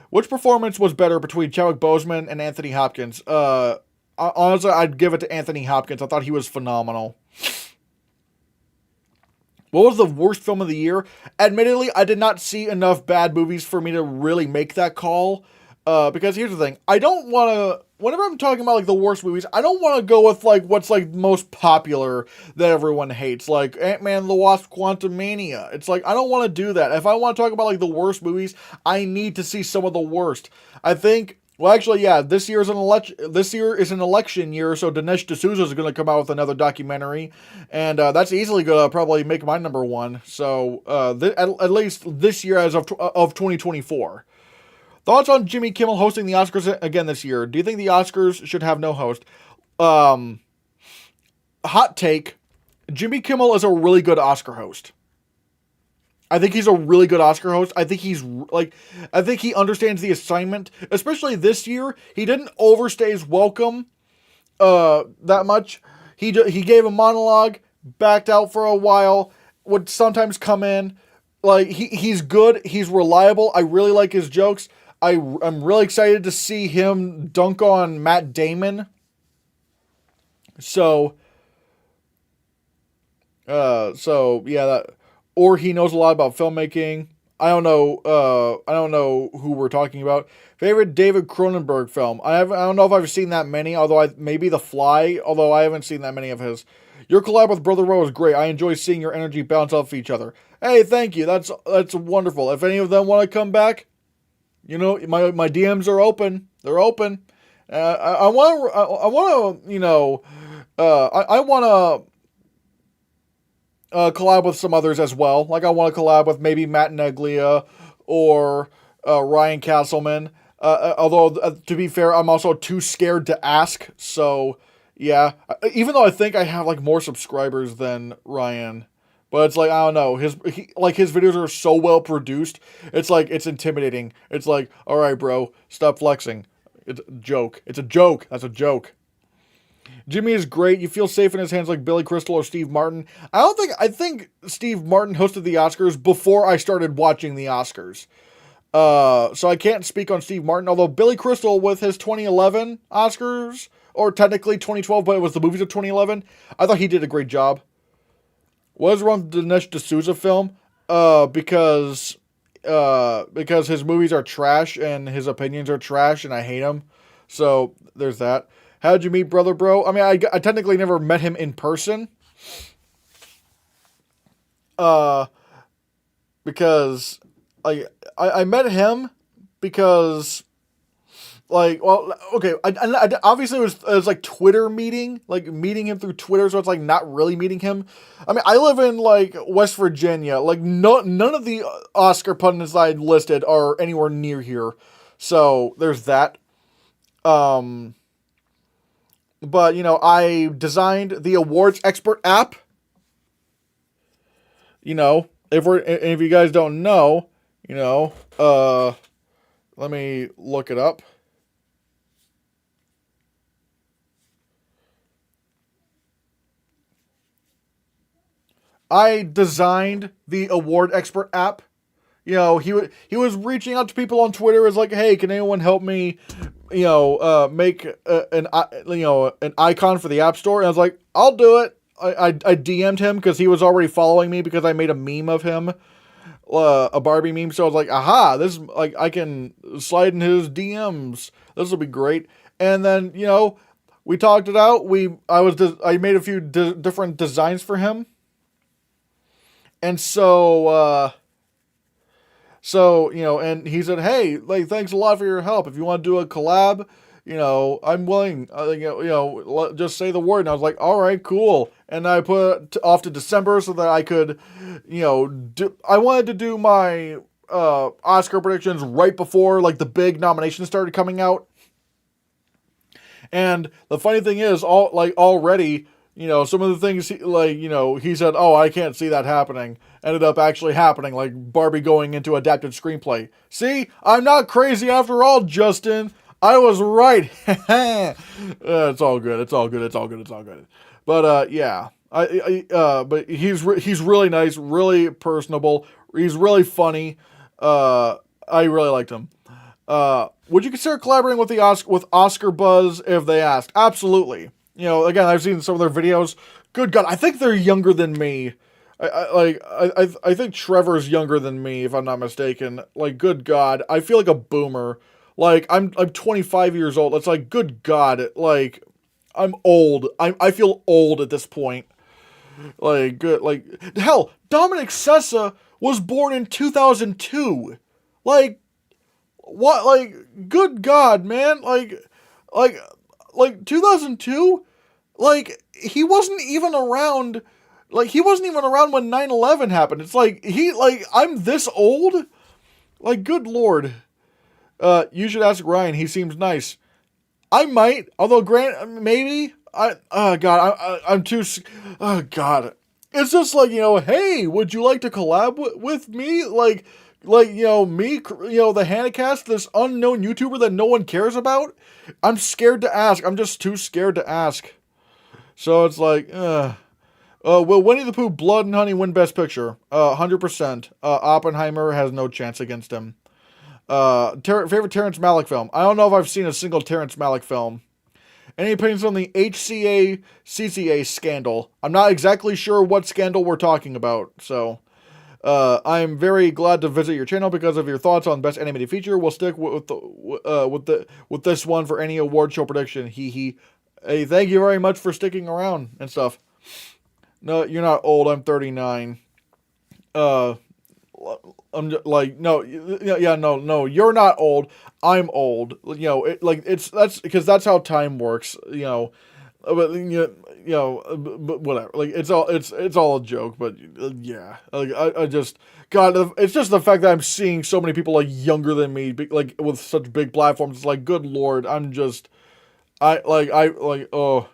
Which performance was better between Chadwick Boseman and Anthony Hopkins? Honestly, I'd give it to Anthony Hopkins. I thought he was phenomenal. What was the worst film of the year? Admittedly, I did not see enough bad movies for me to really make that call. Because here's the thing. I don't want to... Whenever I'm talking about, like, the worst movies, I don't want to go with, like, what's, like, most popular that everyone hates. Like, Ant-Man and the Wasp: Quantumania. It's like, I don't want to do that. If I want to talk about, like, the worst movies, I need to see some of the worst. I think... Well, actually, yeah, this year is an election year, so Dinesh D'Souza is going to come out with another documentary, and that's easily going to probably make my number one. So, at least this year as of 2024. Thoughts on Jimmy Kimmel hosting the Oscars again this year? Do you think the Oscars should have no host? Hot take, Jimmy Kimmel is a really good Oscar host. I think he's a really good Oscar host. I think he understands the assignment, especially this year. He didn't overstay his welcome that much. He gave a monologue, backed out for a while, would sometimes come in. Like, he's good, he's reliable. I really like his jokes. I'm really excited to see him dunk on Matt Damon. So yeah, that... Or he knows a lot about filmmaking. I don't know who we're talking about. Favorite David Cronenberg film? I don't know if I've seen that many, although maybe The Fly, although I haven't seen that many of his. Your collab with Brother Rowe is great. I enjoy seeing your energy bounce off each other. Hey, thank you. That's wonderful. If any of them want to come back, you know, my DMs are open. They're open. I want to, I want to, I want to collab with some others as well. Like I want to collab with maybe Matt Neglia or Ryan Castleman. Although to be fair, I'm also too scared to ask. So yeah, even though I think I have like more subscribers than Ryan, but it's like I don't know. His videos are so well produced. It's like it's intimidating. It's like, all right, bro, stop flexing. It's a joke. It's a joke. That's a joke. Jimmy is great. You feel safe in his hands like Billy Crystal or Steve Martin. I think Steve Martin hosted the Oscars before I started watching the Oscars. So I can't speak on Steve Martin, although Billy Crystal with his 2011 Oscars, or technically 2012, but it was the movies of 2011, I thought he did a great job. What is wrong with the Dinesh D'Souza film? Because his movies are trash and his opinions are trash and I hate him. So there's that. How'd you meet Brother Bro? I mean, I technically never met him in person. Because like I met him because like, well, okay, I obviously it was like Twitter meeting, like meeting him through Twitter, so it's like not really meeting him. I mean, I live in like West Virginia, like none of the Oscar pundits I listed are anywhere near here, so there's that. But I designed the awards expert app. If you guys don't know, let me look it up. I designed the award expert app. He was reaching out to people on Twitter as like, hey, can anyone help me, make an icon for the App Store? And I was like, I'll do it. I DM'd him because he was already following me because I made a meme of him, a Barbie meme. So I was like, aha, this is like I can slide in his DMs. This will be great. And then we talked it out. I made a few different designs for him. And so, and he said, hey, like, thanks a lot for your help. If you want to do a collab, I'm willing. Just say the word. And I was like, all right, cool. And I put it off to December so that I could, I wanted to do my Oscar predictions right before, like, the big nominations started coming out. And the funny thing is, already, some of the things, he said, oh, I can't see that happening, ended up actually happening, like Barbie going into adapted screenplay. See, I'm not crazy after all, Justin. I was right. It's all good. It's all good. It's all good. It's all good. But, yeah. But he's really nice, really personable. He's really funny. I really liked him. Would you consider collaborating with Oscar Buzz if they asked? Absolutely. Again, I've seen some of their videos. Good God, I think they're younger than me. I think Trevor's younger than me, if I'm not mistaken. Like, good God, I feel like a boomer. Like, I'm 25 years old. It's like, good God, like, I'm old. I feel old at this point. Like, good, like, hell, Dominic Sessa was born in 2002. Like, what, like, good God, man, like 2002, like, he wasn't even around when 9/11 happened. It's like, I'm this old? Like, good Lord. You should ask Ryan, he seems nice. I might, although maybe, I'm too, oh God. It's just like, hey, would you like to collab with me? Like, me, the Hannahcast, this unknown YouTuber that no one cares about. I'm scared to ask. I'm just too scared to ask. So it's like, will Winnie the Pooh, Blood and Honey win Best Picture? 100%. Oppenheimer has no chance against him. Favorite Terrence Malick film? I don't know if I've seen a single Terrence Malick film. Any opinions on the HCA CCA scandal? I'm not exactly sure what scandal we're talking about, so... I'm very glad to visit your channel because of your thoughts on best animated feature. We'll stick with this one for any award show prediction. Hee hee. Hey, thank you very much for sticking around and stuff. No, you're not old. I'm 39. I'm just, like, no, yeah, no, you're not old. I'm old. That's because that's how time works. But but whatever. Like it's all a joke. But yeah, like I just God, it's just the fact that I'm seeing so many people like younger than me, like with such big platforms. It's like, good lord, oh.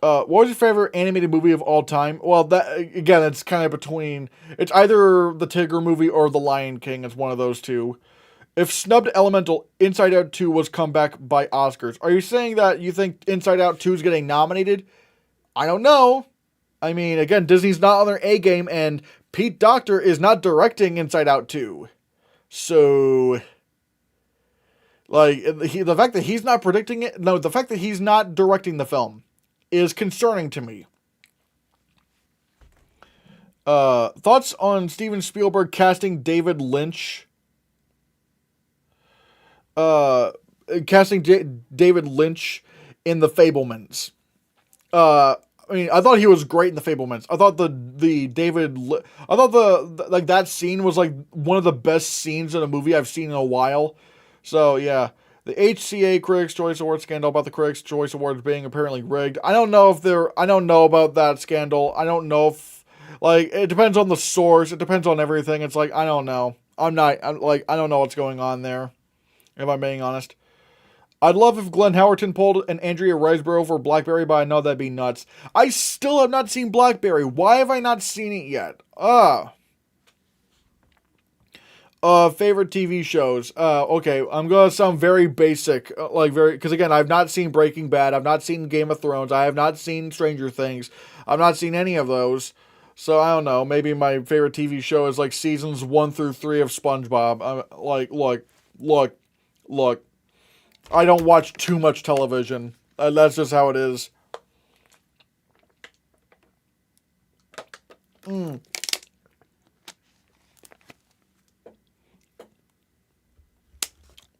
What was your favorite animated movie of all time? Well, that again, it's kind of between. It's either the Tigger movie or the Lion King. It's one of those two. If snubbed Elemental, Inside Out 2 was come back by Oscars. Are you saying that you think Inside Out 2 is getting nominated? I don't know. I mean, again, Disney's not on their A game, and Pete Docter is not directing Inside Out 2. So, like, the fact that he's not predicting it, no, the fact that he's not directing the film is concerning to me. Thoughts on Steven Spielberg casting David Lynch? Casting David Lynch in The Fabelmans. I mean, I thought he was great in The Fabelmans. I thought like that scene was like one of the best scenes in a movie I've seen in a while. So yeah, the HCA Critics' Choice Awards scandal about the Critics' Choice Awards being apparently rigged. I don't know about that scandal. I don't know if, like, it depends on the source. It depends on everything. It's like, I don't know. I don't know what's going on there, if I'm being honest. I'd love if Glenn Howerton pulled an Andrea Riseborough for Blackberry, but I know that'd be nuts. I still have not seen Blackberry. Why have I not seen it yet? Favorite TV shows. Okay, I'm gonna sound very basic, because again, I've not seen Breaking Bad, I've not seen Game of Thrones, I have not seen Stranger Things, I've not seen any of those. So I don't know. Maybe my favorite TV show is like seasons 1 through 3 of SpongeBob. Look. I don't watch too much television. That's just how it is.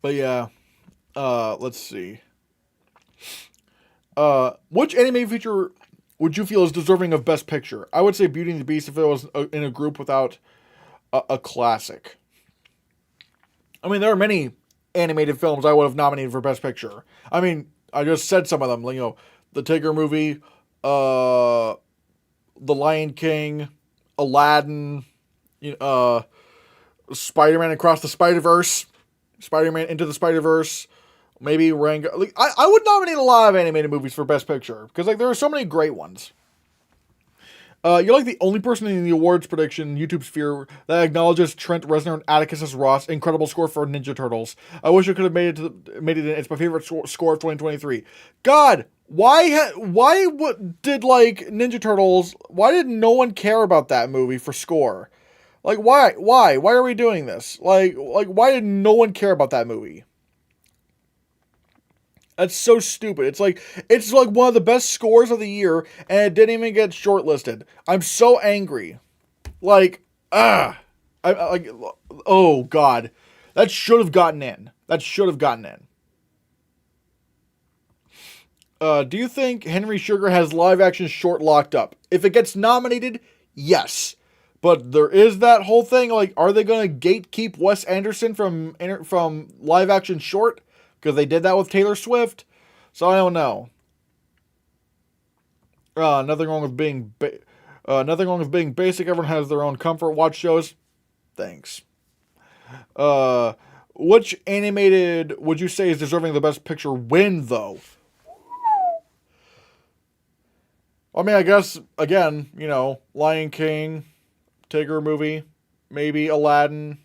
But yeah, let's see. Which anime feature would you feel is deserving of Best Picture? I would say Beauty and the Beast if it was in a group without a classic. I mean, there are many animated films I would have nominated for Best Picture. I mean, I just said some of them. The Tigger movie, The Lion King, Aladdin, Spider-Man Across the Spider-Verse, Spider-Man Into the Spider-Verse, maybe Rango. Like, I would nominate a lot of animated movies for Best Picture because there are so many great ones. You're like the only person in the awards prediction YouTube sphere that acknowledges Trent Reznor and Atticus as Ross. Incredible score for Ninja Turtles. I wish I could have made it in. It's my favorite score of 2023. God, why did like Ninja Turtles? Why did no one care about that movie for score? Like, why are we doing this? Like why did no one care about that movie? That's so stupid. It's like one of the best scores of the year, and it didn't even get shortlisted. I'm so angry. Oh God, that should have gotten in. Do you think Henry Sugar has live action short locked up? If it gets nominated, yes. But there is that whole thing. Like, are they going to gatekeep Wes Anderson from live action short? Because they did that with Taylor Swift. So I don't know. Nothing wrong with being basic. Everyone has their own comfort. Watch shows. Thanks. Which animated would you say is deserving of the Best Picture win, though? I mean, I guess, again, Lion King, Tigger movie, maybe Aladdin.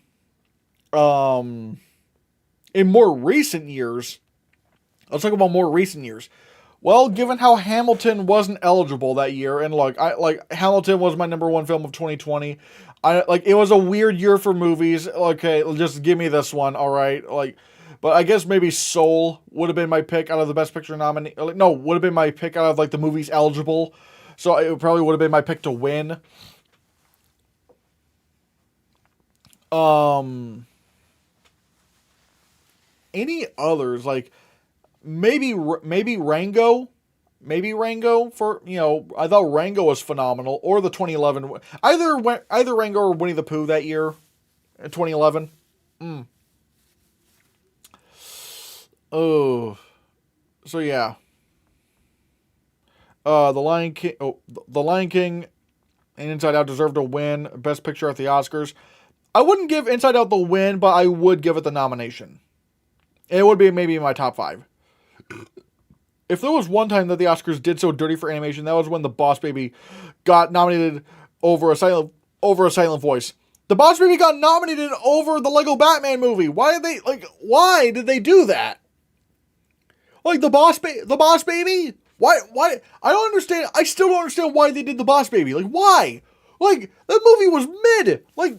In more recent years, let's talk about more recent years. Well, given how Hamilton wasn't eligible that year, and Hamilton was my number one film of 2020. It was a weird year for movies. Okay, just give me this one, all right. But I guess maybe Soul would have been my pick out of the Best Picture nominee. No, would have been my pick out of the movies eligible. So it probably would have been my pick to win. Any others, maybe Rango? Maybe Rango for, I thought Rango was phenomenal, or the 2011, either Rango or Winnie the Pooh that year, 2011. Oh, so yeah. The Lion King, The Lion King and Inside Out deserved to win Best Picture at the Oscars. I wouldn't give Inside Out the win, but I would give it the nomination. It would be maybe in my top 5. If there was one time that the Oscars did so dirty for animation, that was when The Boss Baby got nominated over a silent voice. The Boss Baby got nominated over the Lego Batman movie. Why did they do that? Like the Boss Baby? Why? I don't understand. I still don't understand why they did The Boss Baby. Like, why? Like, that movie was mid. Like,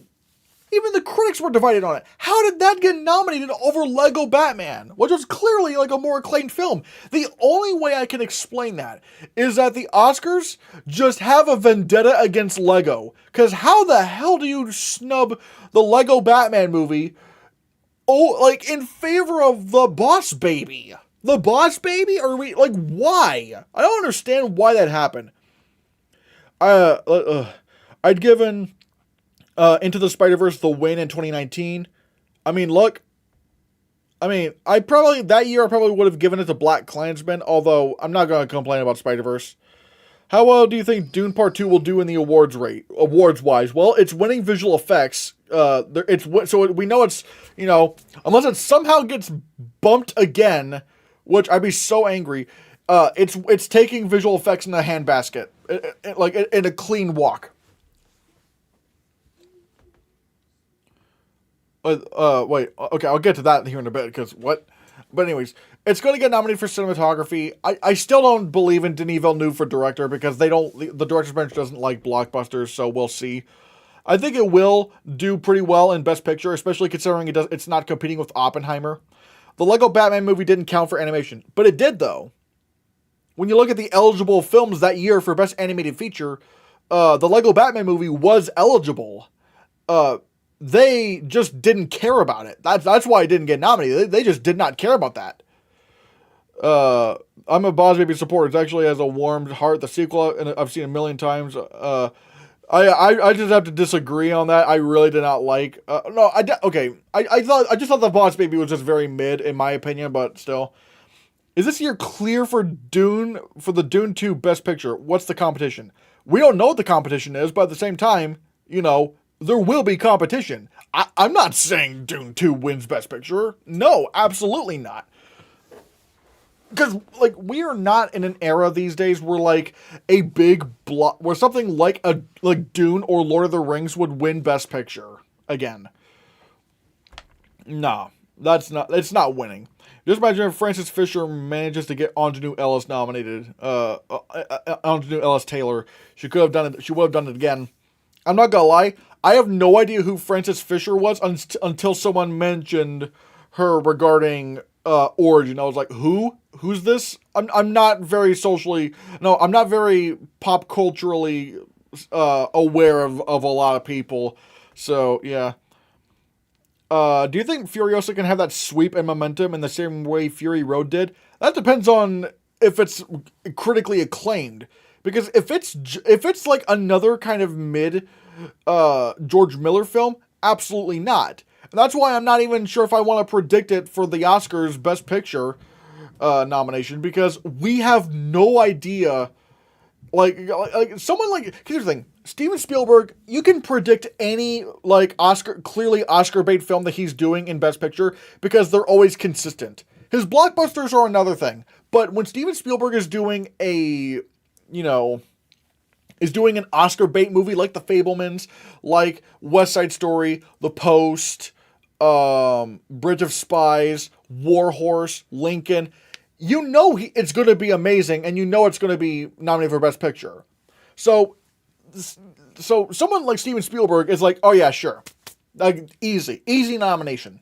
even the critics were divided on it. How did that get nominated over Lego Batman, which was clearly like a more acclaimed film? The only way I can explain that is that the Oscars just have a vendetta against Lego. Because how the hell do you snub the Lego Batman movie, in favor of The Boss Baby? The Boss Baby? Why? I don't understand why that happened. I'd given Into the Spider-Verse the win in 2019. I mean, look. That year I probably would have given it to Black Klansman, although I'm not going to complain about Spider-Verse. How well do you think Dune Part 2 will do in the awards-wise? Well, it's winning visual effects. So we know it's, unless it somehow gets bumped again, which I'd be so angry, it's taking visual effects in a handbasket, in a clean walk. Wait, okay, I'll get to that here in a bit, because what? But anyways, it's going to get nominated for cinematography. I still don't believe in Denis Villeneuve for director, because the director's bench doesn't like blockbusters, so we'll see. I think it will do pretty well in Best Picture, especially considering it's not competing with Oppenheimer. The Lego Batman movie didn't count for animation, but it did, though. When you look at the eligible films that year for Best Animated Feature, the Lego Batman movie was eligible. They just didn't care about it. That's why it didn't get nominated. They just did not care about that. I'm a Boss Baby supporter. It actually has a warmed heart. The sequel, and I've seen a million times. I just have to disagree on that. I really did not like. I just thought the Boss Baby was just very mid in my opinion, but still. Is this year clear for the Dune 2 Best Picture? What's the competition? We don't know what the competition is, but at the same time, there will be competition. I'm not saying Dune 2 wins Best Picture. No, absolutely not. Because, we are not in an era these days where, a big block, where something like Dune or Lord of the Rings would win Best Picture again. Nah, it's not winning. Just imagine if Frances Fisher manages to get Anjanou Ellis nominated. Anjanou Ellis Taylor. She could have done it. She would have done it again. I'm not gonna lie. I have no idea who Frances Fisher was until someone mentioned her regarding Origin. I was like, who? Who's this? I'm not very I'm not very pop culturally aware of a lot of people. So, yeah. Do you think Furiosa can have that sweep and momentum in the same way Fury Road did? That depends on if it's critically acclaimed. Because if it's like another kind of mid George Miller film, absolutely not. And that's why I'm not even sure if I want to predict it for the Oscars Best Picture nomination, because we have no idea. Here's the thing. Steven Spielberg, you can predict any clearly Oscar bait film that he's doing in Best Picture because they're always consistent. His blockbusters are another thing, but when Steven Spielberg is doing an Oscar bait movie like The Fabelmans, like West Side Story, The Post, Bridge of Spies, War Horse, Lincoln, it's going to be amazing, and it's going to be nominated for Best Picture. So someone like Steven Spielberg is like, oh yeah, sure. Easy nomination.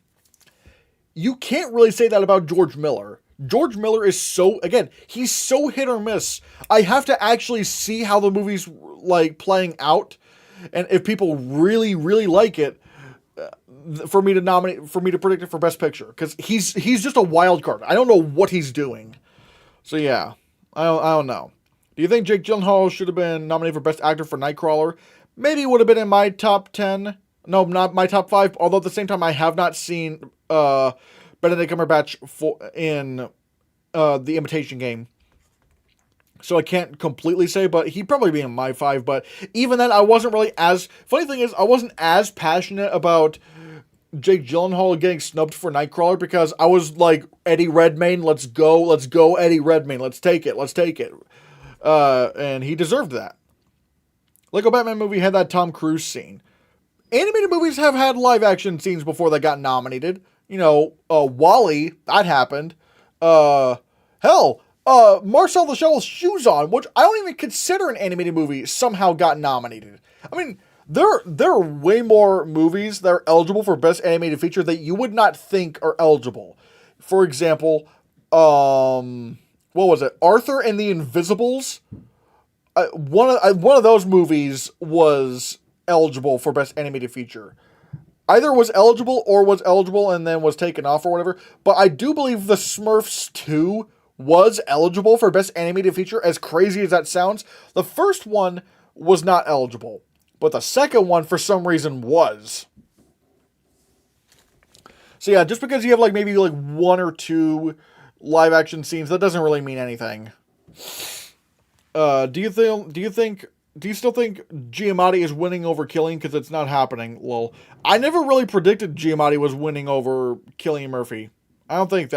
You can't really say that about George Miller. George Miller is he's so hit or miss. I have to actually see how the movie's playing out, and if people really, really like it, for me to predict it for Best Picture, because he's just a wild card. I don't know what he's doing. So yeah, I don't know. Do you think Jake Gyllenhaal should have been nominated for Best Actor for Nightcrawler? Maybe it would have been in my top 10. No, not my top 5. Although at the same time, I have not seen Benedict Cumberbatch in The Imitation Game. So I can't completely say, but he'd probably be in my 5. But even then, I wasn't really as... Funny thing is, I wasn't as passionate about Jake Gyllenhaal getting snubbed for Nightcrawler because I was like, Eddie Redmayne, let's go Eddie Redmayne, let's take it. And he deserved that. Lego Batman movie had that Tom Cruise scene. Animated movies have had live action scenes before that got nominated. You know, WALL-E, that happened. Marcel the Shell's Shoes On, which I don't even consider an animated movie, somehow got nominated. I mean, there are way more movies that are eligible for Best Animated Feature that you would not think are eligible. For example, what was it? Arthur and the Invisibles. One of those movies was eligible for Best Animated Feature. Either was eligible and then was taken off or whatever. But I do believe The Smurfs 2 was eligible for Best Animated Feature, as crazy as that sounds. The first one was not eligible, but the second one, for some reason, was. So yeah, just because you have maybe one or two live action scenes, that doesn't really mean anything. Do you still think Giamatti is winning over Cillian? Because it's not happening. Well, I never really predicted Giamatti was winning over Cillian Murphy. I don't think.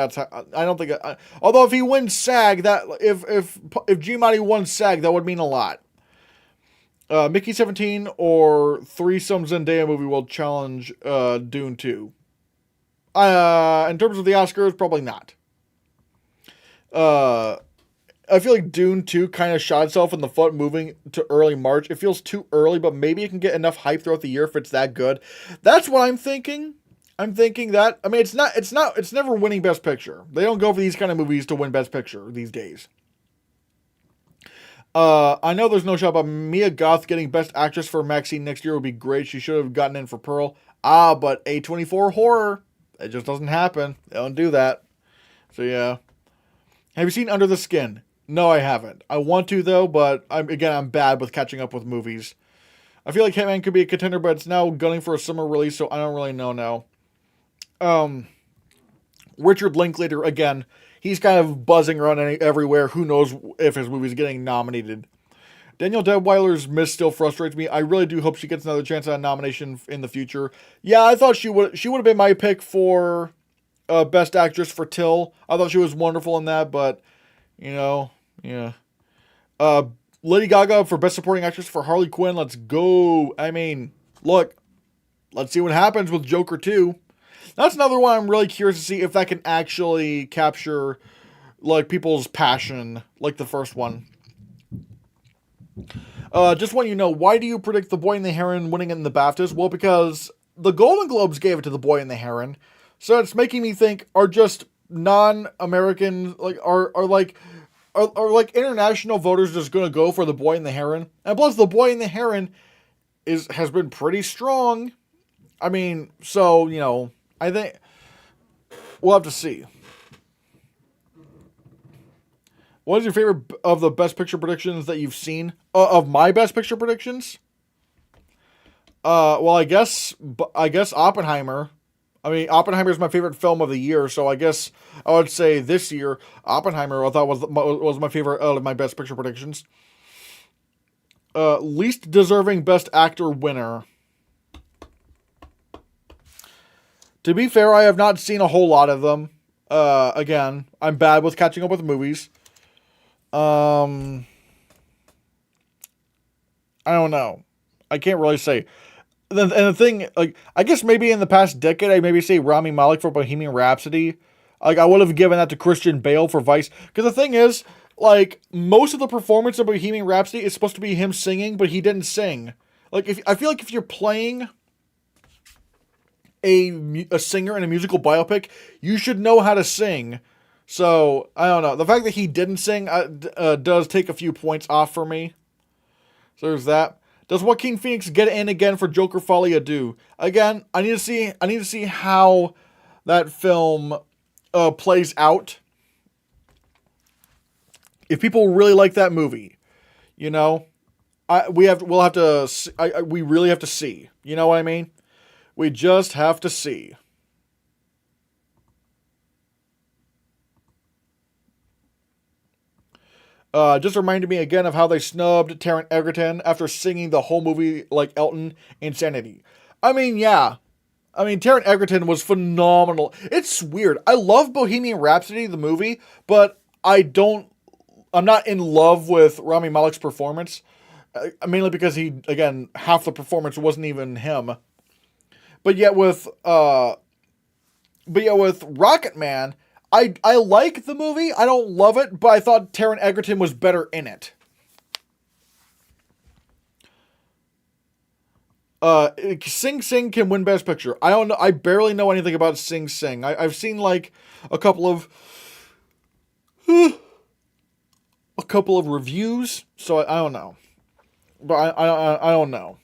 Although if he wins SAG, that if Giamatti won SAG, that would mean a lot. Mickey 17 or Threesome Zendaya movie will challenge Dune 2. In terms of the Oscars, probably not. I feel like Dune 2 kind of shot itself in the foot moving to early March. It feels too early, but maybe it can get enough hype throughout the year if it's that good. That's what I'm thinking. I'm thinking that, I mean, it's never winning Best Picture. They don't go for these kind of movies to win Best Picture these days. I know there's no shot, but Mia Goth getting Best Actress for Maxine next year would be great. She should have gotten in for Pearl. But A24 horror, it just doesn't happen. They don't do that. So yeah. Have you seen Under the Skin? No, I haven't. I want to though, but I'm bad with catching up with movies. I feel like Hitman could be a contender, but it's now gunning for a summer release, so I don't really know now. Richard Linklater, again, he's kind of buzzing around everywhere. Who knows if his movie's getting nominated. Danielle Deadweiler's miss still frustrates me. I really do hope she gets another chance at a nomination in the future. Yeah, I thought she would have been my pick for Best Actress for Till. I thought she was wonderful in that, but, yeah. Lady Gaga for Best Supporting Actress for Harley Quinn. Let's go. I mean, look, let's see what happens with Joker 2. That's another one I'm really curious to see if that can actually capture, people's passion, like the first one. Just want you to know, why do you predict The Boy and the Heron winning it in the BAFTAs? Well, because the Golden Globes gave it to The Boy and the Heron, so it's making me think, are just non-American, are international voters just going to go for The Boy and the Heron? And plus, The Boy and the Heron has been pretty strong. I mean, so, I think we'll have to see. What is your favorite of the Best Picture predictions that you've seen? Of my Best Picture predictions? Well, I guess Oppenheimer. I mean, Oppenheimer is my favorite film of the year, so I guess I would say this year, Oppenheimer I thought was my favorite out of my Best Picture predictions. Least deserving Best Actor winner. To be fair, I have not seen a whole lot of them. Again, I'm bad with catching up with movies. I don't know. I can't really say. And the thing, I guess maybe in the past decade, I maybe say Rami Malek for Bohemian Rhapsody. I would have given that to Christian Bale for Vice. Because the thing is, most of the performance of Bohemian Rhapsody is supposed to be him singing, but he didn't sing. I feel like if you're playing a singer in a musical biopic, you should know how to sing. So, I don't know. The fact that he didn't sing does take a few points off for me. So there's that. Does Joaquin Phoenix get in again for Joker Folie à Deux? Again, I need to see how that film plays out. If people really like that movie, you know, we'll have to, we really have to see. You know what I mean? We just have to see. Just reminded me again of how they snubbed Taron Egerton after singing the whole movie like Elton. Insanity. I mean, yeah. I mean, Taron Egerton was phenomenal. It's weird. I love Bohemian Rhapsody, the movie, but I'm not in love with Rami Malek's performance. Mainly because again, half the performance wasn't even him. But yet with Rocket Man, I like the movie. I don't love it, but I thought Taron Egerton was better in it. Sing Sing can win Best Picture. I don't know. I barely know anything about Sing Sing. I've seen like a couple of reviews, so I don't know. But I don't know.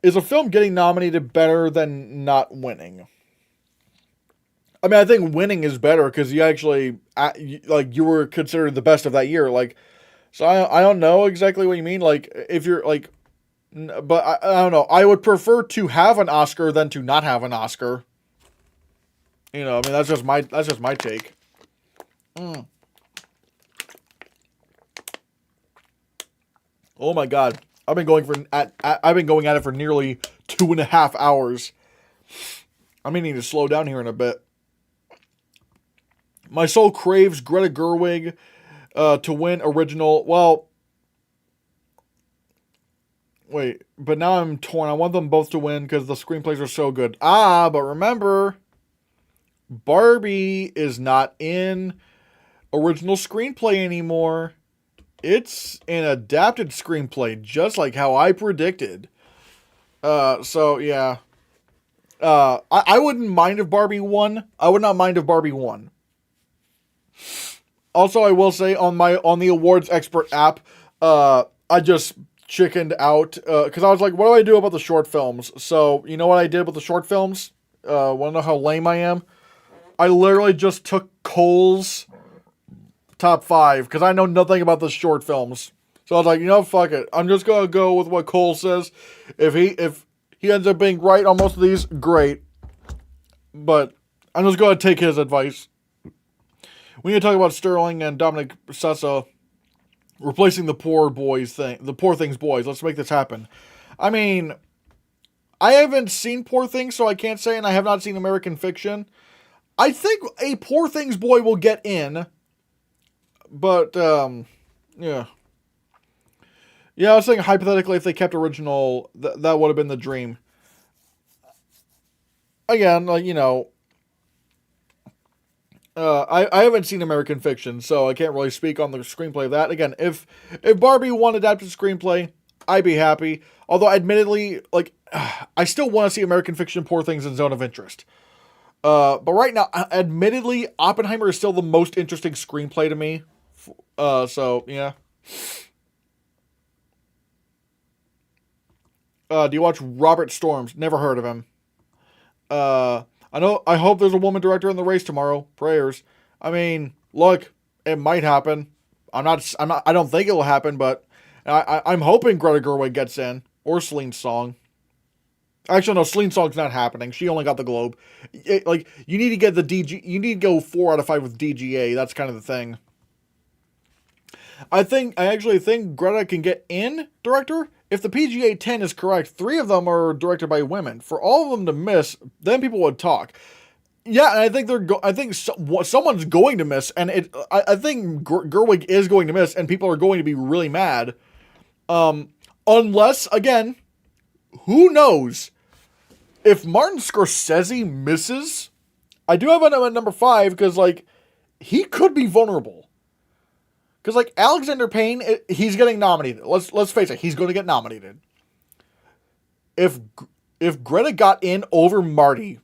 Is a film getting nominated better than not winning? I mean, I think winning is better because you actually, like, you were considered the best of that year. Like, so I don't know exactly what you mean. Like, if you're like, but I don't know. I would prefer to have an Oscar than to not have an Oscar. You know, I mean, that's just my take. Oh my God, I've been going at it for nearly 2.5 hours. I'm needing to slow down here in a bit. My soul craves Greta Gerwig to win original. Well, wait, but now I'm torn. I want them both to win because the screenplays are so good. But remember, Barbie is not in original screenplay anymore. It's an adapted screenplay, just like how I predicted. So yeah. I wouldn't mind if Barbie won. I would not mind if Barbie won. Also, I will say on the awards expert app, I just chickened out because I was like, what do I do about the short films? So you know what I did with the short films? Want to know how lame I am? I literally just took Cole's top 5 because I know nothing about the short films. So I was like, you know, fuck it. I'm just gonna go with what Cole says. If he ends up being right on most of these, great. But I'm just gonna take his advice. We need to talk about Sterling and Dominic Sessa replacing the poor things boys. Let's make this happen. I mean, I haven't seen Poor Things, so I can't say, and I have not seen American Fiction. I think a Poor Things boy will get in, but yeah. Yeah, I was saying hypothetically, if they kept original, that would have been the dream. Again, like, you know, I haven't seen American Fiction, so I can't really speak on the screenplay of that. Again, if Barbie won adapted screenplay, I'd be happy. Although, admittedly, like, I still want to see American Fiction, Poor Things, and Zone of Interest. But right now, admittedly, Oppenheimer is still the most interesting screenplay to me. So, yeah. Do you watch Robert Storms? Never heard of him. I hope there's a woman director in the race tomorrow. Prayers. I mean, look, it might happen. I don't think it will happen, but I'm hoping Greta Gerwig gets in. Or Celine Song. Actually, no, Celine Song's not happening. She only got the Globe. You need to get the DG, you need to go 4 out of 5 with DGA. That's kind of the thing. I actually think Greta can get in director. If the PGA 10 is correct, 3 of them are directed by women. For all of them to miss, then people would talk. Yeah, and I think someone's going to miss, and I think Gerwig is going to miss, and people are going to be really mad. Unless, again, who knows? If Martin Scorsese misses, I do have him at number 5 because, like, he could be vulnerable. Because, like, Alexander Payne, he's getting nominated. Let's face it, he's going to get nominated. If Greta got in over Marty,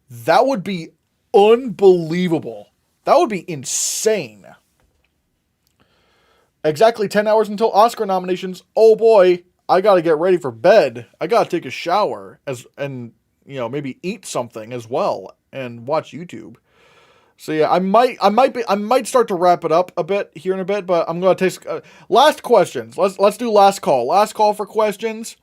that would be unbelievable. That would be insane. Exactly 10 hours until Oscar nominations. Oh boy, I got to get ready for bed. I got to take a shower and maybe eat something as well and watch YouTube. So yeah, I might start to wrap it up a bit here in a bit, but I'm gonna take last questions. Let's do last call. Last call for questions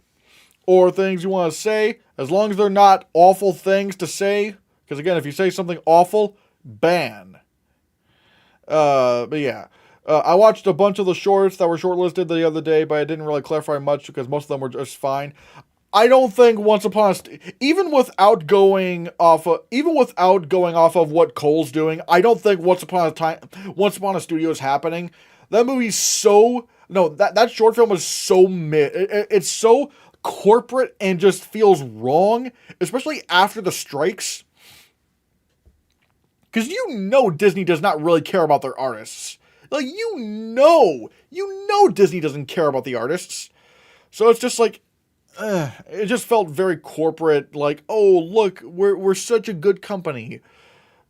or things you want to say, as long as they're not awful things to say. Because again, if you say something awful, ban. But yeah. I watched a bunch of the shorts that were shortlisted the other day, but I didn't really clarify much because most of them were just fine. I don't think even without going off of what Cole's doing, I don't think Once Upon a Studio is happening. That movie's that short film is so mid. It's so corporate and just feels wrong, especially after the strikes. Because Disney does not really care about their artists. Like, Disney doesn't care about the artists. So it's just like, it just felt very corporate. Like, oh, look, we're such a good company.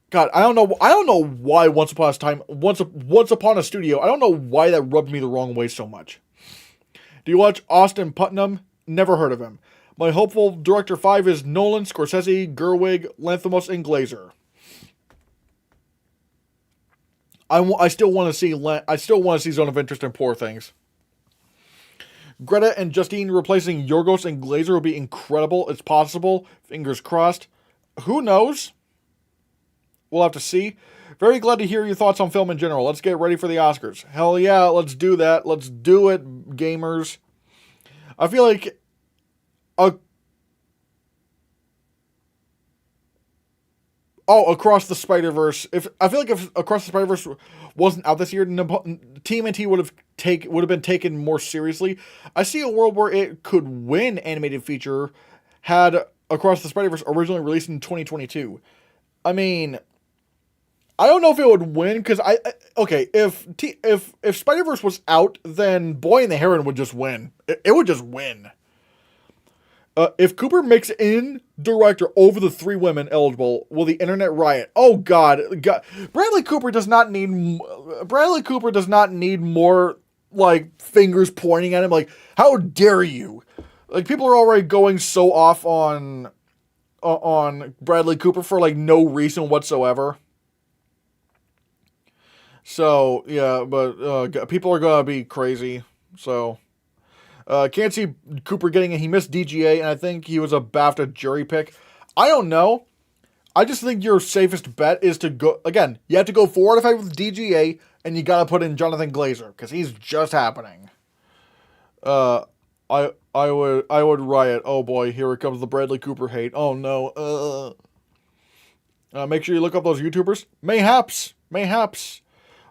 God, I don't know why Once Upon a Studio, I don't know why that rubbed me the wrong way so much. Do you watch Austin Putnam? Never heard of him. My hopeful director 5 is Nolan, Scorsese, Gerwig, Lanthimos, and Glazer. I still want to see Zone of Interest and Poor Things. Greta and Justine replacing Yorgos and Glazer would be incredible. It's possible. Fingers crossed. Who knows? We'll have to see. Very glad to hear your thoughts on film in general. Let's get ready for the Oscars. Hell yeah, let's do that. Let's do it, gamers. I feel like Across the Spider-Verse. If Across the Spider-Verse wasn't out this year, TMNT would have been taken more seriously. I see a world where it could win animated feature had Across the Spider-Verse originally released in 2022. I mean, I don't know if it would win because if Spider-Verse was out, then Boy and the Heron would just win. It would just win. If Cooper makes in director over the 3 women eligible, will the internet riot? Oh God. Bradley Cooper does not need more like fingers pointing at him. Like, how dare you? Like, people are already going so off on Bradley Cooper for like no reason whatsoever. So yeah, but people are gonna be crazy. So. Can't see Cooper getting it. He missed DGA, and I think he was a BAFTA jury pick. I don't know. I just think your safest bet is to go... Again, you have to go 4 out of 5 with DGA, and you gotta put in Jonathan Glazer, because he's just happening. I would riot. Oh boy, here it comes the Bradley Cooper hate. Oh no. Make sure you look up those YouTubers. Mayhaps.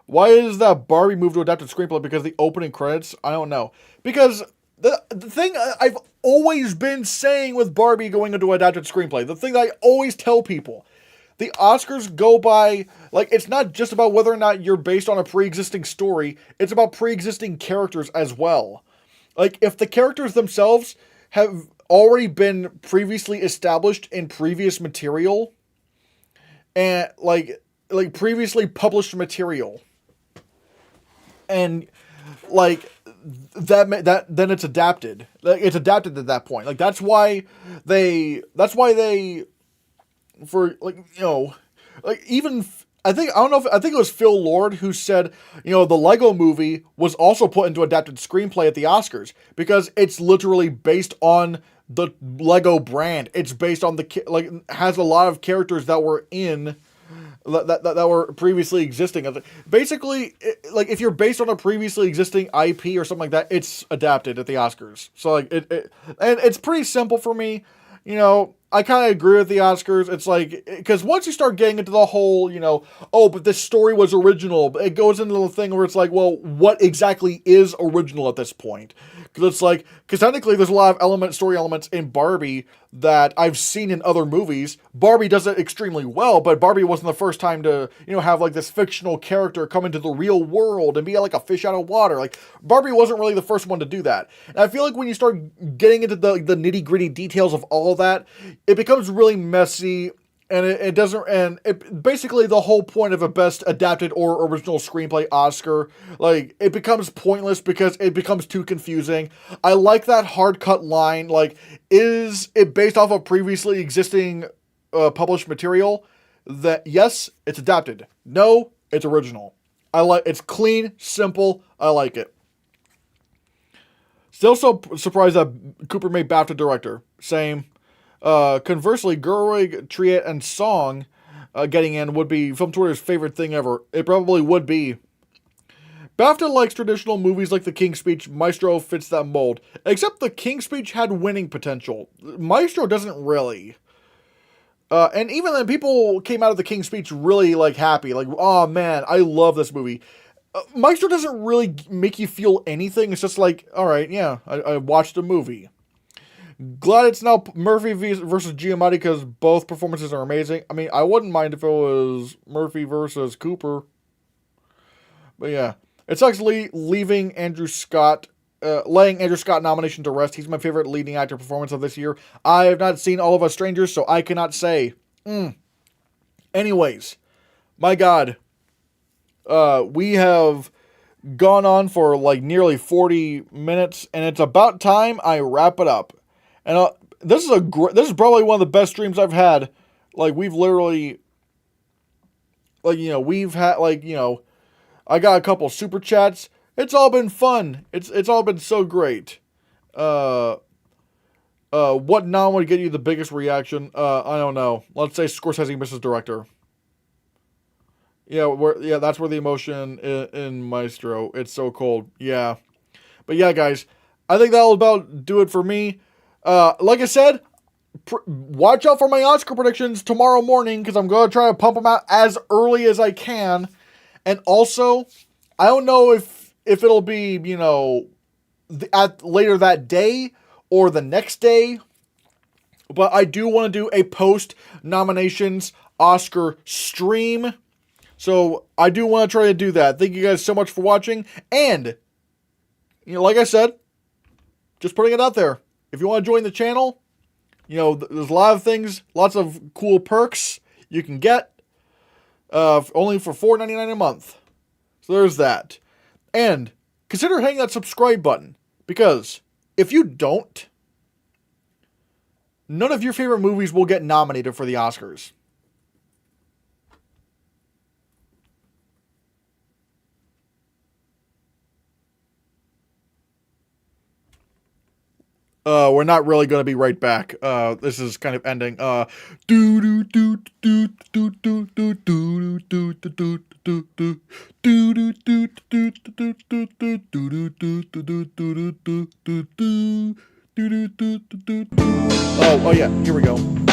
Why is that Barbie moved to adapted screenplay? Because the opening credits? I don't know. Because... The thing I've always been saying with Barbie going into adapted screenplay, the thing that I always tell people, the Oscars go by, like, it's not just about whether or not you're based on a pre-existing story, it's about pre-existing characters as well. Like, if the characters themselves have already been previously established in previous material, and, like previously published material, and, like... That then it's adapted. It's adapted at that point. Like that's why they for like like even I think it was Phil Lord who said the Lego Movie was also put into adapted screenplay at the Oscars because it's literally based on the Lego brand. It's based on has a lot of characters that were in. That were previously existing. Basically, if you're based on a previously existing IP or something like that, it's adapted at the Oscars. So and it's pretty simple for me. I kind of agree with the Oscars. It's like, because once you start getting into the whole, but this story was original, it goes into the thing where it's like, well, what exactly is original at this point? Because technically there's a lot of story elements in Barbie that I've seen in other movies. Barbie does it extremely well, but Barbie wasn't the first time to, have like this fictional character come into the real world and be like a fish out of water. Like, Barbie wasn't really the first one to do that. And I feel like when you start getting into the nitty gritty details of all of that, it becomes really messy. And basically the whole point of a best adapted or original screenplay Oscar, like, it becomes pointless because it becomes too confusing. I like that hard cut line, like, is it based off of previously existing published material? that yes, it's adapted. No, it's original. It's clean, simple. I like it. Still so surprised that Cooper made BAFTA director. Same. Conversely, Gerwig, Triet, and Song getting in would be Film Twitter's favorite thing ever. It probably would be. BAFTA likes traditional movies like The King's Speech. Maestro fits that mold. Except The King's Speech had winning potential. Maestro doesn't really. And even then, people came out of The King's Speech really, like, happy. Like, oh, man, I love this movie. Maestro doesn't really make you feel anything. It's just like, all right, yeah, I watched a movie. Glad it's now Murphy versus Giamatti because both performances are amazing. I mean, I wouldn't mind if it was Murphy versus Cooper. But yeah, it sucks leaving Andrew Scott, laying Andrew Scott nomination to rest. He's my favorite leading actor performance of this year. I have not seen All of Us Strangers, so I cannot say. Anyways, my God. We have gone on for like nearly 40 minutes, and it's about time I wrap it up. And this is probably one of the best streams I've had. Like, we've literally, like, you know, we've had, like, you know, I got a couple super chats. It's all been fun. It's all been so great. What nom would get you the biggest reaction? I don't know. Let's say Scorsese misses director. Yeah, that's where the emotion in Maestro. It's so cold. Yeah. But yeah, guys, I think that'll about do it for me. Like I said, watch out for my Oscar predictions tomorrow morning because I'm going to try to pump them out as early as I can. And also, I don't know if it'll be, you know, later that day or the next day. But I do want to do a post-nominations Oscar stream. So, I do want to try to do that. Thank you guys so much for watching. And, you know, like I said, just putting it out there. If you want to join the channel, you know, there's a lot of things, lots of cool perks you can get. Only for $4.99 a month. So, there's that. And, consider hitting that subscribe button. Because, if you don't, none of your favorite movies will get nominated for the Oscars. We're not really going to be right back. This is kind of ending. Oh yeah, here we go.